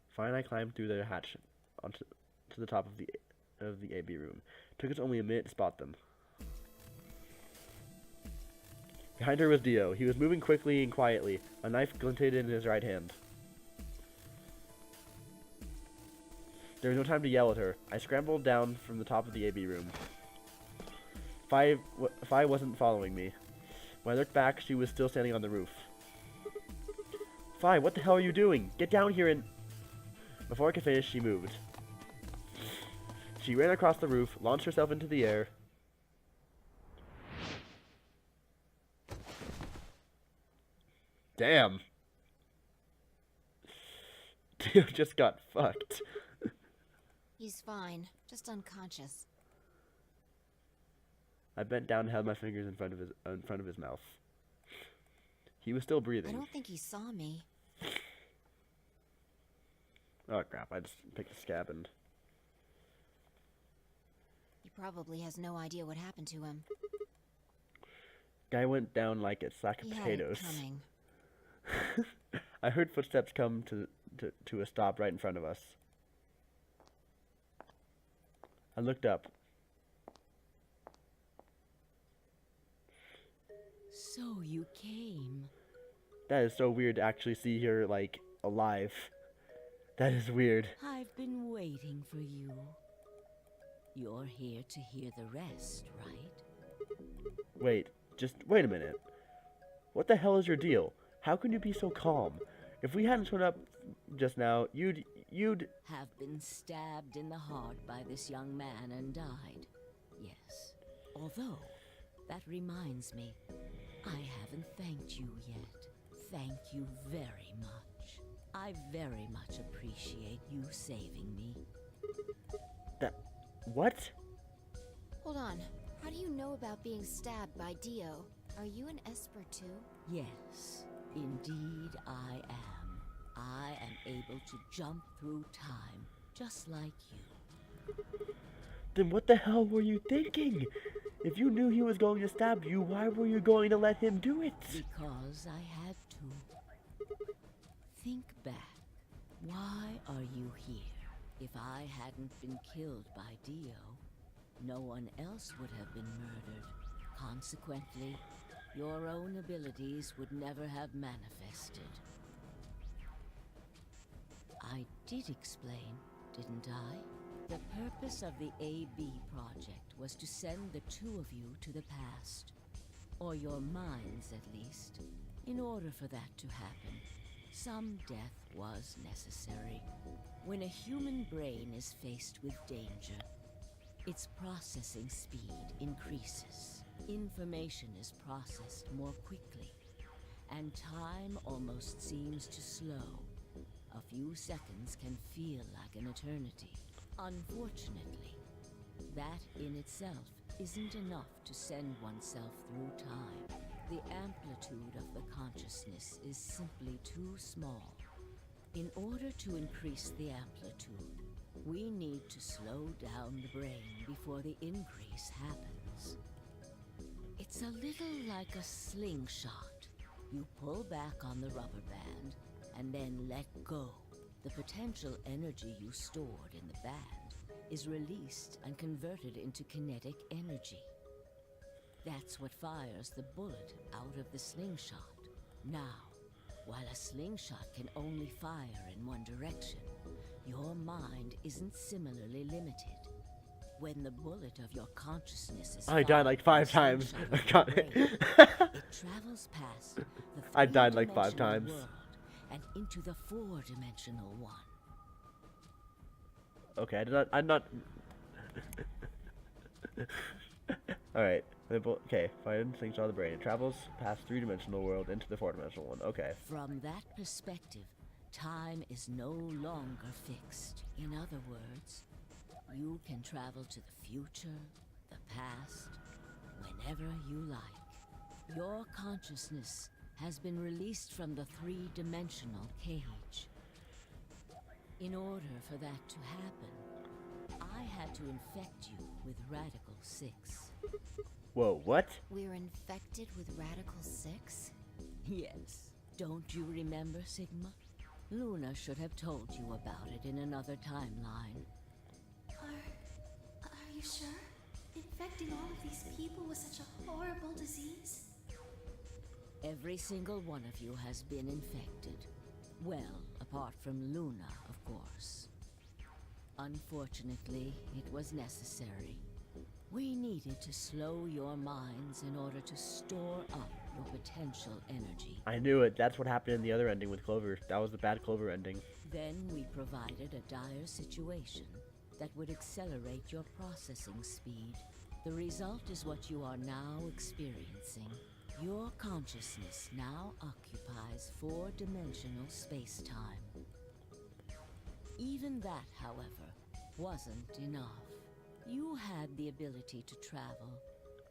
A: Fine, I climbed through the hatch onto the top of the AB room. Took us only a minute to spot them. Behind her was Dio. He was moving quickly and quietly. A knife glinted in his right hand. There was no time to yell at her. I scrambled down from the top of the AB room. Fi wasn't following me. When I looked back, she was still standing on the roof. Fi, what the hell are you doing? Get down here and... Before I could finish, she moved. She ran across the roof, launched herself into the air. Damn. Dio just got fucked.
G: He's fine, just unconscious.
A: I bent down and held my fingers in front of his mouth. He was still breathing.
G: I don't think he saw me.
A: Oh crap! I just picked a scab and
G: He probably has no idea what happened to him.
A: guy went down like a sack of
G: He had
A: potatoes.
G: it coming.
A: I heard footsteps come to a stop right in front of us. I looked up.
F: So you came.
A: That is so weird to actually see her, like, alive. That is weird.
F: I've been waiting for you. You're here to hear the rest, right?
A: Wait a minute. What the hell is your deal? How can you be so calm? If we hadn't shown up just now, you'd...
F: Have been stabbed in the heart by this young man and died. Yes. Although, that reminds me, I haven't thanked you yet. Thank you very much. I very much appreciate you saving me.
A: What?
G: Hold on. How do you know about being stabbed by Dio? Are you an Esper too?
F: Yes, indeed I am. I am able to jump through time, just like you.
A: Then what the hell were you thinking? If you knew he was going to stab you, why were you going to let him do it?
F: Because I had to. Think back. Why are you here? If I hadn't been killed by Dio, no one else would have been murdered. Consequently, your own abilities would never have manifested. I did explain, didn't I? The purpose of the AB project was to send the two of you to the past. Or your minds, at least. In order for that to happen, some death was necessary. When a human brain is faced with danger, its processing speed increases. Information is processed more quickly, and time almost seems to slow. A few seconds can feel like an eternity. Unfortunately, that in itself isn't enough to send oneself through time. The amplitude of the consciousness is simply too small. In order to increase the amplitude, we need to slow down the brain before the increase happens. It's a little like a slingshot. You pull back on the rubber band and then let go. The potential energy you stored in the band is released and converted into kinetic energy. That's what fires the bullet out of the slingshot. Now, while a slingshot can only fire in one direction, your mind isn't similarly limited. When the bullet of your consciousness is
A: I died like 5 times.
F: it travels past the
A: I died like 5
F: three-dimensional
A: times.
F: world and into the 4-dimensional one.
A: Okay, I'm not... Alright. Okay, fire slingshot of the brain. It travels past 3-dimensional world into the 4-dimensional one. Okay.
F: From that perspective, time is no longer fixed. In other words, you can travel to the future, the past, whenever you like. Your consciousness has been released from the 3-dimensional cage. In order for that to happen, I had to infect you with Radical 6.
A: Whoa, what?
G: We're infected with Radical 6?
F: Yes. Don't you remember, Sigma? Luna should have told you about it in another timeline.
C: Are you sure? Infecting all of these people with such a horrible disease?
F: Every single one of you has been infected. Well, apart from Luna, of course. Unfortunately, it was necessary. We needed to slow your minds in order to store up your potential energy.
A: I knew it. That's what happened in the other ending with Clover. That was the bad Clover ending.
F: Then we provided a dire situation that would accelerate your processing speed. The result is what you are now experiencing. Your consciousness now occupies 4-dimensional space-time. Even that, however, wasn't enough. You had the ability to travel,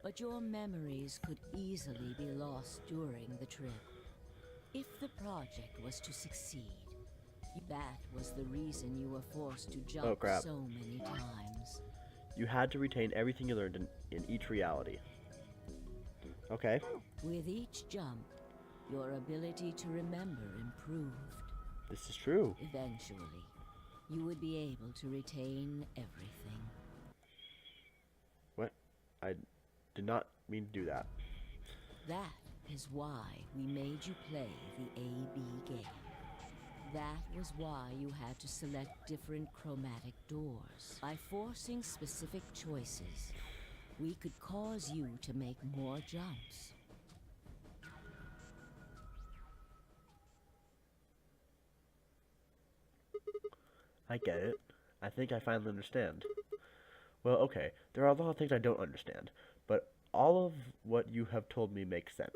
F: but your memories could easily be lost during the trip. If the project was to succeed, That was the reason you were forced to jump
A: Oh, crap.
F: so many times.
A: You had to retain everything you learned in each reality. Okay.
F: With each jump, your ability to remember improved.
A: This is true.
F: Eventually, you would be able to retain everything.
A: What? I did not mean to do that.
F: That is why we made you play the AB game. That was why you had to select different chromatic doors. By forcing specific choices, we could cause you to make more jumps.
A: I get it. I think I finally understand. Well, okay, there are a lot of things I don't understand, but all of what you have told me makes sense.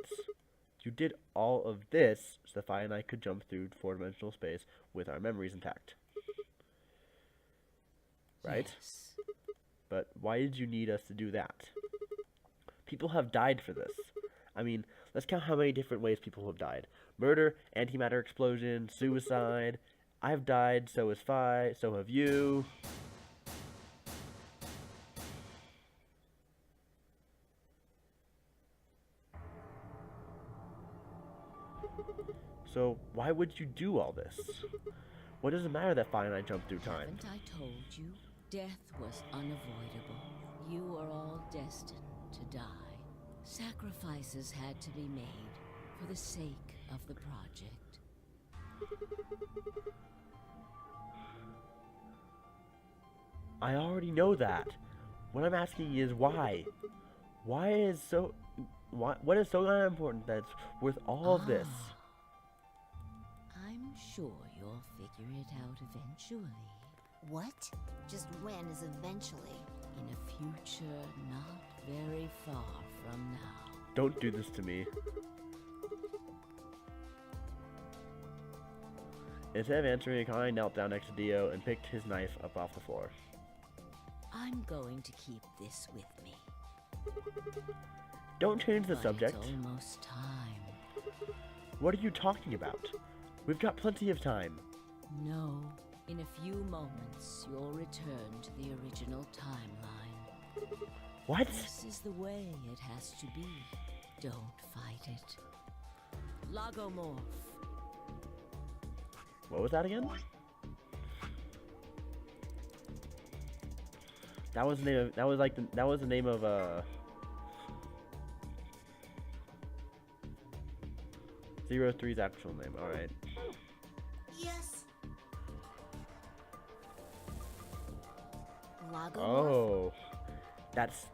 A: You did all of this so Sapphire and I could jump through four-dimensional space with our memories intact. Right?
F: Yes.
A: But why did you need us to do that? People have died for this. I mean, let's count how many different ways people have died. Murder, antimatter explosion, suicide. I've died, so has Phi, so have you. So, why would you do all this? What does it matter that Phi and I jumped through time?
F: Haven't I told you? Death was unavoidable. You were all destined to die. Sacrifices had to be made for the sake of the project.
A: I already know that. What I'm asking is why? Why is so... what is so unimportant that's worth all of this?
F: I'm sure you'll figure it out eventually.
G: What? Just when is eventually?
F: In a future not very far from now.
A: Don't do this to me. Instead of answering, Akane knelt down next to Dio and picked his knife up off the floor.
F: I'm going to keep this with me.
A: Don't change the
F: But
A: subject.
F: It's almost time.
A: What are you talking about? We've got plenty of time.
F: No. In a few moments, you'll return to the original timeline.
A: What?
F: This is the way it has to be. Don't fight it. Lagomorph.
A: What was that again? That was the name of, that was the name of Zero 03's actual name. All right.
G: Yes. Lagomorph?
A: Oh, that's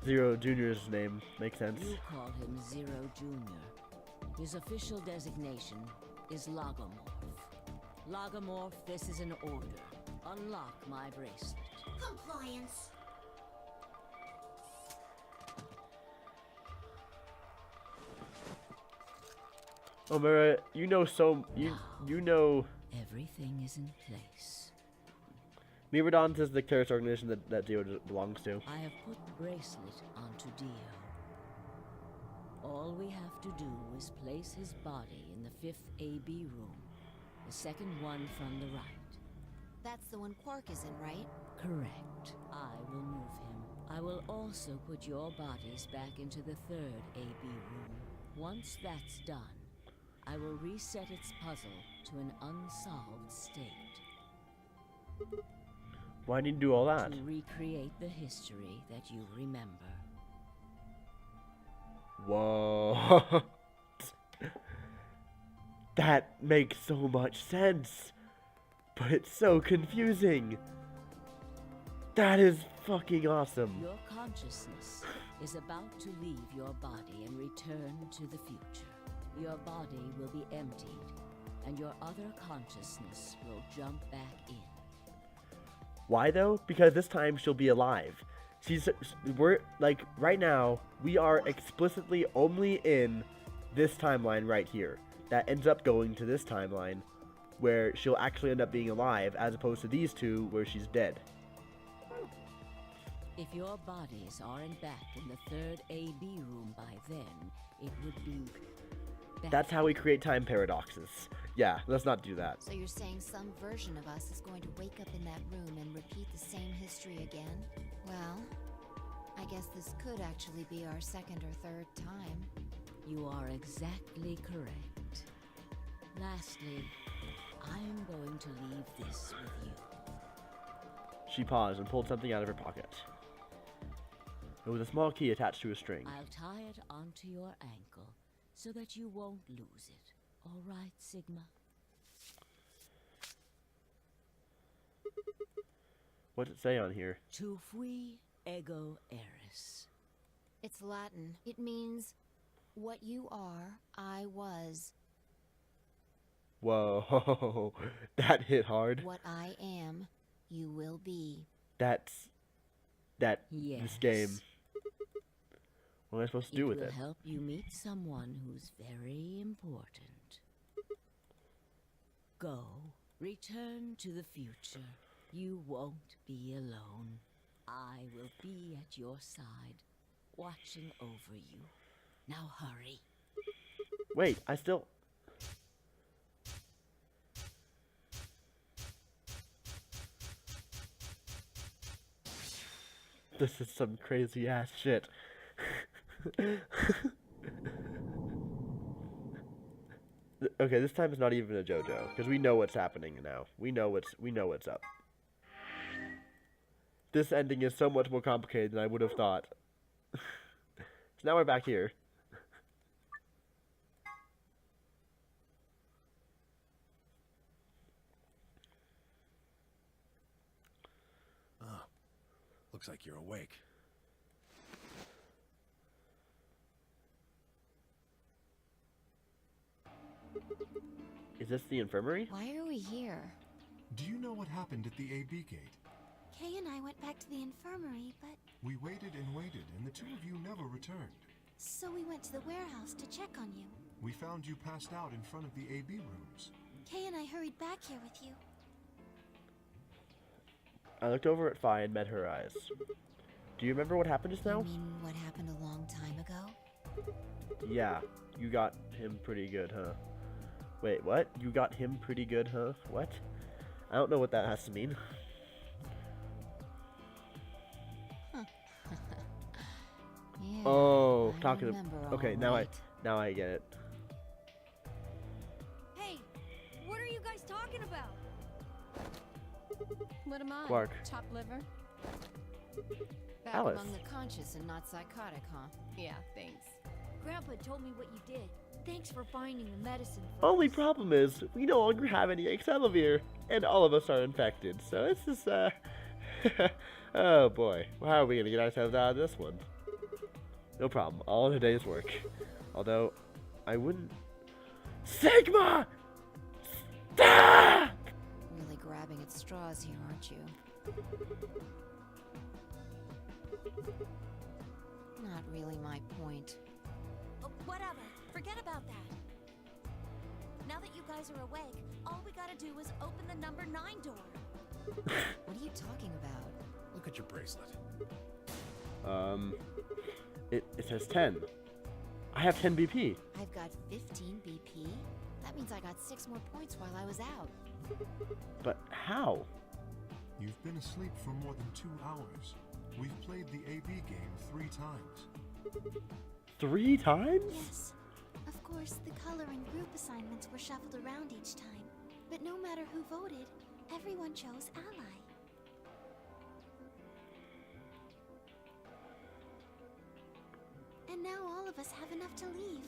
A: Zero Junior's name. Makes sense.
F: You call him Zero Jr. His official designation is Lagomorph. Lagomorph, this is an order. Unlock my bracelet.
C: Compliance.
A: Oh, Mara, you know you know.
F: Everything is in place.
A: Myrmidons is the terrorist organization that Dio belongs to.
F: I have put the bracelet onto Dio. All we have to do is place his body in the 5th AB room, the second one from the right.
G: That's the one Quark is in, right?
F: Correct. I will move him. I will also put your bodies back into the 3rd AB room. Once that's done, I will reset its puzzle to an unsolved state.
A: Why did you do all that?
F: To recreate the history that you remember.
A: Whoa. That makes so much sense. But it's so confusing. That is fucking awesome.
F: Your consciousness is about to leave your body and return to the future. Your body will be emptied, and your other consciousness will jump back in.
A: Why though? Because this time she'll be alive. We're like right now we are explicitly only in this timeline right here. That ends up going to this timeline where she'll actually end up being alive, as opposed to these two where she's dead.
F: If your bodies aren't back in the 3rd AB room by then, it would be...
A: That's how we create time paradoxes. Yeah, let's not do that.
G: So you're saying some version of us is going to wake up in that room and repeat the same history again? Well, I guess this could actually be our second or third time.
F: You are exactly correct. Lastly, I'm going to leave this with you.
A: She paused and pulled something out of her pocket. It was a small key attached to a string.
F: I'll tie it onto your ankle so that you won't lose it. All right, Sigma?
A: What's it say on here?
F: Tu fui ego eris.
G: It's Latin. It means, what you are, I was.
A: Whoa, that hit hard.
G: What I am, you will be.
A: This
F: Yes.
A: game. What am I supposed to do with
F: It
A: it?
F: will help you meet someone who's very important. Go. Return to the future. You won't be alone. I will be at your side, watching over you. Now hurry.
A: Wait, I still... This is some crazy ass shit. Okay, this time it's not even a JoJo, because we know what's happening now. We know what's up. This ending is so much more complicated than I would have thought. So now we're back here.
B: Oh, looks like you're awake.
A: Is this the infirmary?
G: Why are we here?
D: Do you know what happened at the AB gate?
C: Kay and I went back to the infirmary, but
D: We waited and waited, and the two of you never returned.
C: so we went to the warehouse to check on you.
D: We found you passed out in front of the AB rooms.
C: Kay and I hurried back here with you.
A: I looked over at Fi and met her eyes. Do you remember what happened just now?
G: You mean what happened a long time ago?
A: Yeah, you got him pretty good, huh? Wait, what? You got him pretty good, huh? What? I don't know what that has to mean.
G: Yeah,
A: Oh,
G: I
A: talking
G: remember
A: to... Okay,
G: all
A: now
G: right.
A: now I get it.
H: Hey, what are you guys talking about?
I: What am I?
A: Clark.
I: Chopped liver?
G: Back
A: Alice.
G: among the conscious and not psychotic, huh?
I: Yeah, thanks.
H: Grandpa told me what you did. Thanks for finding the medicine for
A: Only
H: us.
A: problem is, we no longer have any Excelivir, and all of us are infected, so this is, oh boy. Well, how are we gonna get ourselves out of this one? No problem, all in a day's work. Although, I wouldn't... Sigma! Ah!
G: Really grabbing at straws here, aren't you? Not really my point.
C: Oh, whatever. Forget about that. Now that you guys are awake, all we gotta do is open the number 9 door.
G: What are you talking about?
B: Look at your bracelet.
A: It says 10. I have 10 BP.
G: I've got 15 BP? That means I got 6 more points while I was out.
A: But how?
D: You've been asleep for more than 2 hours. We've played the AB game 3 times.
A: 3 times?
C: Yes. Of course, the color and group assignments were shuffled around each time. But no matter who voted, everyone chose Ally. And now all of us have enough to leave.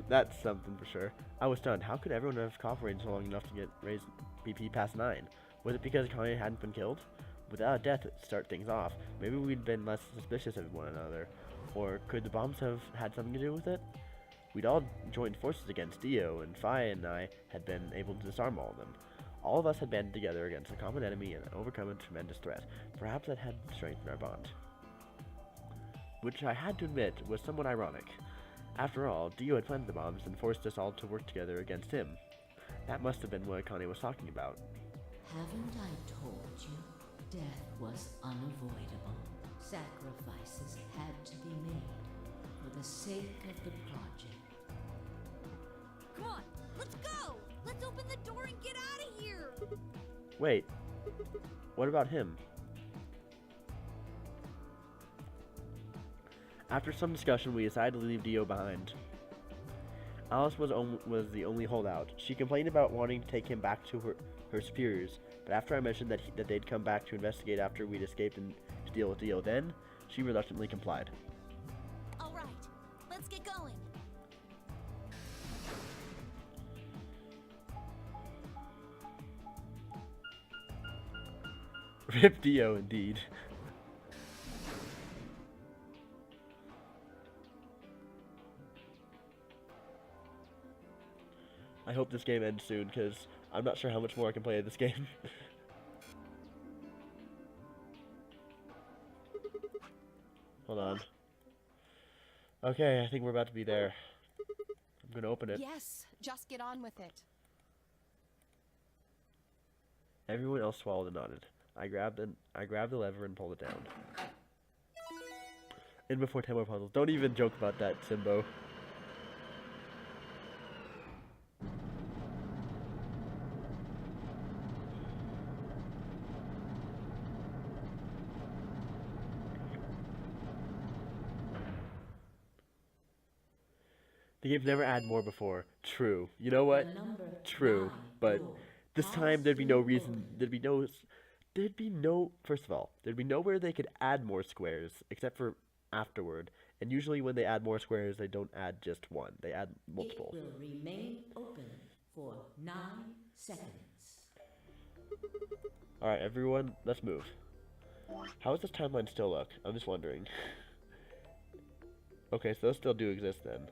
A: That's something for sure. I was stunned. How could everyone have cooperated so long enough to get raised BP past 9? Was it because Kanye hadn't been killed? Without a death to start things off, maybe we'd been less suspicious of one another. Or could the bombs have had something to do with it? We'd all joined forces against Dio, and Fi and I had been able to disarm all of them. All of us had banded together against a common enemy and overcome a tremendous threat. Perhaps that had strengthened our bond. which I had to admit was somewhat ironic. After all, Dio had planted the bombs and forced us all to work together against him. That must have been what Akane was talking about.
F: Haven't I told you? Death was unavoidable. Sacrifices had to be made for the sake of the project.
H: Come on, let's go! Let's open the door and get out of here!
A: Wait, what about him? After some discussion, we decided to leave Dio behind. Alice was the only holdout. She complained about wanting to take him back to her superiors, but after I mentioned that they'd come back to investigate after we'd escaped and to deal with Dio, then she reluctantly complied.
C: All right, let's get going.
A: Rip Dio, indeed. I hope this game ends soon, because I'm not sure how much more I can play of this game. Hold on. Okay, I think we're about to be there. I'm gonna open it.
G: Yes, just get on with it.
A: Everyone else swallowed and nodded. I grabbed the lever and pulled it down. In before 10 more puzzles. Don't even joke about that, Simbo. The game's never had more before. True. You know what? True. But this time there'd be no reason. First of all, there'd be nowhere they could add more squares except for afterward. And usually when they add more squares, they don't add just one. They add multiple.
F: It will remain open for 9 seconds.
A: Alright, everyone, let's move. How does this timeline still look? I'm just wondering. Okay, so those still do exist then.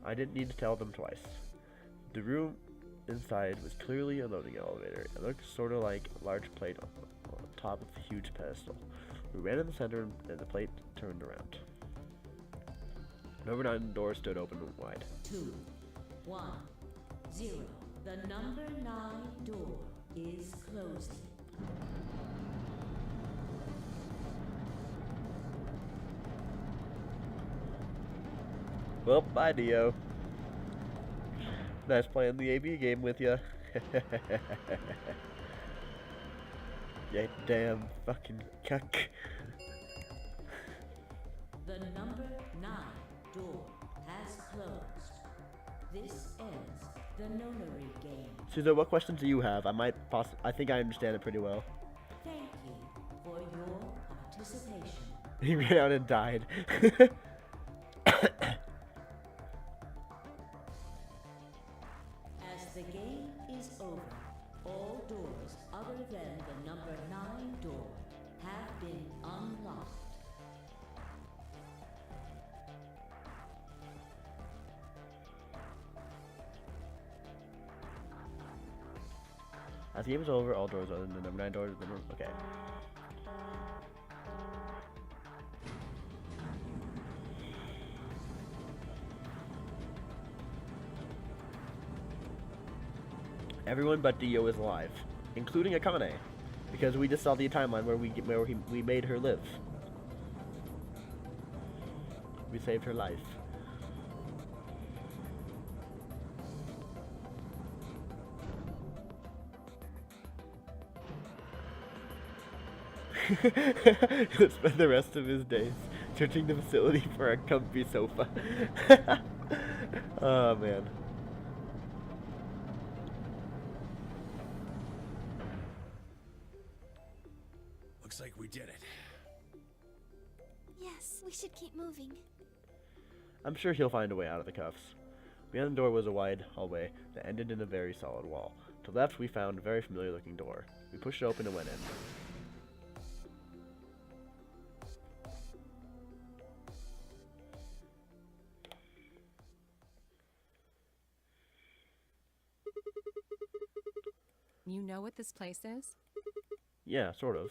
A: I didn't need to tell them twice. The room inside was clearly a loading elevator. It looked sort of like a large plate on top of a huge pedestal. We ran in the center and the plate turned around. Number 9 door stood open and wide.
F: 2, 1, 0. The number 9 door is closing.
A: Well, bye, Dio. Nice playing the AB game with ya. Yeah, damn fucking cuck.
F: The number 9 door has closed. This ends the nonary game.
A: Caesar, what questions do you have? I think I understand it pretty well.
F: Thank you for your participation.
A: He ran out and died.
F: As the game is over, all doors other than the number 9 door have been unlocked.
A: As the game is over, all doors other than the number 9 door. Okay. Everyone but Dio is alive, including Akane, because we just saw the timeline where we made her live. We saved her life. He'll spend the rest of his days searching the facility for a comfy sofa. Oh man.
B: Looks like we did it.
C: Yes, we should keep moving.
A: I'm sure he'll find a way out of the cuffs. Beyond the door was a wide hallway that ended in a very solid wall. To the left, we found a very familiar looking door. We pushed it open and went in.
I: know what this place is?
A: Yeah, sort of.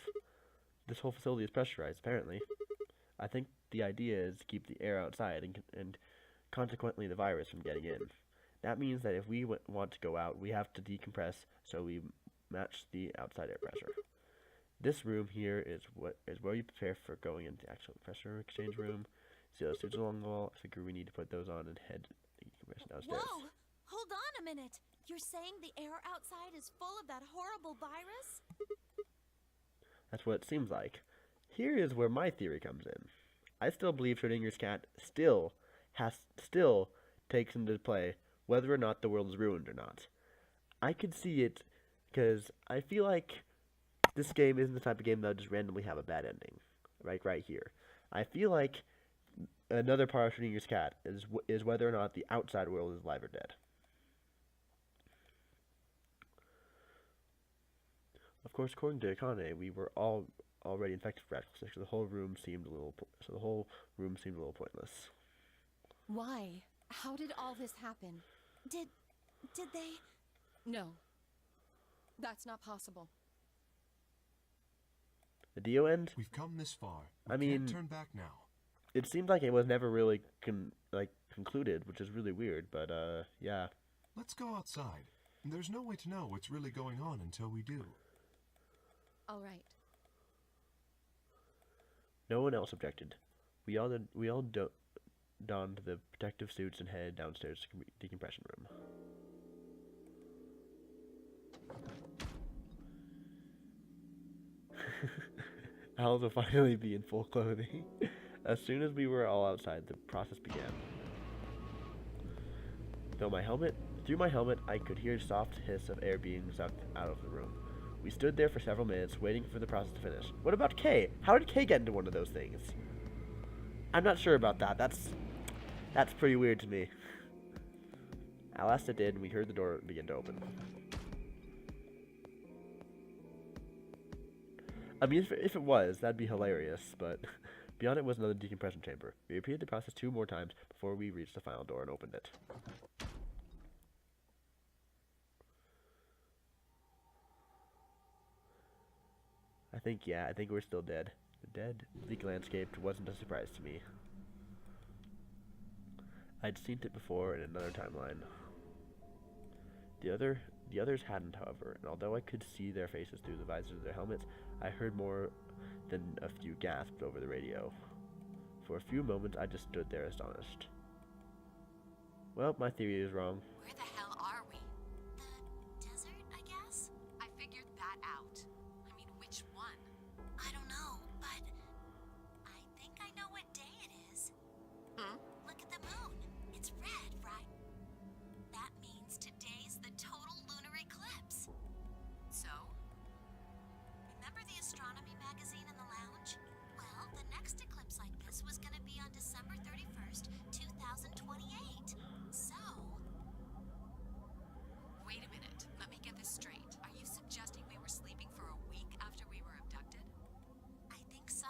A: This whole facility is pressurized, apparently. I think the idea is to keep the air outside and consequently the virus from getting in. That means that if we want to go out, we have to decompress so we match the outside air pressure. This room here is where you prepare for going into the actual pressure exchange room. See those suits along the wall? I figure we need to put those on and head decompress downstairs.
H: Whoa! Hold on a minute. You're saying the air outside is full of that horrible virus?
A: That's what it seems like. Here is where my theory comes in. I still believe Schrodinger's cat still takes into play whether or not the world is ruined or not. I could see it because I feel like this game isn't the type of game that would just randomly have a bad ending. Right here. I feel like another part of Schrodinger's cat is whether or not the outside world is alive or dead. Of course, according to Akane, we were all already infected with Radical 6, so the whole room seemed a little pointless.
I: Why? How did all this happen?
H: Did they?
I: No. That's not possible.
A: The Dio end?
D: We've come this far.
A: I mean,
D: Can't turn back now.
A: It seemed like it was never really concluded, which is really weird, but yeah.
D: Let's go outside. There's no way to know what's really going on until we do.
I: All right.
A: No one else objected. We all donned the protective suits and headed downstairs to the decompression room. Alice will finally be in full clothing. As soon as we were all outside, the process began. Through my helmet, I could hear a soft hiss of air being sucked out of the room. We stood there for several minutes, waiting for the process to finish. What about Kay? How did Kay get into one of those things? I'm not sure about that. That's pretty weird to me. Alasta did, and we heard the door begin to open. I mean, if it was, that'd be hilarious, but beyond it was another decompression chamber. We repeated the process 2 more times before we reached the final door and opened it. I think we're still dead. The dead, bleak landscape wasn't a surprise to me. I'd seen it before in another timeline. The others hadn't, however, and although I could see their faces through the visors of their helmets, I heard more than a few gasps over the radio. For a few moments, I just stood there astonished. Well, my theory is wrong.
E: Where the hell are we?
H: The desert, I guess?
E: I figured that out. I mean, which one?
H: I don't know, but I think I know what day it is. Look at the moon. It's red, right? That means today's the total lunar eclipse.
E: So?
H: Remember the astronomy magazine in the lounge? Well, the next eclipse like this was gonna be on December 31st, 2028. So...
E: Wait a minute. Let me get this straight. Are you suggesting we were sleeping for a week after we were abducted?
H: I think so.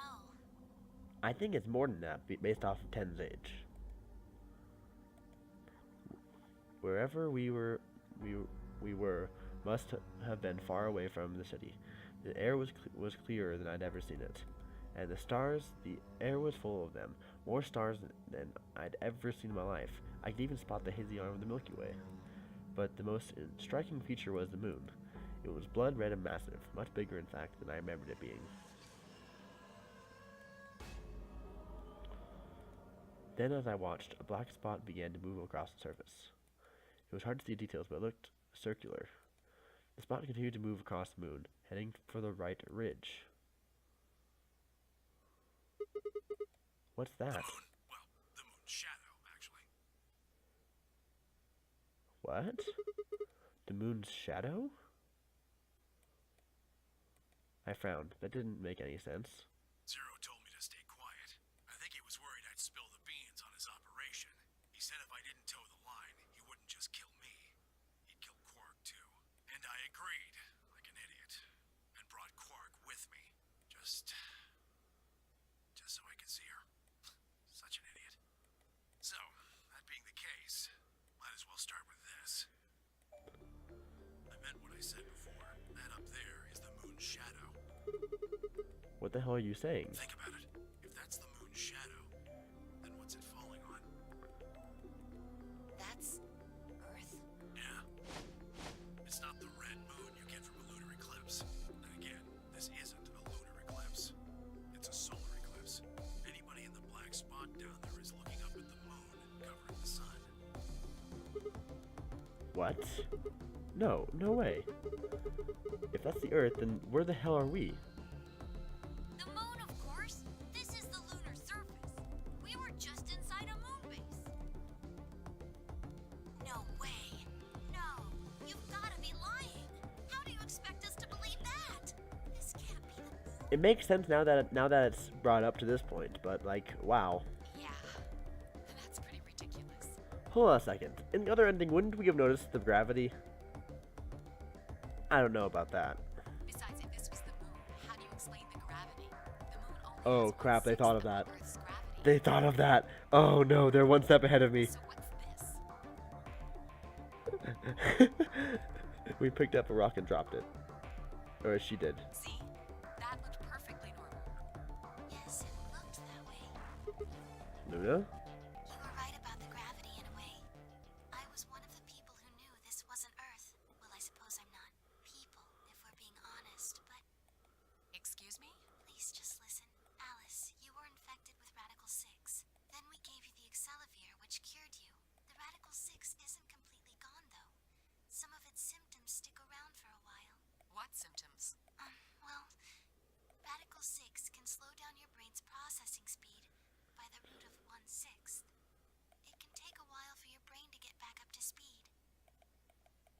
A: I think it's more than that, based off of Ten's age. Wherever we were must have been far away from the city. The air was clearer than I'd ever seen it, and the stars, the air was full of them, more stars than I'd ever seen in my life. I could even spot the hazy arm of the Milky Way. But the most striking feature was the moon. It was blood red and massive, much bigger in fact than I remembered it being. Then as I watched, a black spot began to move across the surface. It was hard to see details, but it looked circular. The spot continued to move across the moon, heading for the right ridge. What's that?
B: The moon's shadow, actually.
A: What? The moon's shadow? I frowned. That didn't make any sense.
B: Zero told me to stay quiet. I think he was worried I'd spill the beans on his operation. He said if I didn't toe the line, he wouldn't just kill me. He'd kill Quark, too. And I agreed, like an idiot. And brought Quark with me. Just so I could see her. Such an idiot. So, that being the case, might as well start with this. I meant what I said before.
A: the hell are you saying?
B: Think about it. If that's the moon's shadow, then what's it falling on?
G: That's Earth?
B: Yeah. It's not the red moon you get from a lunar eclipse. And again, this isn't a lunar eclipse. It's a solar eclipse. Anybody in the black spot down there is looking up at the moon covering the sun.
A: What? No, no way. If that's the Earth, then where the hell are we?
H: The moon, of course. This is the lunar surface. We were just inside a moon base. No way. No. You've gotta be lying. How do you expect us to believe that? This can't be the moon.
A: It makes sense now that it's brought up to this point, but like, wow.
I: Yeah. That's pretty ridiculous.
A: Hold on a second. In the other ending, wouldn't we have noticed the gravity? I don't know about that.
I: Besides, if this was the moon, how do you explain the gravity? The moon only
A: Oh
I: has
A: crap, they
I: 1/6
A: thought of that.
I: Earth's gravity.
A: They thought of that. Oh no, they're one step ahead of me.
I: So what's this?
A: We picked up a rock and dropped it. Or she did.
I: See? That looked perfectly normal.
H: Yes, it looked that way.
A: Luna?
H: You were right about the gravity in a way. I was one of the people who knew this wasn't Earth. Well, I suppose I'm not people, if we're being honest, but
I: Excuse me?
H: please just listen. Alice, you were infected with Radical 6. Then we gave you the Excelivir, which cured you. The Radical 6 isn't completely gone, though. Some of its symptoms stick around for a while.
I: What symptoms?
H: Well, Radical 6 can slow down your brain's processing speed by the root of 1/6. It can take a while for your brain to get back up to speed.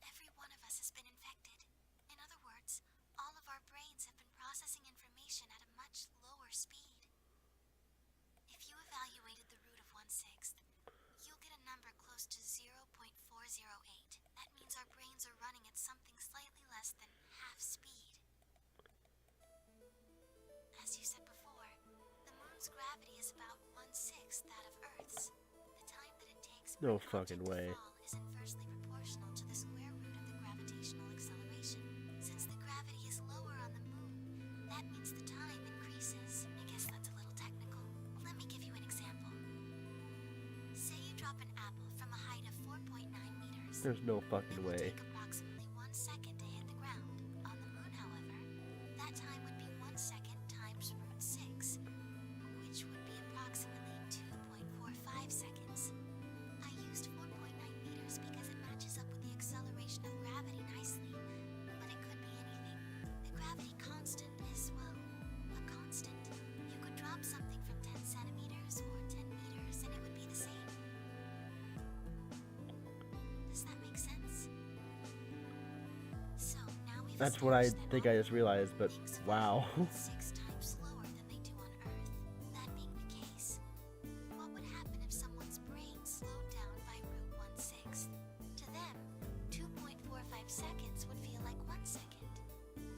H: Every one of us has been infected. In other words, all of our brains have been processing information at a much lower speed. If you evaluated the root of 1/6, you'll get a number close to 0.408. That means our brains are running at something slightly less than half speed. As you said before, the moon's gravity is about 1/6 that of Earth's. The time that it takes for
A: No
H: an object
A: fucking
H: to
A: way.
H: fall is inversely proportional to the square root of the gravitational acceleration. Since the gravity is lower on the moon, that means the time increases. I guess that's a little technical. Let me give you an example. Say you drop an apple from a height of 4.9 meters.
A: There's no
H: It
A: fucking
H: would
A: way.
H: take approximately 1 second to hit the ground. On the moon, however, that time would be 1 second times root 6, which would be approximately 2.45 seconds. I used 4.9 meters because it matches up with the acceleration of gravity nicely, but it could be anything. The gravity constant is, well, a constant. You could drop something from 10 centimeters or 10 meters and it would be the same. Does that make sense? So now we've
A: That's what I
H: established that
A: think I
H: on
A: just realized, but
H: things
A: wow.
H: fly 6 times slower than they do on Earth. That being the case, what would happen if someone's brain slowed down by root 1/6? To them, 2.45 seconds would feel like 1 second.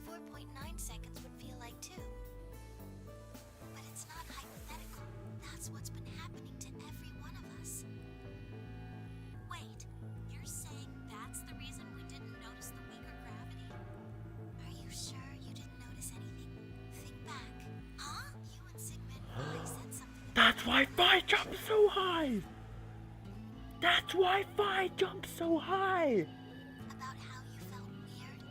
H: 4.9 seconds would feel like 2. But it's not hypothetical. That's what's been happening to every one of us. Wait, you're saying that's the reason we didn't notice the weaker gravity? Are you sure you didn't notice anything? Think back. Huh? You and Sigmund really said something
A: That's why Phi jumps so high! That's why Phi jumps so high!
H: about how you felt weird.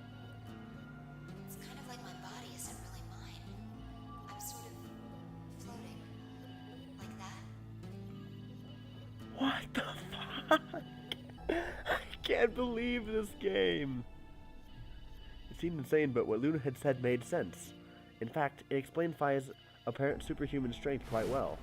G: It's kind of like my body isn't really mine. I'm sort of floating. Like that.
A: What the fuck? I can't believe this game. It seemed insane, but what Luna had said made sense. In fact, it explained Phi's apparent superhuman strength quite well.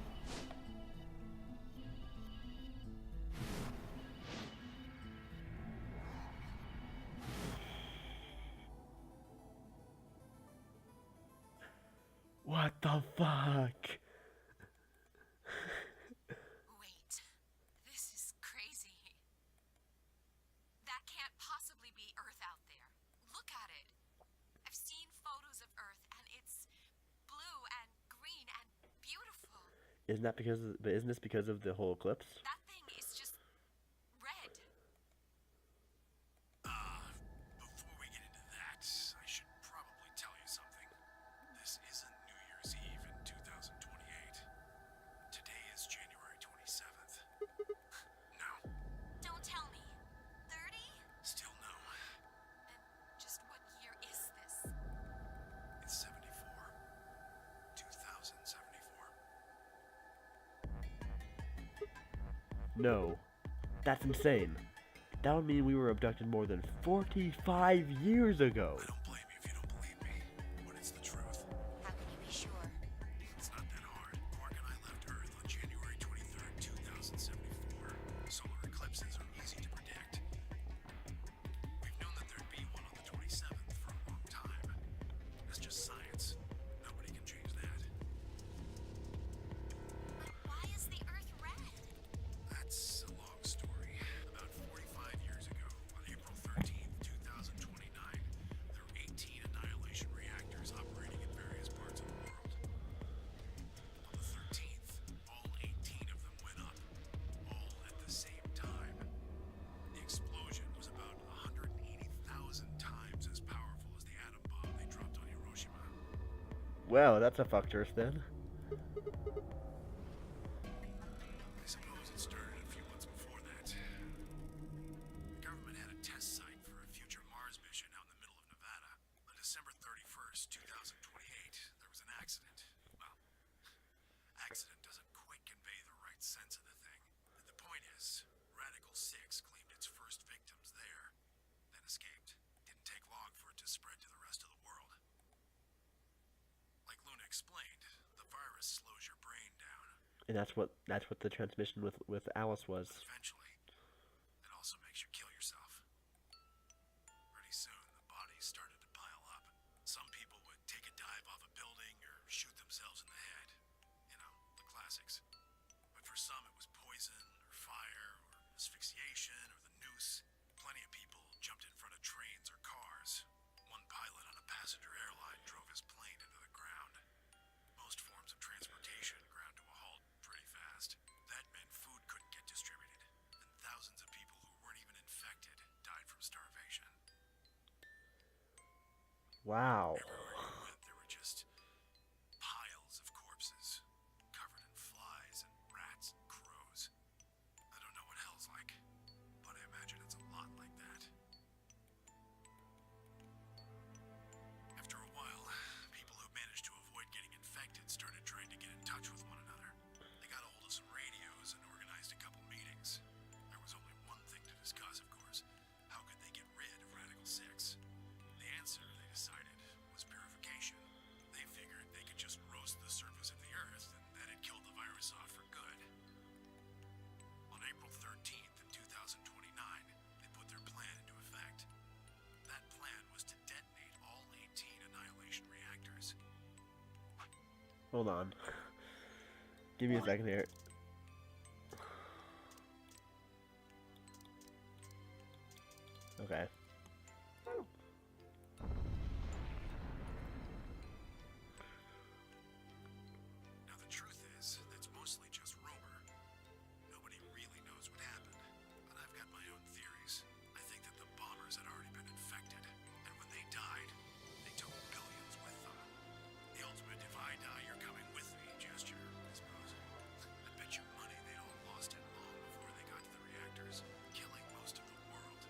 A: What the fuck?
I: Wait. This is crazy. That can't possibly be Earth out there. Look at it. I've seen photos of Earth and it's blue and green and beautiful.
A: Isn't this because of the whole eclipse?
I: That thing is just red.
B: Before we get into that, I should probably tell you something. This isn't New Year's
A: No. That's insane. That would mean we were abducted more than 45 years ago.
B: I don't blame you if you don't believe me, but it's the truth.
G: How can you be sure?
B: It's not that hard. Quark and I left Earth on January 23rd, 2074. Solar eclipses are easy to predict. We've known that there'd be one on the 27th for a long time. That's just science. Nobody can change that.
H: But why is the Earth red?
B: That's a long story. About 45 years ago, on April 13th, 2029, there were 18 annihilation reactors operating in various parts of the world. On the 13th, all 18 of them went up, all at the same time. The explosion was about 180,000 times as powerful as the atom bomb they dropped on Hiroshima.
A: Well, that's a fucked Earth then.
B: I suppose it started a few months before that. The government had a test site for a future Mars mission out in the middle of Nevada. On December 31st, 2028, there was an accident. Well, accident doesn't quite convey the right sense of the thing. The point is, Radical 6 claimed its first victims there, then escaped. Didn't take long for it to spread to the rest of the world. Like Luna explained, the virus slows your brain down.
A: And that's what the transmission with Alice was.
B: But eventually, it also makes you kill yourself. Pretty soon, the bodies started to pile up. Some people would take a dive off a building or shoot themselves in the head. You know, the classics. But for some, it was poison, or fire, or asphyxiation, or the noose. Plenty of people jumped in front of trains or cars. One pilot on a passenger airline drove his plane into the ground. Most forms of transportation ground to a halt pretty fast. That meant food couldn't get distributed, and thousands of people who weren't even infected died from starvation.
A: Wow.
B: Everywhere you went, there were just piles of corpses, covered in flies and rats and crows. I don't know what hell's like, but I imagine it's a lot like that. After a while, people who managed to avoid getting infected started trying to get in touch with one another. They got a hold of some radios and organized a couple meetings. There was only one thing to discuss, of course. How could they get rid of Radical 6? The answer, they decided, was purification. They figured they could just roast the surface of the Earth, and that'd kill the virus off for good. On April 13th in 2029, they put their plan into effect. That plan was to detonate all 18 annihilation reactors.
A: Hold on. Give me a second here. Okay.
B: Now the truth is, that's mostly just rumor. Nobody really knows what happened, but I've got my own theories. I think that the bombers had already been infected, and when they died, they took billions with them. The ultimate if I die, you're coming with me gesture, I suppose. I bet you money they'd all lost it long before they got to the reactors, killing most of the world.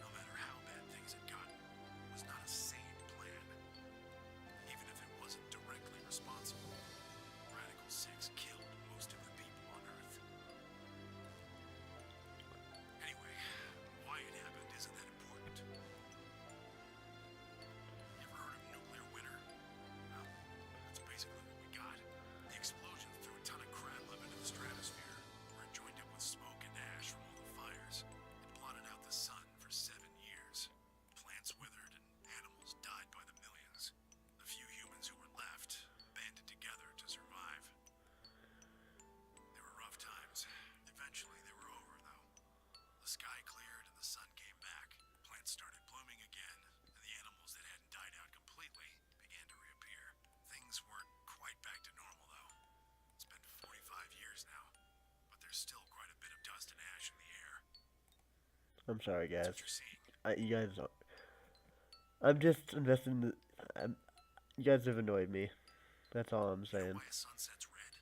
B: No matter how bad things had gotten, was not a sane plan. Even if it wasn't directly responsible, Radical 6 killed most of the people on Earth. Anyway, why it happened isn't that important. You ever heard of nuclear winter? Well, that's basically what we got. The explosion threw a ton of crap up into the stratosphere, where it joined up with smoke and ash from all the fires. It blotted out the sun for 7 years. Plants withered and animals died by the millions. The few humans who were left banded together to survive. They were rough times. Eventually they were over, though. The sky cleared and the sun came back. Plants started blooming again, and the animals that hadn't died out completely began to reappear. Things weren't quite back to normal, though. It's been 45 years now, but there's still quite a bit of dust and ash in the air.
A: I'm sorry,
B: That's
A: guys.
B: what you're seeing.
A: You guys don't. I'm just investing. You guys have annoyed me. That's all I'm
B: You know
A: saying.
B: why a sunset's red?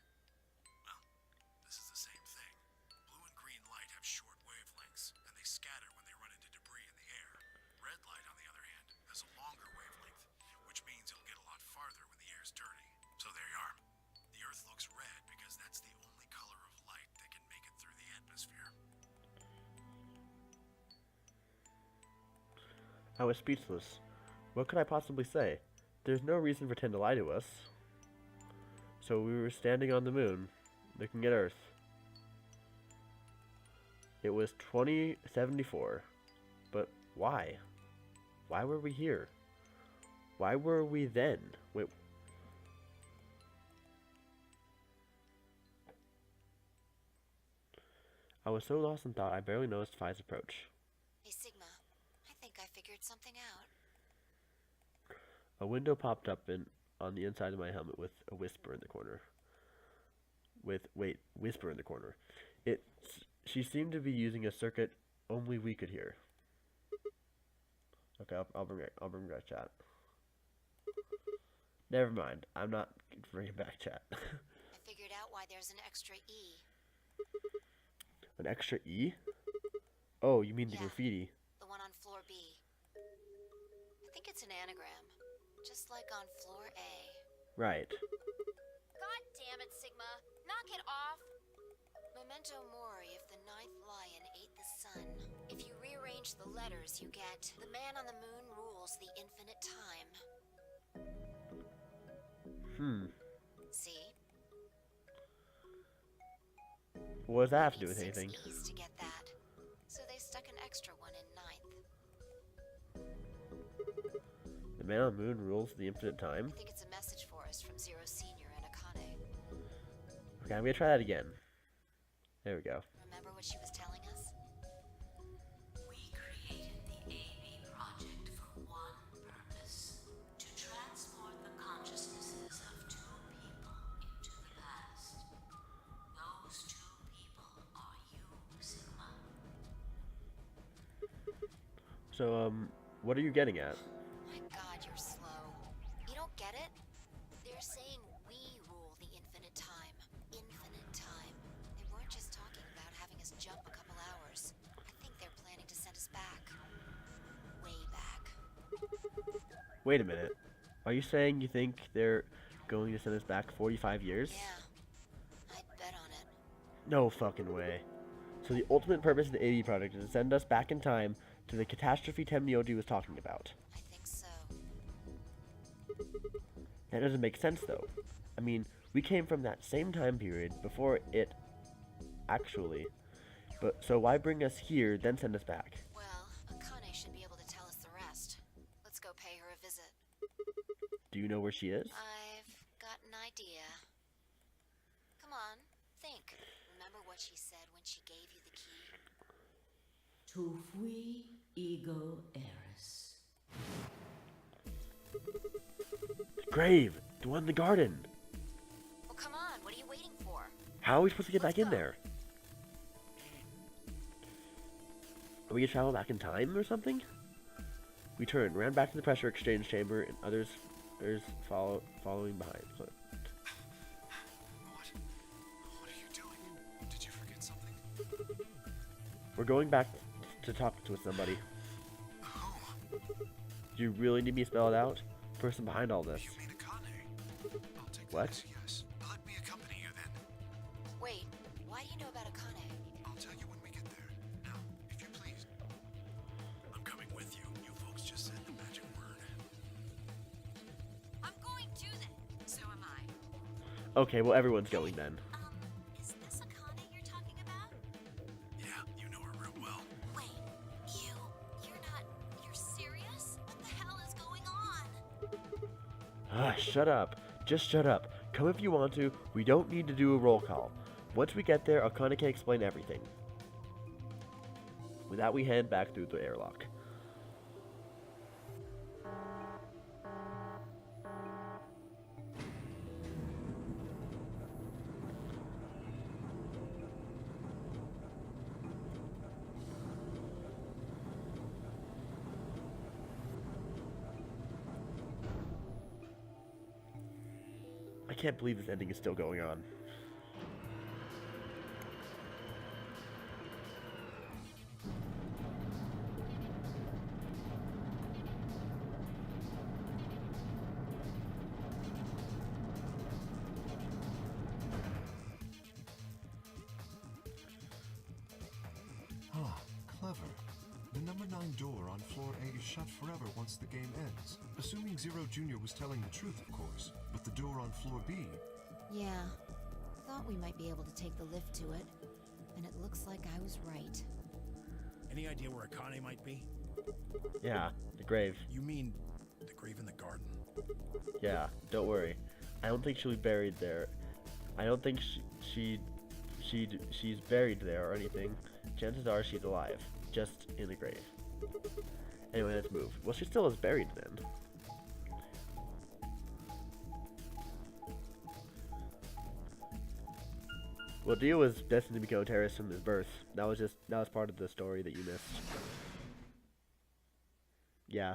B: Well, this is the same thing. Blue and green light have short wavelengths, and they scatter when they run into debris in the air. Red light, on the other hand, has a longer wavelength, which means it'll get a lot farther when the air's dirty. So there you are. The Earth looks red because that's the only color of light that can make it through the atmosphere. atmosphere.
A: I was speechless. What could I possibly say? There's no reason for Ten to lie to us. So we were standing on the moon, looking at Earth. It was 2074. But why? Why were we here? Why were we then? Wait. I was so lost in thought I barely noticed Phi's approach.
G: Hey, Sigma. I think I figured something out.
A: A window popped up on the inside of my helmet with a whisper in the corner. Whisper in the corner. She seemed to be using a circuit only we could hear. Okay, I'll bring back chat. Never mind. I'm not bringing back chat.
G: I figured out why there's an extra E.
A: An extra E? Oh, you mean the graffiti?
G: The one on floor B. I think it's an anagram, just like on floor A.
A: Right.
I: God damn it, Sigma. Knock it off.
G: Memento mori if the ninth lion ate the sun. If you rearrange the letters, you get the man on the moon rules the infinite time. See?
A: What does that have to do with
G: Need 6
A: anything?
G: E's to get that. So they stuck an extra one in ninth.
A: The man on the moon rules the infinite time?
G: I think it's a message for us from Zero Senior and Akane.
A: Okay, I'm gonna try that again. There we go.
G: Remember what she was telling us?
E: We created the AB project for one purpose: to transport the consciousnesses of two people into the past. Those two people are you, Sigma.
A: So, what are you getting at?
G: My God, you're slow. You don't get it? They're saying we rule the infinite time. Infinite time. They weren't just talking about having us jump a couple hours. I think they're planning to send us back. Way back.
A: Wait a minute. Are you saying you think they're going to send us back 45 years?
G: Yeah. I'd bet on it.
A: No fucking way. So the ultimate purpose of the AD project is to send us back in time to the catastrophe Temnioji was talking about.
G: I think so.
A: That doesn't make sense though. I mean, we came from that same time period before it actually. But so why bring us here, then send us back?
G: Well, Akane should be able to tell us the rest. Let's go pay her a visit.
A: Do you know where she is?
G: I've got an idea. Come on, think. Remember what she said when she gave you the key?
F: Tu fui ego eris.
A: Grave! The one in the garden!
G: Well, come on, what are you waiting for?
A: How are we supposed to get
G: Let's
A: back in
G: go.
A: there? Are we gonna travel back in time or something? We turned, ran back to the pressure exchange chamber, and others following behind. So,
B: What are you doing? Did you forget something?
A: we're going back to talk to somebody.
B: Who?
A: Do you really need me to spell it out? Person behind all this.
B: You mean Akane? I'll take that
A: What?
B: as a yes. Let me accompany you then.
G: Wait, why do you know about Akane?
B: I'll tell you when we get there. Now, if you please. I'm coming with you. You folks just said the magic word.
I: I'm going too then. So am I.
A: Okay, well everyone's going then.
H: Is this Akane you're talking about?
B: Yeah, you know her real well.
H: Wait, you're serious? What the hell is going on?
A: Shut up. Just shut up. Come if you want to. We don't need to do a roll call. Once we get there, Akane can explain everything. With that, we head back through the airlock. I can't believe this ending is still going on.
D: assigned door on floor A is shut forever once the game ends. Assuming Zero Jr. was telling the truth, of course. But the door on floor B...
G: Yeah. Thought we might be able to take the lift to it. And it looks like I was right.
B: Any idea where Akane might be?
A: Yeah, the grave.
B: You mean the grave in the garden?
A: Yeah, don't worry. I don't think she'll be buried there. I don't think she's buried there or anything. Chances are she's alive, just in the grave. Anyway, let's move. Well, she still is buried then. Well, Dio was destined to become a terrorist from his birth. That was part of the story that you missed. Yeah.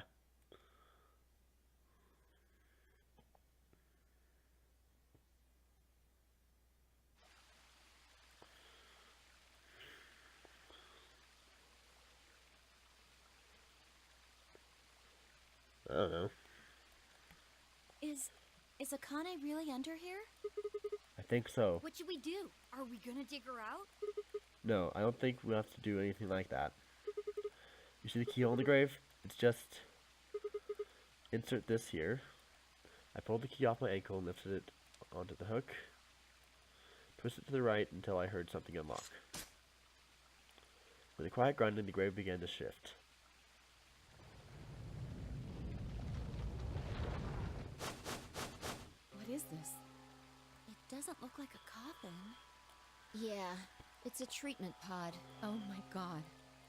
A: I don't know.
C: Is Akane really under here?
A: I think so.
C: What should we do? Are we gonna dig her out?
A: No, I don't think we'll have to do anything like that. You see the keyhole in the grave? It's just... insert this here. I pulled the key off my ankle and lifted it onto the hook. Twist it to the right until I heard something unlock. With a quiet grinding, the grave began to shift.
C: What is this? It doesn't look like a coffin.
G: Yeah, it's a treatment pod.
C: Oh my god.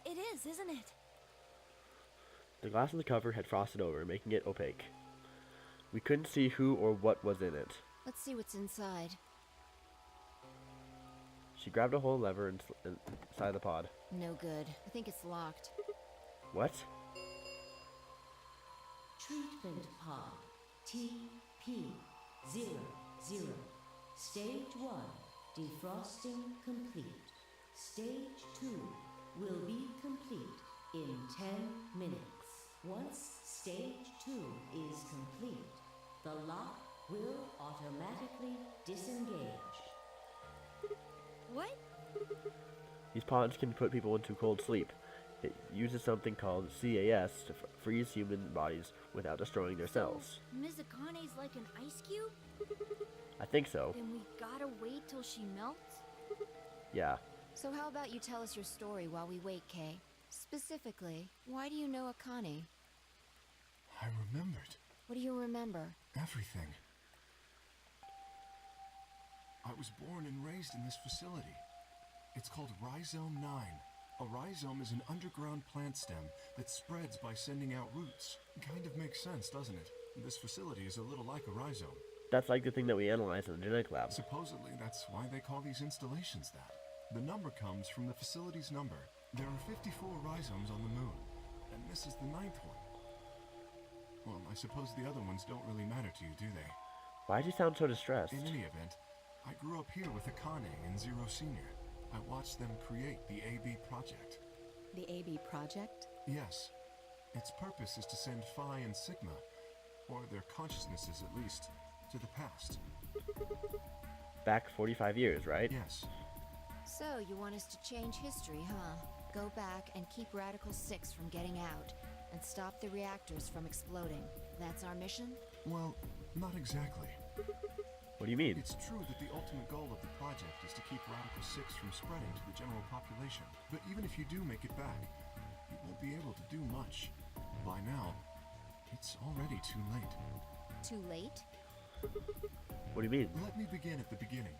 C: It is, isn't it?
A: The glass on the cover had frosted over, making it opaque. We couldn't see who or what was in it.
G: Let's see what's inside.
A: She grabbed a whole lever inside the pod.
G: No good. I think it's locked.
A: What?
F: Treatment pod TP00. Stage 1, defrosting complete. Stage 2 will be complete in 10 minutes. Once stage 2 is complete, the lock will automatically disengage.
C: What?
A: These pods can put people into cold sleep. It uses something called CAS to freeze human bodies without destroying their cells.
C: Ms. Akane's like an ice cube?
A: I think so.
C: Then we gotta wait till she melts?
A: Yeah.
G: So how about you tell us your story while we wait, Kay? Specifically, why do you know Akane?
D: I remembered.
G: What do you remember?
D: Everything. I was born and raised in this facility. It's called Rhizome 9. A rhizome is an underground plant stem that spreads by sending out roots. Kind of makes sense, doesn't it? This facility is a little like a rhizome.
A: That's like the thing that we analyzed in the genetic lab.
D: Supposedly, that's why they call these installations that. The number comes from the facility's number. There are 54 rhizomes on the moon, and this is the 9th one. Well, I suppose the other ones don't really matter to you, do they?
A: Why'd you sound so distressed?
D: In any event, I grew up here with Akane and Zero Senior. I watched them create the AB project.
J: The AB project?
D: Yes. Its purpose is to send Phi and Sigma, or their consciousnesses at least, to the past.
A: Back 45 years, right?
D: Yes.
G: So, you want us to change history, huh? Go back and keep Radical 6 from getting out, and stop the reactors from exploding. That's our mission?
D: Well, not exactly.
A: What do you mean?
D: It's true that the ultimate goal of the project is to keep Radical 6 from spreading to the general population. But even if you do make it back, you won't be able to do much. By now, it's already too late.
G: Too late?
A: What do you mean?
D: Let me begin at the beginning.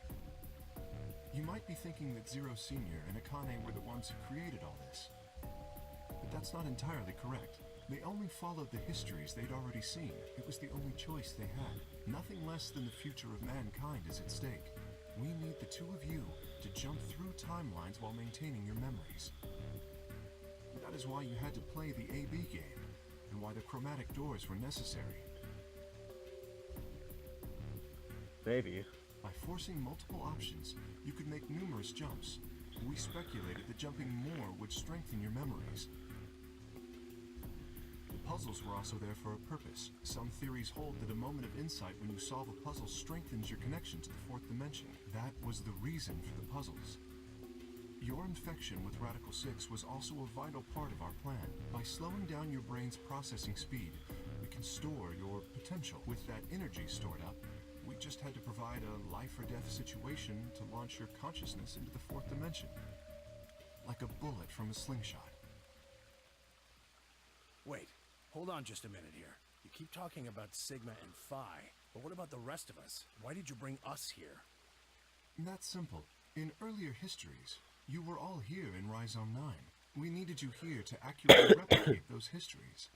D: You might be thinking that Zero Senior and Akane were the ones who created all this. But that's not entirely correct. They only followed the histories they'd already seen. It was the only choice they had. Nothing less than the future of mankind is at stake. We need the two of you to jump through timelines while maintaining your memories. That is why you had to play the AB game, and why the chromatic doors were necessary.
A: Maybe.
D: By forcing multiple options, you could make numerous jumps. We speculated that jumping more would strengthen your memories. The puzzles were also there for a purpose. Some theories hold that a moment of insight when you solve a puzzle strengthens your connection to the fourth dimension. That was the reason for the puzzles. Your infection with Radical 6 was also a vital part of our plan. By slowing down your brain's processing speed, we can store your potential. With that energy stored up, we just had to provide a life or death situation to launch your consciousness into the fourth dimension. Like a bullet from a slingshot.
B: Wait, hold on just a minute here. You keep talking about Sigma and Phi, but what about the rest of us? Why did you bring us here?
D: That's simple. In earlier histories, you were all here in Rhizome 9. We needed you here to accurately replicate those histories.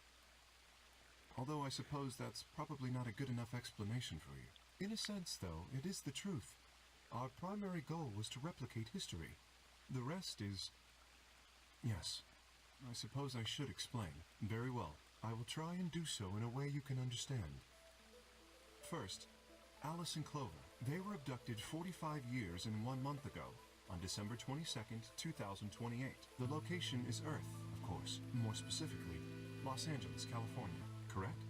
D: Although I suppose that's probably not a good enough explanation for you. In a sense, though, it is the truth. Our primary goal was to replicate history. The rest is... Yes, I suppose I should explain. Very well. I will try and do so in a way you can understand. First, Alice and Clover. They were abducted 45 years and 1 month ago, on December 22nd, 2028. The location is Earth, of course. More specifically, Los Angeles, California. Correct?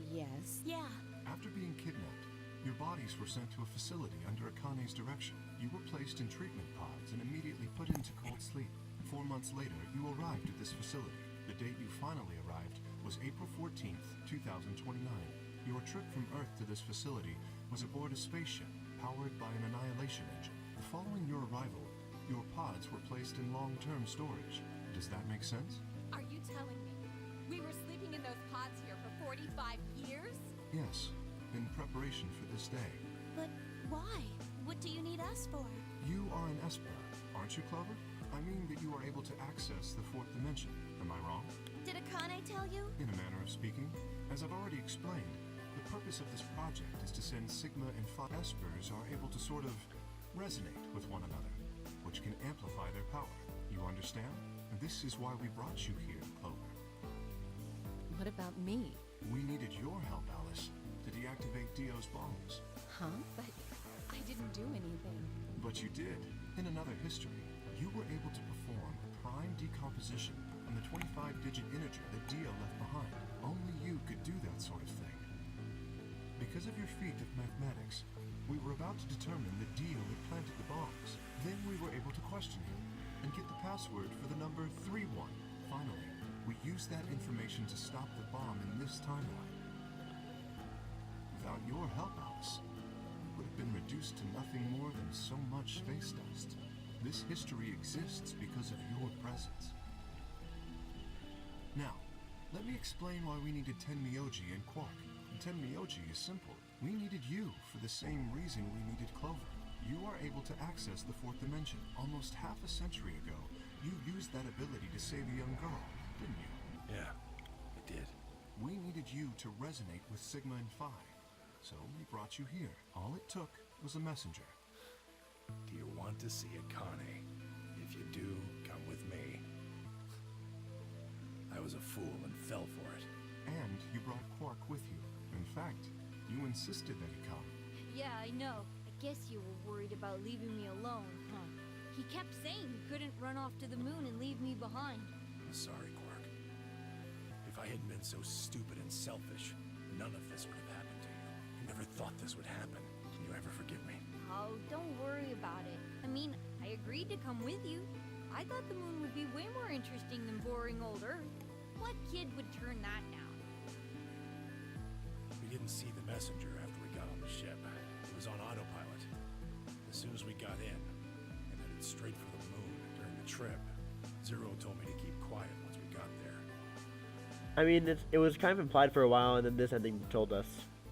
J: Yes.
C: Yeah.
D: After being kidnapped, your bodies were sent to a facility under Akane's direction. You were placed in treatment pods and immediately put into cold sleep. 4 months later, you arrived at this facility. The date you finally arrived was April 14th, 2029. Your trip from Earth to this facility was aboard a spaceship powered by an annihilation engine. Following your arrival, your pods were placed in long-term storage. Does that make sense?
I: Are you telling me we were sleeping in those pods here for 45 years?
D: Yes, in preparation for this day.
C: But why? What do you need us for?
D: You are an Esper, aren't you, Clover? I mean that you are able to access the fourth dimension. Am I wrong?
C: Did Akane tell you?
D: In a manner of speaking. As I've already explained, the purpose of this project is to send Sigma and Phi Espers are able to sort of resonate with one another, which can amplify their power. You understand? And this is why we brought you here, Clover.
J: What about me?
D: We needed your help, Alice, to deactivate Dio's bombs.
J: Huh? But I didn't do anything.
D: But you did. In another history, you were able to perform a prime decomposition on the 25-digit integer that Dio left behind. Only you could do that sort of thing. Because of your feat of mathematics, we were about to determine that Dio had planted the bombs. Then we were able to question him and get the password for the number 31. Finally, we used that information to stop the bomb in this timeline. Without your help, Alice, we would have been reduced to nothing more than so much space dust. This history exists because of your presence. Now, let me explain why we needed Tenmyoji and Quark. Tenmyoji is simple. We needed you for the same reason we needed Clover. You are able to access the fourth dimension. Almost half a century ago, you used that ability to save a young girl, didn't you?
B: Yeah, I did.
D: We needed you to resonate with Sigma and Phi. So we brought you here. All it took was a messenger.
B: Do you want to see Akane? If you do, come with me. I was a fool and fell for it.
D: And you brought Quark with you. In fact, you insisted that he come.
K: Yeah, I know. I guess you were worried about leaving me alone, huh? He kept saying he couldn't run off to the moon and leave me behind.
B: I'm sorry, Quark. If I hadn't been so stupid and selfish, none of this would have happened to you. I never thought this would happen. Can you ever forgive me?
K: Oh, don't worry about it. I mean, I agreed to come with you. I thought the moon would be way more interesting than boring old Earth. What kid would turn that down?
B: We didn't see the messenger after we got on the ship. It was on autopilot. As soon as we got in, and headed straight for the moon during the trip, Zero told me to keep quiet once we got there.
A: I mean, it was kind of implied for a while, and then this ending told us.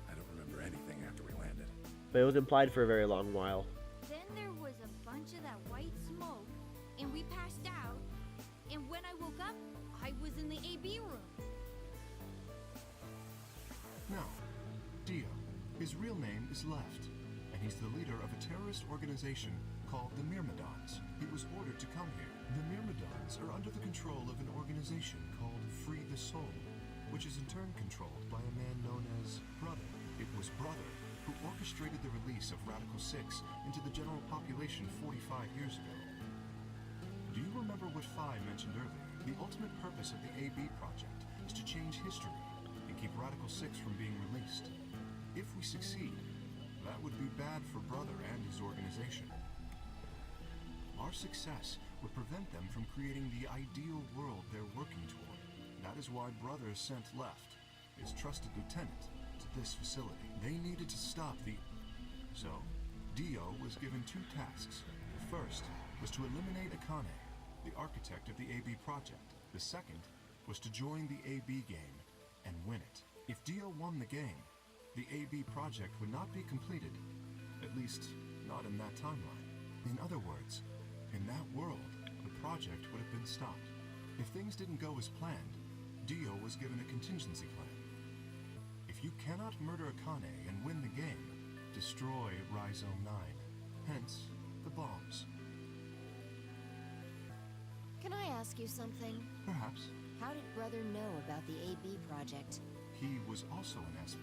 B: I don't remember anything after we landed.
A: But it was implied for a very long while.
K: Then there was a bunch of that white smoke, and we passed out, and when I woke up, I was in the AB room.
D: Now, Dio. His real name is Left, and he's the leader of a terrorist organization called the Myrmidons. He was ordered to come here. The Myrmidons are under the control of an organization called Free the Soul, which is in turn controlled by a man known as Brother. It was Brother who orchestrated the release of Radical 6 into the general population 45 years ago. Do you remember what Phi mentioned earlier? The ultimate purpose of the AB project is to change history and keep Radical 6 from being released. If we succeed, that would be bad for Brother and his organization. Our success would prevent them from creating the ideal world they're working toward. That is why Brother sent Left, his trusted lieutenant, to this facility. They needed to stop the... So, Dio was given two tasks. The first was to eliminate Akane, the architect of the AB project. The second was to join the AB game and win it. If Dio won the game, the AB project would not be completed, at least not in that timeline. In other words, in that world, the project would have been stopped. If things didn't go as planned, Dio was given a contingency plan. If you cannot murder Akane and win the game, destroy Rhizome 9. Hence, the bombs.
G: Can I ask you something?
D: Perhaps.
G: How did Brother know about the AB project?
D: He was also an Esper.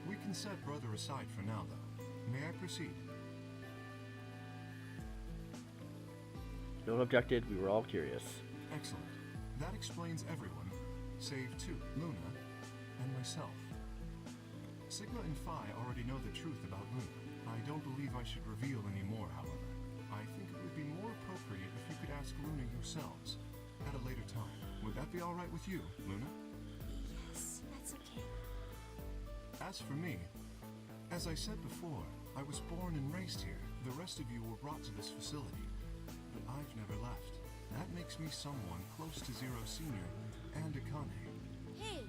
D: We can set Brother aside for now, though. May I proceed?
A: No one objected, we were all curious.
D: Excellent. That explains everyone, save two, Luna and myself. Sigma and Phi already know the truth about Luna. I don't believe I should reveal any more, however. I think it would be more appropriate if you could ask Luna yourselves at a later time. Would that be all right with you, Luna?
C: Yes, that's okay.
D: As for me, as I said before, I was born and raised here. The rest of you were brought to this facility, but I've never left. That makes me someone close to Zero Senior and Akane.
K: Hey,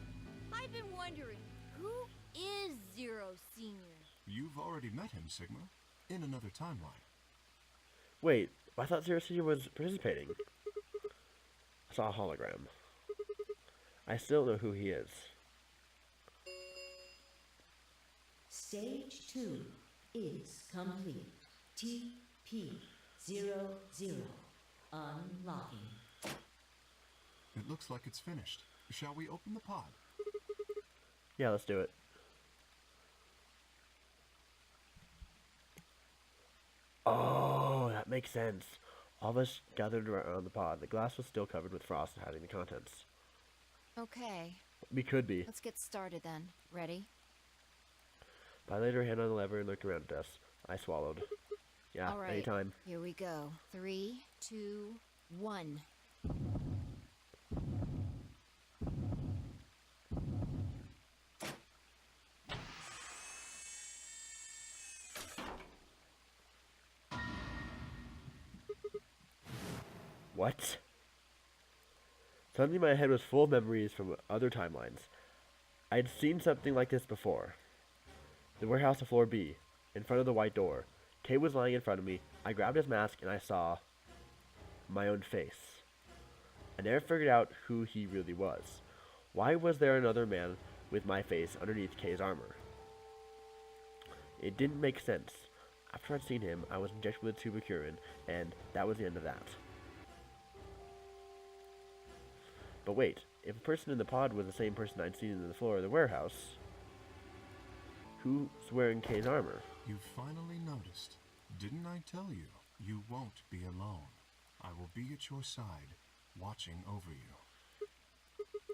K: I've been wondering, who is Zero Senior?
D: You've already met him, Sigma, in another timeline.
A: Wait, I thought Zero Senior was participating. I saw a hologram. I still don't know who he is.
F: Stage 2 is complete. TP00 unlocking.
D: It looks like it's finished. Shall we open the pod?
A: Yeah, let's do it. Oh, that makes sense. All of us gathered around the pod. The glass was still covered with frost, hiding the contents.
G: Okay,
A: We could be.
G: let's get started then. Ready?
A: I laid her hand on the lever and looked around at us. I swallowed. Yeah,
G: All right.
A: anytime.
G: Here we go. 3, 2, 1.
A: What? Suddenly my head was full of memories from other timelines. I'd seen something like this before. The warehouse of floor B, in front of the white door. Kay was lying in front of me. I grabbed his mask and I saw my own face. I never figured out who he really was. Why was there another man with my face underneath Kay's armor? It didn't make sense. After I'd seen him, I was injected with tubicurin, and that was the end of that. But wait, if a person in the pod was the same person I'd seen in the floor of the warehouse, who's wearing Kay's armor?
D: You finally noticed. Didn't I tell you? You won't be alone. I will be at your side, watching over you.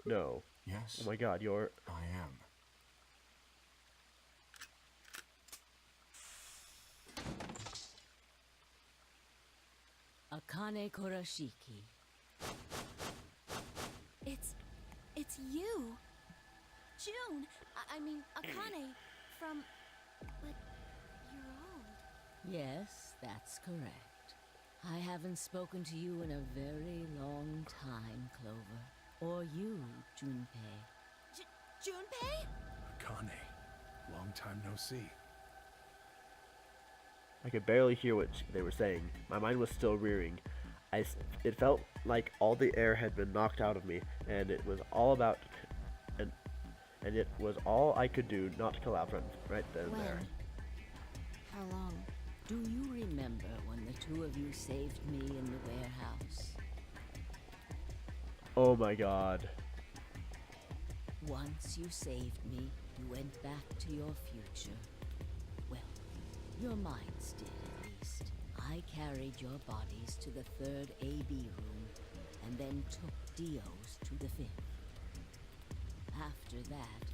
A: No.
D: Yes,
A: Oh my god, you're...
D: I am.
F: Akane Kurashiki.
C: It's you. June. I mean, Akane. From, like, you're old.
F: Yes, that's correct. I haven't spoken to you in a very long time, Clover. Or you, Junpei.
C: Junpei?
B: Akane, long time no see.
A: I could barely hear what they were saying. My mind was still rearing. It felt like all the air had been knocked out of me, and it was all about... And it was all I could do not to collapse right then and
G: When?
A: there.
G: How long?
F: Do you remember when the two of you saved me in the warehouse?
A: Oh my god.
F: Once you saved me, you went back to your future. Well, your minds did at least. I carried your bodies to the third AB room, and then took Dio's to the fifth. After that,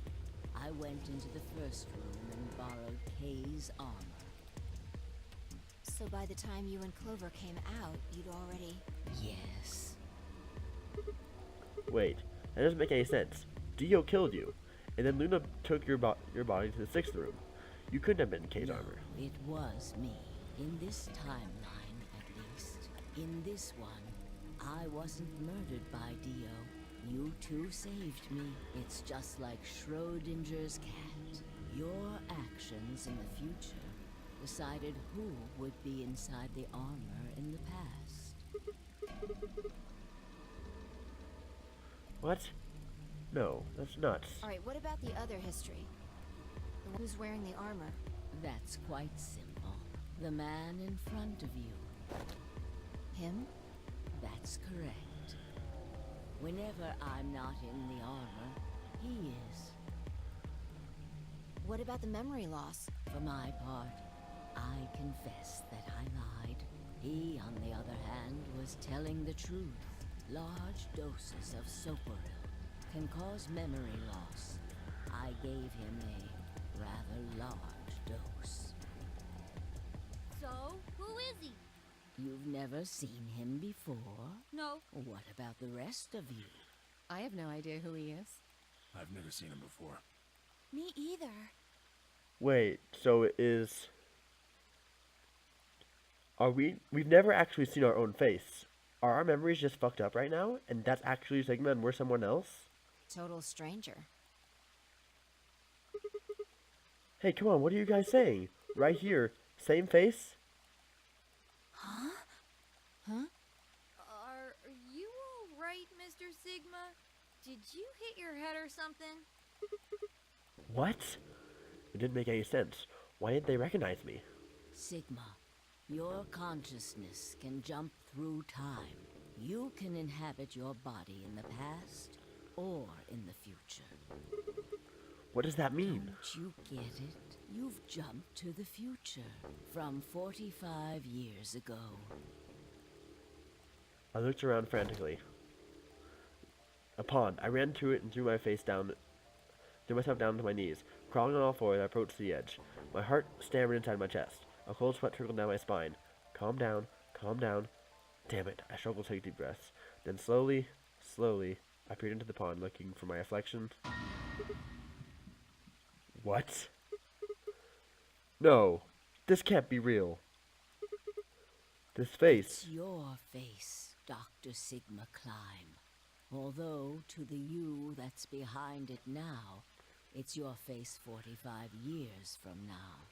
F: I went into the first room and borrowed Kay's armor.
G: So by the time you and Clover came out, you'd already...
F: Yes.
A: Wait, that doesn't make any sense. Dio killed you, and then Luna took your body to the 6th room. You couldn't have been in Kay's
F: No,
A: armor.
F: it was me. In this timeline, at least. In this one, I wasn't murdered by Dio. You two saved me. It's just like Schrodinger's cat. Your actions in the future decided who would be inside the armor in the past.
A: What? No, that's nuts.
G: Alright, what about the other history? The one who's wearing the armor?
F: That's quite simple. The man in front of you.
G: Him?
F: That's correct. Whenever I'm not in the armor, he is.
G: What about the memory loss?
F: For my part, I confess that I lied. He, on the other hand, was telling the truth. Large doses of soporil can cause memory loss. I gave him a rather large dose.
K: So, who is he?
F: You've never seen him before?
K: No.
F: What about the rest of you?
J: I have no idea who he is.
B: I've never seen him before.
C: Me either.
A: Wait, so it is... We've never actually seen our own face. Are our memories just fucked up right now? And that's actually Sigma and we're someone else?
G: Total stranger.
A: Hey, come on, what are you guys saying? Right here, same face?
G: Huh?
K: Are you alright, Mr. Sigma? Did you hit your head or something?
A: What? It didn't make any sense. Why didn't they recognize me?
F: Sigma, your consciousness can jump through time. You can inhabit your body in the past or in the future.
A: What does that mean?
F: Don't you get it? You've jumped to the future from 45 years ago.
A: I looked around frantically. A pond. I ran to it and threw myself down to my knees. Crawling on all fours, I approached the edge. My heart stammered inside my chest. A cold sweat trickled down my spine. Calm down, calm down. Damn it, I struggled to take deep breaths. Then slowly, I peered into the pond looking for my reflection. What? No, this can't be real. This face.
F: It's your face, Dr. Sigma Climb. Although, to the you that's behind it now, it's your face 45 years from now.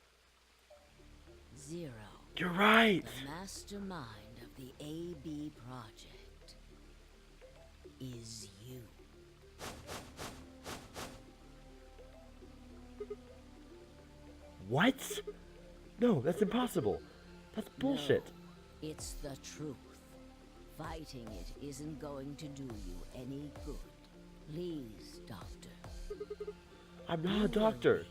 F: Zero.
A: You're right!
F: The mastermind of the AB project is you.
A: What? No, that's impossible. That's bullshit.
F: No, it's the truth. Fighting it isn't going to do you any good. Please, Doctor.
A: I'm not a doctor.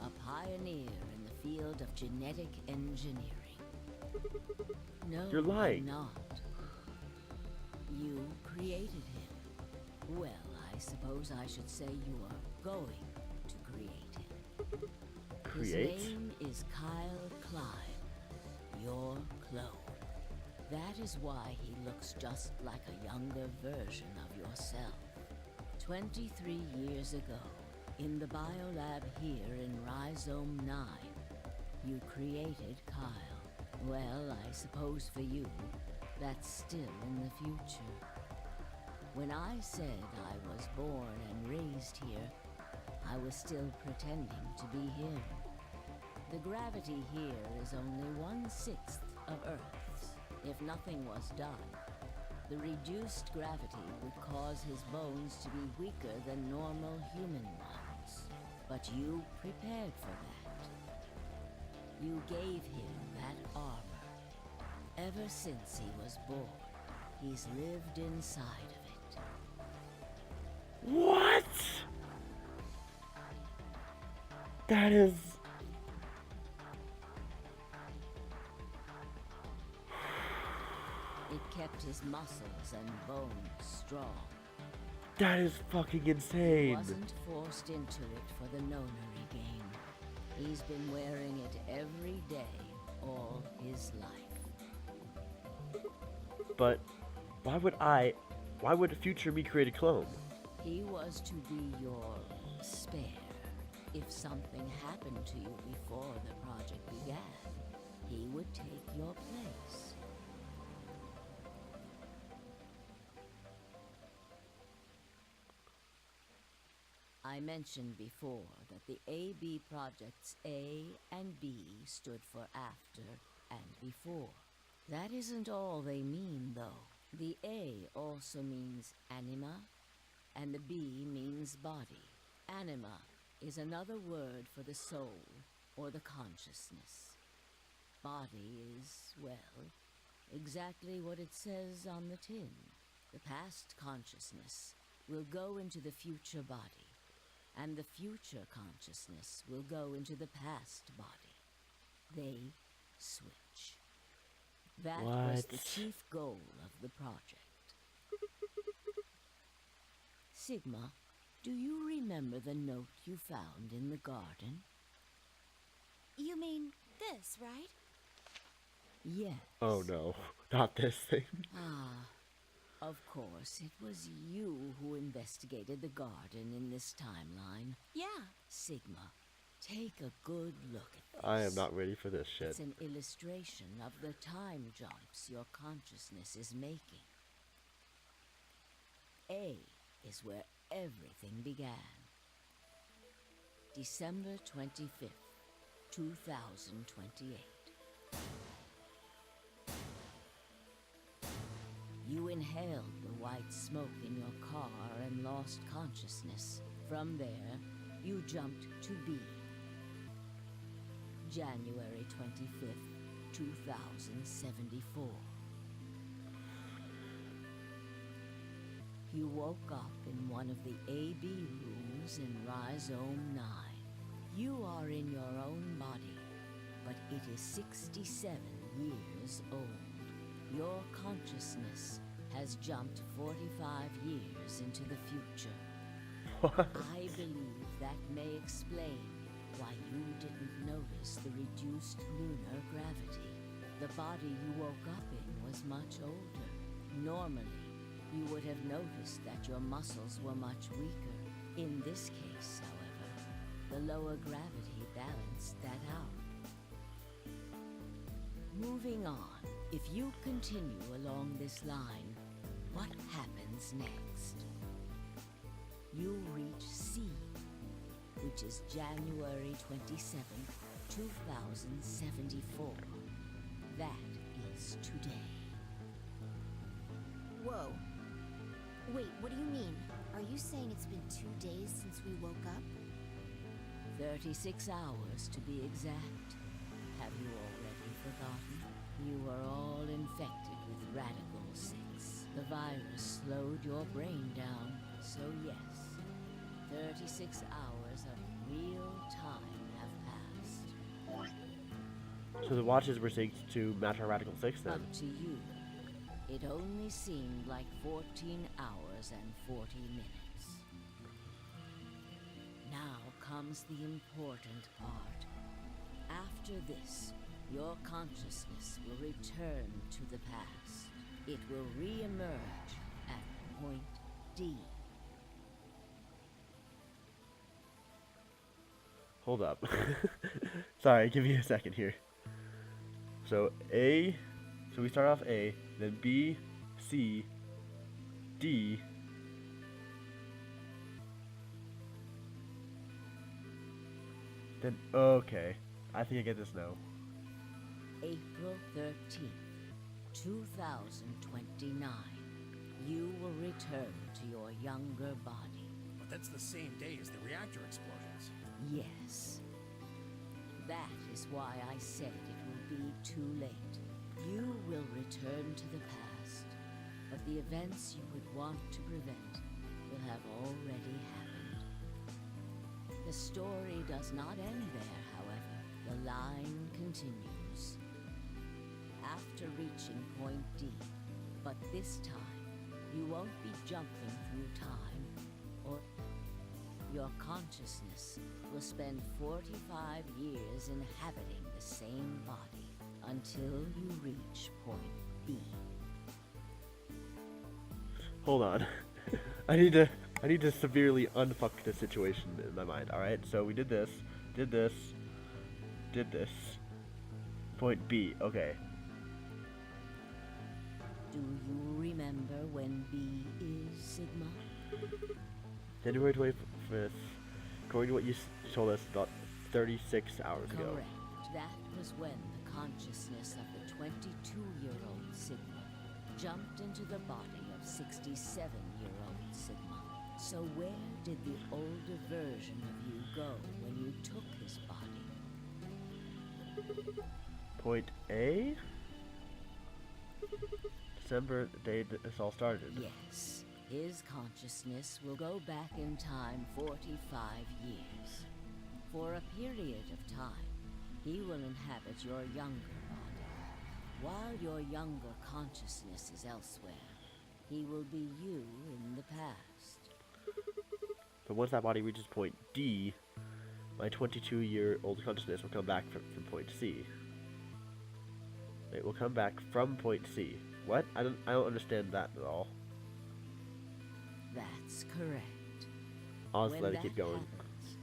F: A pioneer in the field of genetic engineering. No,
A: You're lying.
F: I'm not. You created him. Well, I suppose I should say you are going to create him.
A: Create?
F: His name is Kyle Climb, your clone. That is why he looks just like a younger version of yourself. 23 years ago, in the biolab here in Rhizome 9, you created Kyle. Well, I suppose for you, that's still in the future. When I said I was born and raised here, I was still pretending to be him. The gravity here is only 1/6 of Earth's. If nothing was done, the reduced gravity would cause his bones to be weaker than normal human ones. But you prepared for that. You gave him that armor. Ever since he was born, he's lived inside of it.
A: What? That is...
F: It kept his muscles and bones strong.
A: That is fucking
F: He
A: insane.
F: wasn't forced into it for the nonary game. He's been wearing it every day all his life.
A: But why would future me create a clone?
F: He was to be your spare. If something happened to you before the project began, he would take your place. I mentioned before that the AB projects A and B stood for after and before. That isn't all they mean, though. The A also means anima, and the B means body. Anima is another word for the soul or the consciousness. Body is, well, exactly what it says on the tin. The past consciousness will go into the future body, and the future consciousness will go into the past body. They switch. That was the
A: What?
F: chief goal of the project. Sigma, do you remember the note you found in the garden?
C: You mean this, right?
F: Yes.
A: Oh no, not this thing.
F: Ah, of course, it was you who investigated the garden in this timeline.
C: Yeah.
F: Sigma, take a good look at this.
A: I am not ready for this shit.
F: It's an illustration of the time jumps your consciousness is making. A is where everything began. December 25th, 2028. You inhaled the white smoke in your car and lost consciousness. From there, you jumped to B. January 25th, 2074. You woke up in one of the AB rooms in Rhizome 9. You are in your own body, but it is 67 years old. Your consciousness has jumped 45 years into the future.
A: What?
F: I believe that may explain why you didn't notice the reduced lunar gravity. The body you woke up in was much older. Normally, you would have noticed that your muscles were much weaker. In this case, however, the lower gravity balanced that out. Moving on, if you continue along this line, what happens next? You reach C, which is January 27th, 2074. That is today.
G: Whoa. Wait, what do you mean? Are you saying it's been 2 days since we woke up?
F: 36 hours to be exact. Have you already forgotten? You were all infected with Radical 6. The virus slowed your brain down, so yes, 36 hours of real time have passed.
A: So the watches were synced to match our Radical 6 then.
F: Up to you. It only seemed like 14 hours and 40 minutes. Now comes the important part. After this, your consciousness will return to the past. It will re-emerge at point D.
A: Hold up. Sorry, give me a second here. So A, so we start off A, then B, C, D, then, okay. I think I get this now.
F: April 13th, 2029. You will return to your younger body.
B: But that's the same day as the reactor explosions.
F: Yes. That is why I said it will be too late. You will return to the past, but the events you would want to prevent will have already happened. The story does not end there, however. The line continues. After reaching point D, but this time, you won't be jumping through time, or your consciousness will spend 45 years inhabiting the same body. until you reach point B.
A: Hold on. I need to severely unfuck the situation in my mind. All right. So we did this. Did this. Point B. Okay.
F: Do you remember when B is Sigma?
A: January 25th. According to what you told us about 36 hours ago.
F: Correct. That was when the consciousness of the 22-year-old Sigma jumped into the body of 67-year-old Sigma. So where did the older version of you go when you took his body?
A: Point A? December, the day this all started.
F: Yes. His consciousness will go back in time 45 years. For a period of time, he will inhabit your younger body. While your younger consciousness is elsewhere, he will be you in the past.
A: But once that body reaches point D, my 22-year-old consciousness will come back from point C. It will come back from point C. What? I don't understand that at all.
F: That's correct.
A: I'll just
F: When
A: let it keep
F: that
A: going.
F: happens,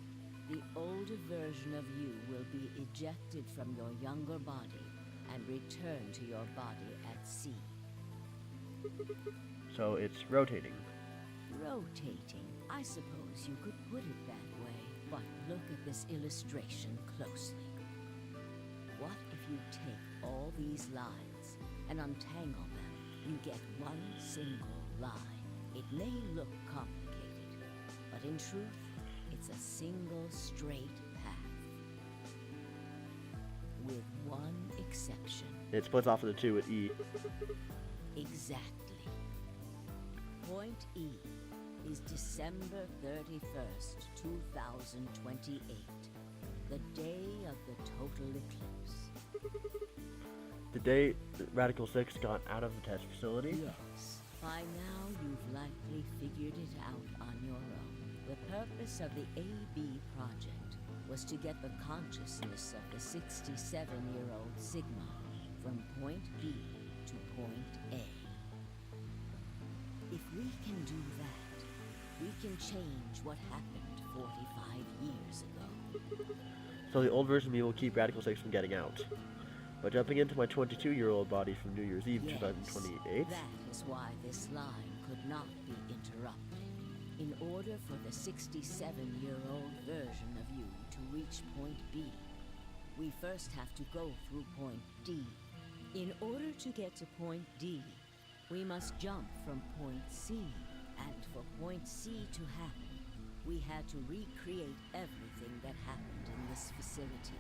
F: the older version of you will be ejected from your younger body and return to your body at C.
A: So it's rotating.
F: Rotating, I suppose you could put it that way, but look at this illustration closely. What if you take all these lines and untangle them and get one single line? It may look complicated, but in truth, it's a single straight path. With one exception.
A: It splits off into two with E.
F: Exactly. Point E is December 31st, 2028, the day of the total eclipse.
A: The day that Radical 6 got out of the test facility?
F: Yes. By now, you've likely figured it out on your own. The purpose of the AB project was to get the consciousness of the 67-year-old Sigma from point B to point A. If we can do that, we can change what happened 45 years ago.
A: So the old version of me will keep Radical 6 from getting out. But jumping into my 22-year-old body from New Year's Eve
F: Yes,
A: 2028?
F: That is why this line could not be interrupted. In order for the 67-year-old version of you to reach point B, we first have to go through point D. In order to get to point D, we must jump from point C. And for point C to happen, we had to recreate everything that happened in this facility.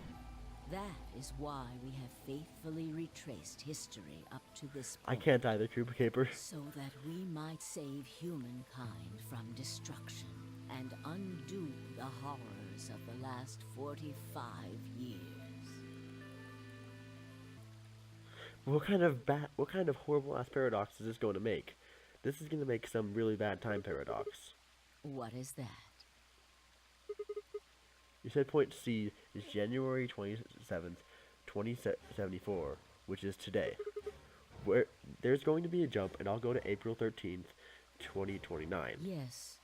F: That is why we have faithfully retraced history up to this
A: I
F: point.
A: can't either, Trooper Caper.
F: So that we might save humankind from destruction and undo the horrors of the last 45 years.
A: What kind of horrible ass paradox is this going to make? This is going to make some really bad time paradox.
F: What is that?
A: You said point C is January 27th, 2074, which is today. Where there's going to be a jump, and I'll go to April 13th, 2029.
F: Yes,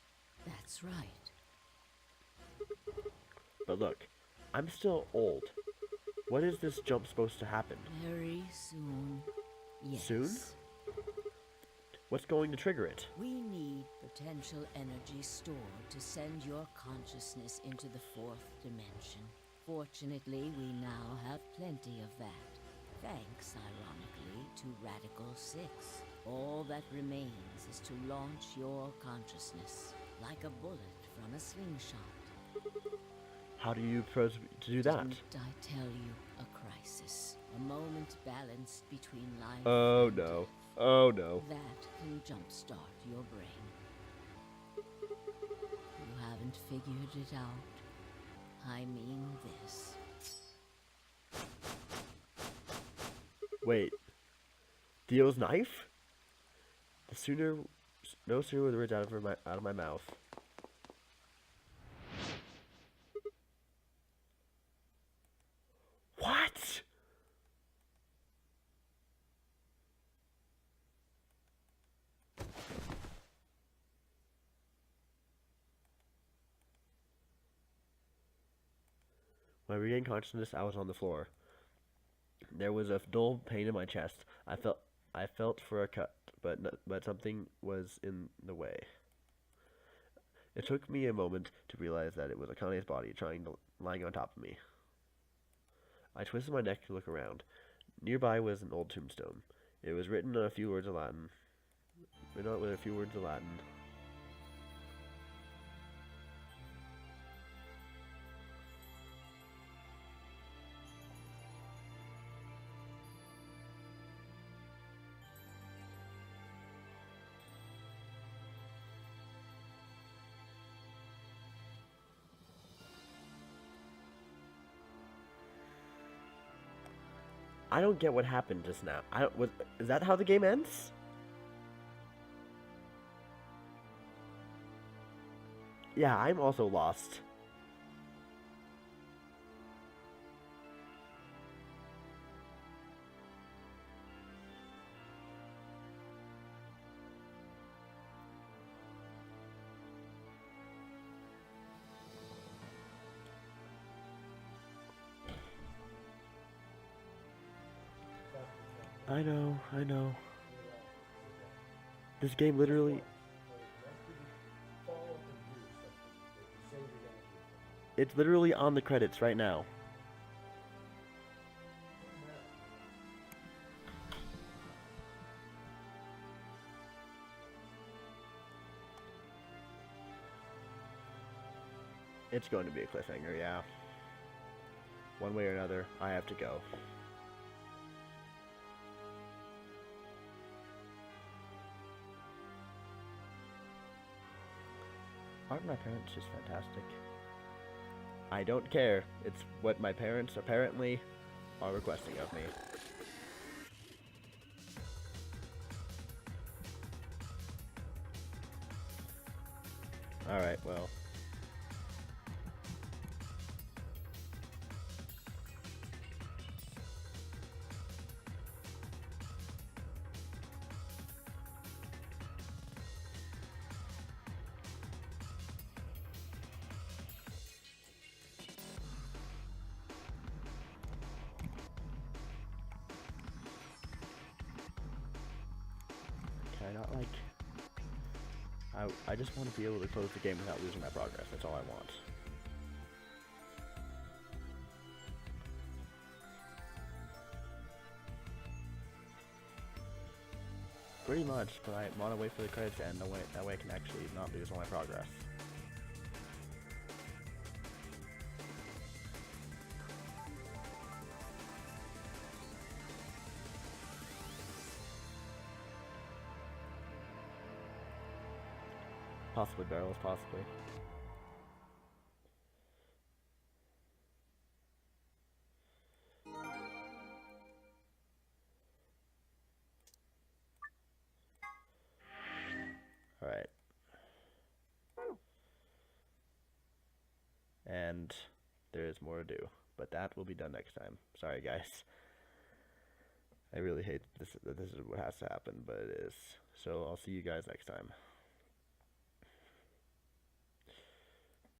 F: that's right.
A: But look, I'm still old. When is this jump supposed to happen?
F: Very soon. Yes.
A: Soon? What's going to trigger it?
F: We need potential energy stored to send your consciousness into the fourth dimension. Fortunately, we now have plenty of that. Thanks, ironically, to Radical 6. All that remains is to launch your consciousness, like a bullet from a slingshot.
A: How do you propose to do that?
F: Didn't I tell you? A crisis. A moment balanced between life
A: Oh
F: and
A: no.
F: death.
A: Oh no.
F: That can jumpstart your brain. You haven't figured it out. I mean this.
A: Wait. Dio's knife? No sooner were the words out of my mouth. What? When I regained consciousness, I was on the floor. There was a dull pain in my chest. I felt for a cut, but something was in the way. It took me a moment to realize that it was Akane's body lying on top of me. I twisted my neck to look around. Nearby was an old tombstone. It was written with a few words of Latin. I don't get what happened just now. Is that how the game ends? Yeah, I'm also lost. I know. This game literally... It's literally on the credits right now. It's going to be a cliffhanger, yeah. One way or another, I have to go. Aren't my parents just fantastic? I don't care. It's what my parents apparently are requesting of me. Alright, well. Can I not, like... I just want to be able to close the game without losing my progress. That's all I want. Pretty much, but I want to wait for the credits to end. That way I can actually not lose all my progress. Possibly barrels, possibly. Alright. And there is more to do, but that will be done next time. Sorry, guys. I really hate this, that this is what has to happen, but it is. So I'll see you guys next time.